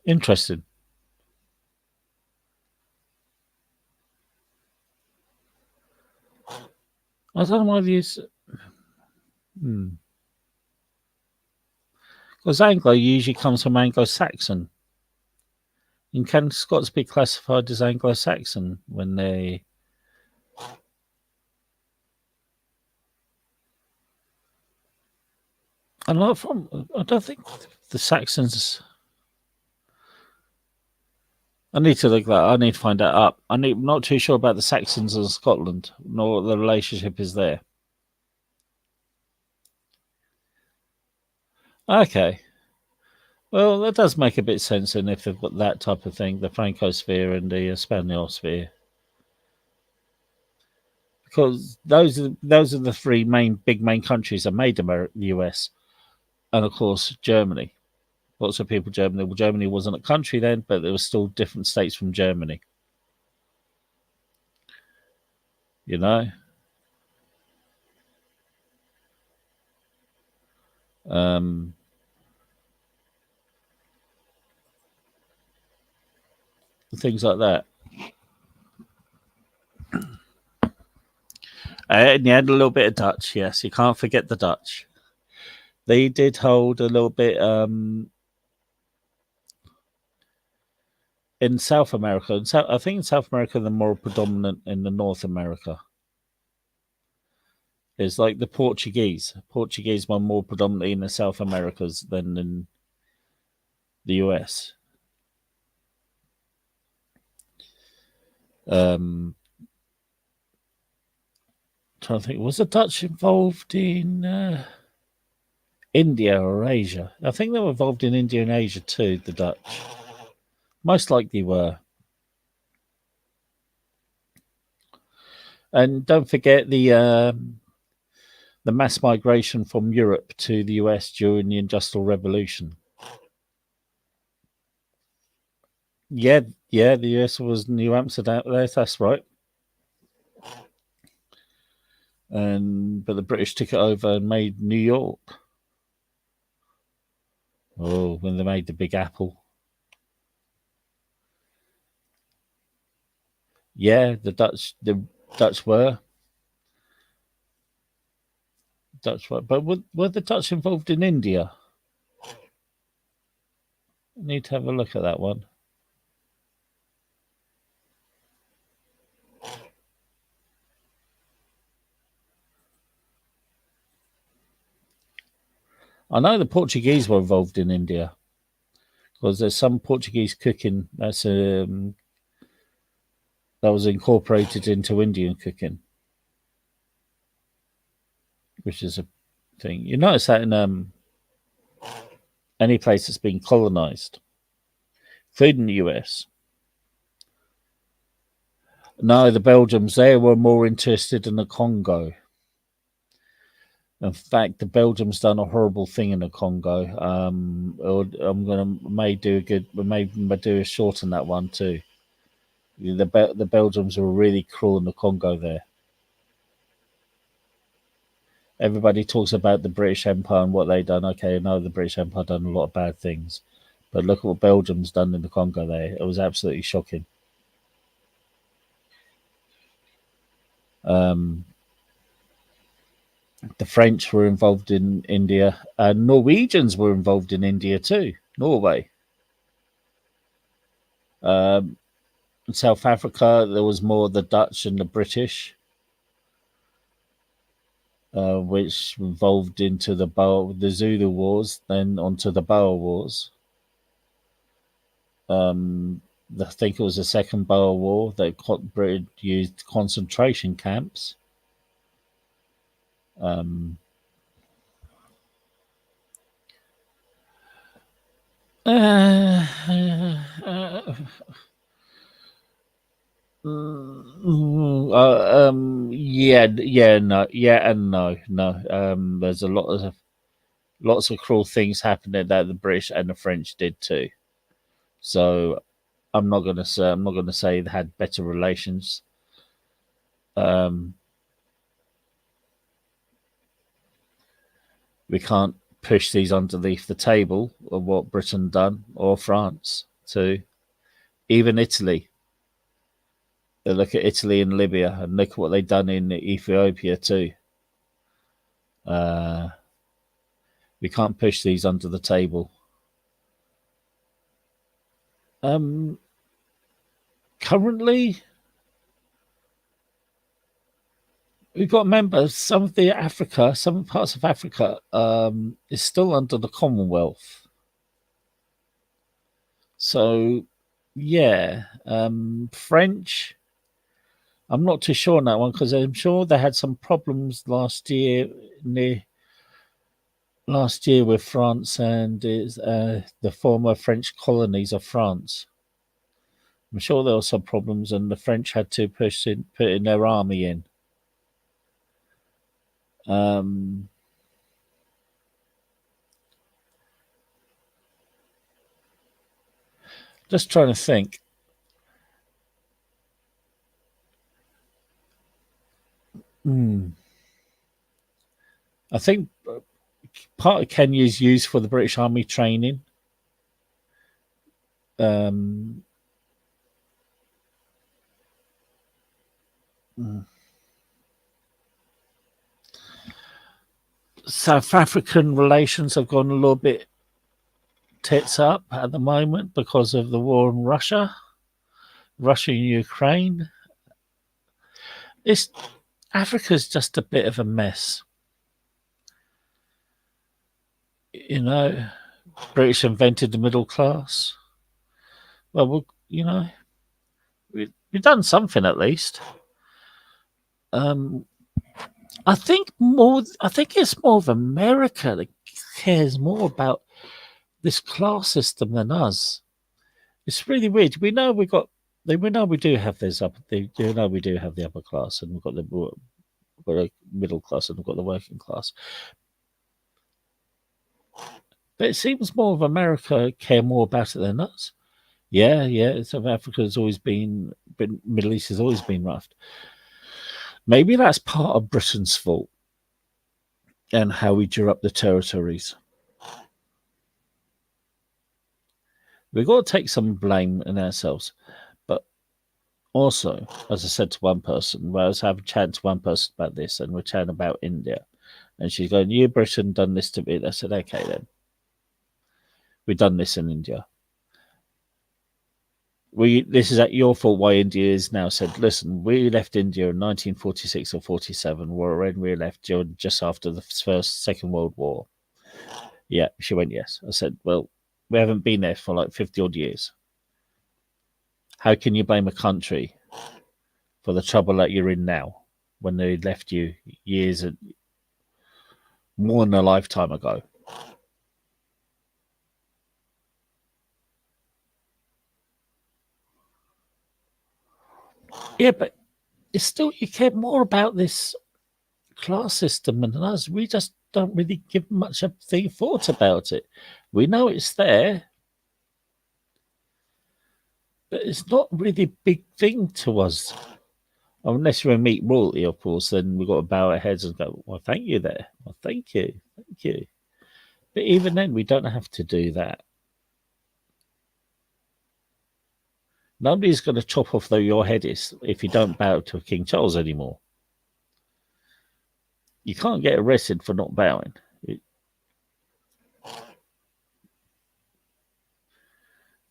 interesting. I don't know why these. Because Anglo usually comes from Anglo-Saxon. And can Scots be classified as Anglo-Saxon when they? And not from. I don't think the Saxons. I need to look that. I need to find that up. Not too sure about the Saxons and Scotland, nor what the relationship is there. Okay. Well, that does make a bit of sense, and if they've got that type of thing, the Francosphere and the Spaniosphere, because those are the three main countries that made the US, and of course Germany. Lots of people Germany. Well, Germany wasn't a country then, but there were still different states from Germany. You know, um, things like that. And you had a little bit of Dutch. Yes, you can't forget the Dutch. They did hold a little bit in South America. I think in South America, they're more predominant in the North America. It's like the Portuguese. Portuguese were more predominantly in the South Americas than in the US. Trying to think, was the Dutch involved in India or Asia? I think they were involved in India and Asia too. The Dutch, most likely were. And don't forget the mass migration from Europe to the US during the Industrial Revolution. Yeah, yeah, the US was New Amsterdam. That's right. But the British took it over and made New York. Oh, when they made the Big Apple. Yeah, the Dutch were but were the Dutch involved in India? I need to have a look at that one. I know the Portuguese were involved in India because there's some Portuguese cooking that was incorporated into Indian cooking, which is a thing. You notice that in any place that's been colonized, food in the US. No, the Belgians, they were more interested in the Congo. In fact, the Belgians done a horrible thing in the Congo. I'm gonna may do a good, may do a short on that one too. The Belgians were really cruel in the Congo there. Everybody talks about the British Empire and what they done. Okay, no, the British Empire done a lot of bad things, but look at what Belgium's done in the Congo there. It was absolutely shocking. Um, the French were involved in India, and Norwegians were involved in India too. Norway. Um, South Africa, there was more the Dutch and the British, which involved into the Zulu Wars, then onto the Boer Wars. I think it was the Second Boer War that Britain used concentration camps. Um, uh, uh, yeah, yeah, no, yeah, and no, no. There's a lot of Lots of cruel things happened that the British and the French did too. So I'm not gonna say they had better relations. Um, we can't push these underneath the table of what Britain done or France too. Even Italy. Look at Italy and Libya, and look at what they've done in Ethiopia too. Uh, we can't push these under the table. Um, Currently, we've got members. Some of the Africa, some parts of Africa, is still under the Commonwealth. So, yeah, French. I'm not too sure on that one because I'm sure they had some problems last year with France and the former French colonies of France. I'm sure there were some problems, and the French had to put in their army in. Um, just trying to think. Hmm. I think part of Kenya is used for the British Army training. Um, hmm. South African relations have gone a little bit tits up at the moment because of the war in Russia and Ukraine. It's Africa's just a bit of a mess. You know, British invented the middle class. Well, we've done something at least. Um, I think it's more of America that cares more about this class system than us. It's really weird. We know we do have this up. They do know we do have the upper class, and we've got a middle class, and we've got the working class. But it seems more of America care more about it than us. Yeah, yeah. South Africa has always been Middle East has always been rough. Maybe that's part of Britain's fault and how we drew up the territories. We've got to take some blame in ourselves. But also, as I said to one person, where I was having a chat to one person about this, and we're chatting about India, and she's going, "You Britain done this to me." I said, "Okay, then we've done this in India. This is at your fault. Why India is now said, listen, we left India in 1946 or 47. When we left just after the Second World War." Yeah, she went, yes. I said, well, we haven't been there for like 50 odd years. How can you blame a country for the trouble that you're in now when they left you years and more than a lifetime ago? Yeah, but it's still, you care more about this class system than us. We just don't really give much of a thought about it. We know it's there, but it's not really a big thing to us. Unless you're a meat royalty, of course, then we've got to bow our heads and go, well, thank you there. Well, thank you. Thank you. But even then, we don't have to do that. Nobody's going to chop off though your head is if you don't bow to King Charles anymore. You can't get arrested for not bowing.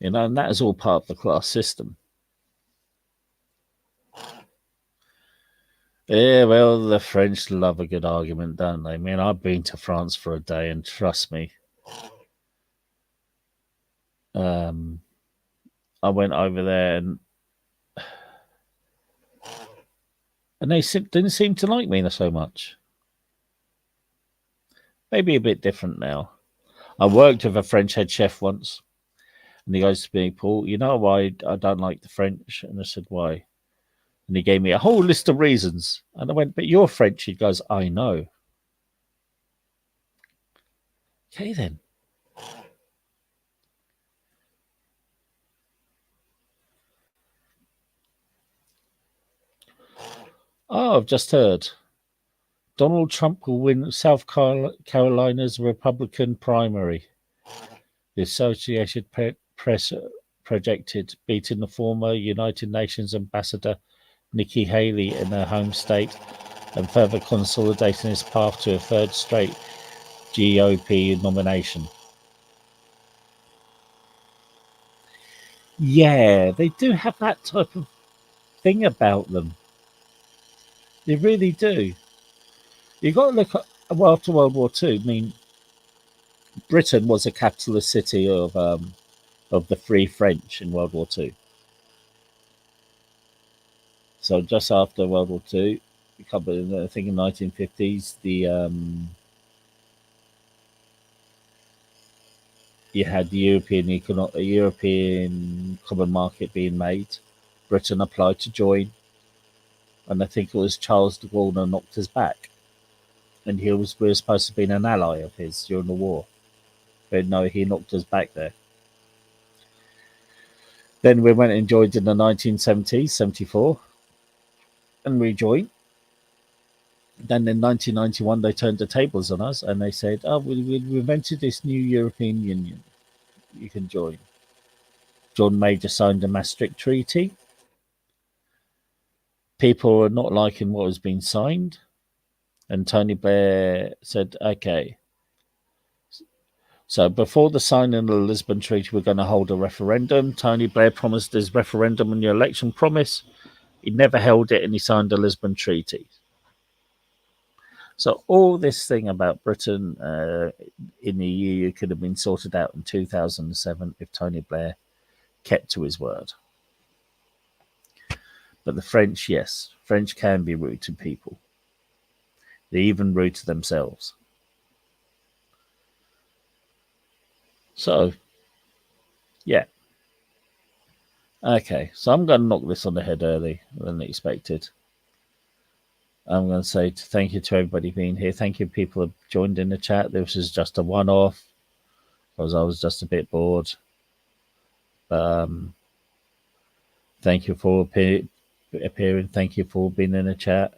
And that is all part of the class system. Yeah, well, the French love a good argument, don't they? I mean, I've been to France for a day, and trust me, I went over there, and they didn't seem to like me so much. Maybe a bit different now. I worked with a French head chef once, and he goes to me, Paul, you know why I don't like the French? And I said, why? And he gave me a whole list of reasons. And I went, but you're French. He goes, I know. Okay then. Oh, I've just heard. Donald Trump will win South Carolina's Republican primary. The Associated Press projected, beating the former United Nations ambassador Nikki Haley in her home state and further consolidating his path to a third straight GOP nomination. Yeah, they do have that type of thing about them. They really do. You got to look at after World War Two. I mean, Britain was a capitalist city of the Free French in World War Two. So just after World War Two, I think in the 1950s, you had the European Common Market being made. Britain applied to join, and I think it was Charles de Gaulle who knocked us back. And we were supposed to be an ally of his during the war. But no, he knocked us back there. Then we went and joined in the 1970s, 74, and rejoined. Then in 1991, they turned the tables on us and they said, oh, we invented this new European Union. You can join. John Major signed the Maastricht Treaty. People were not liking what was being signed. And Tony Blair said, okay. So before the signing of the Lisbon Treaty, we're going to hold a referendum. Tony Blair promised his referendum on the election promise. He never held it and he signed the Lisbon Treaty. So all this thing about Britain in the EU could have been sorted out in 2007 if Tony Blair kept to his word. But the French, yes, French can be rude to people. They're even rude to themselves. So, yeah. Okay, so I'm going to knock this on the head early than expected. I'm going to say thank you to everybody being here. Thank you, people who joined in the chat. This is just a one-off because I was just a bit bored. Thank you for appearing. Thank you for being in the chat.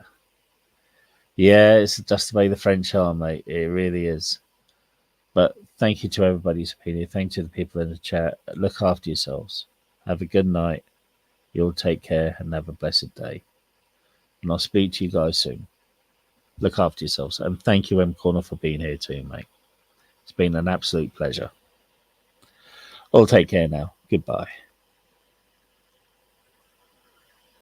Yeah, it's just the way the French are, mate. It really is. But thank you to everybody who's been here. Thank you to the people in the chat. Look after yourselves. Have a good night. You'll take care and have a blessed day. And I'll speak to you guys soon. Look after yourselves. And thank you, M Corner, for being here too, mate. It's been an absolute pleasure. All take care now. Goodbye.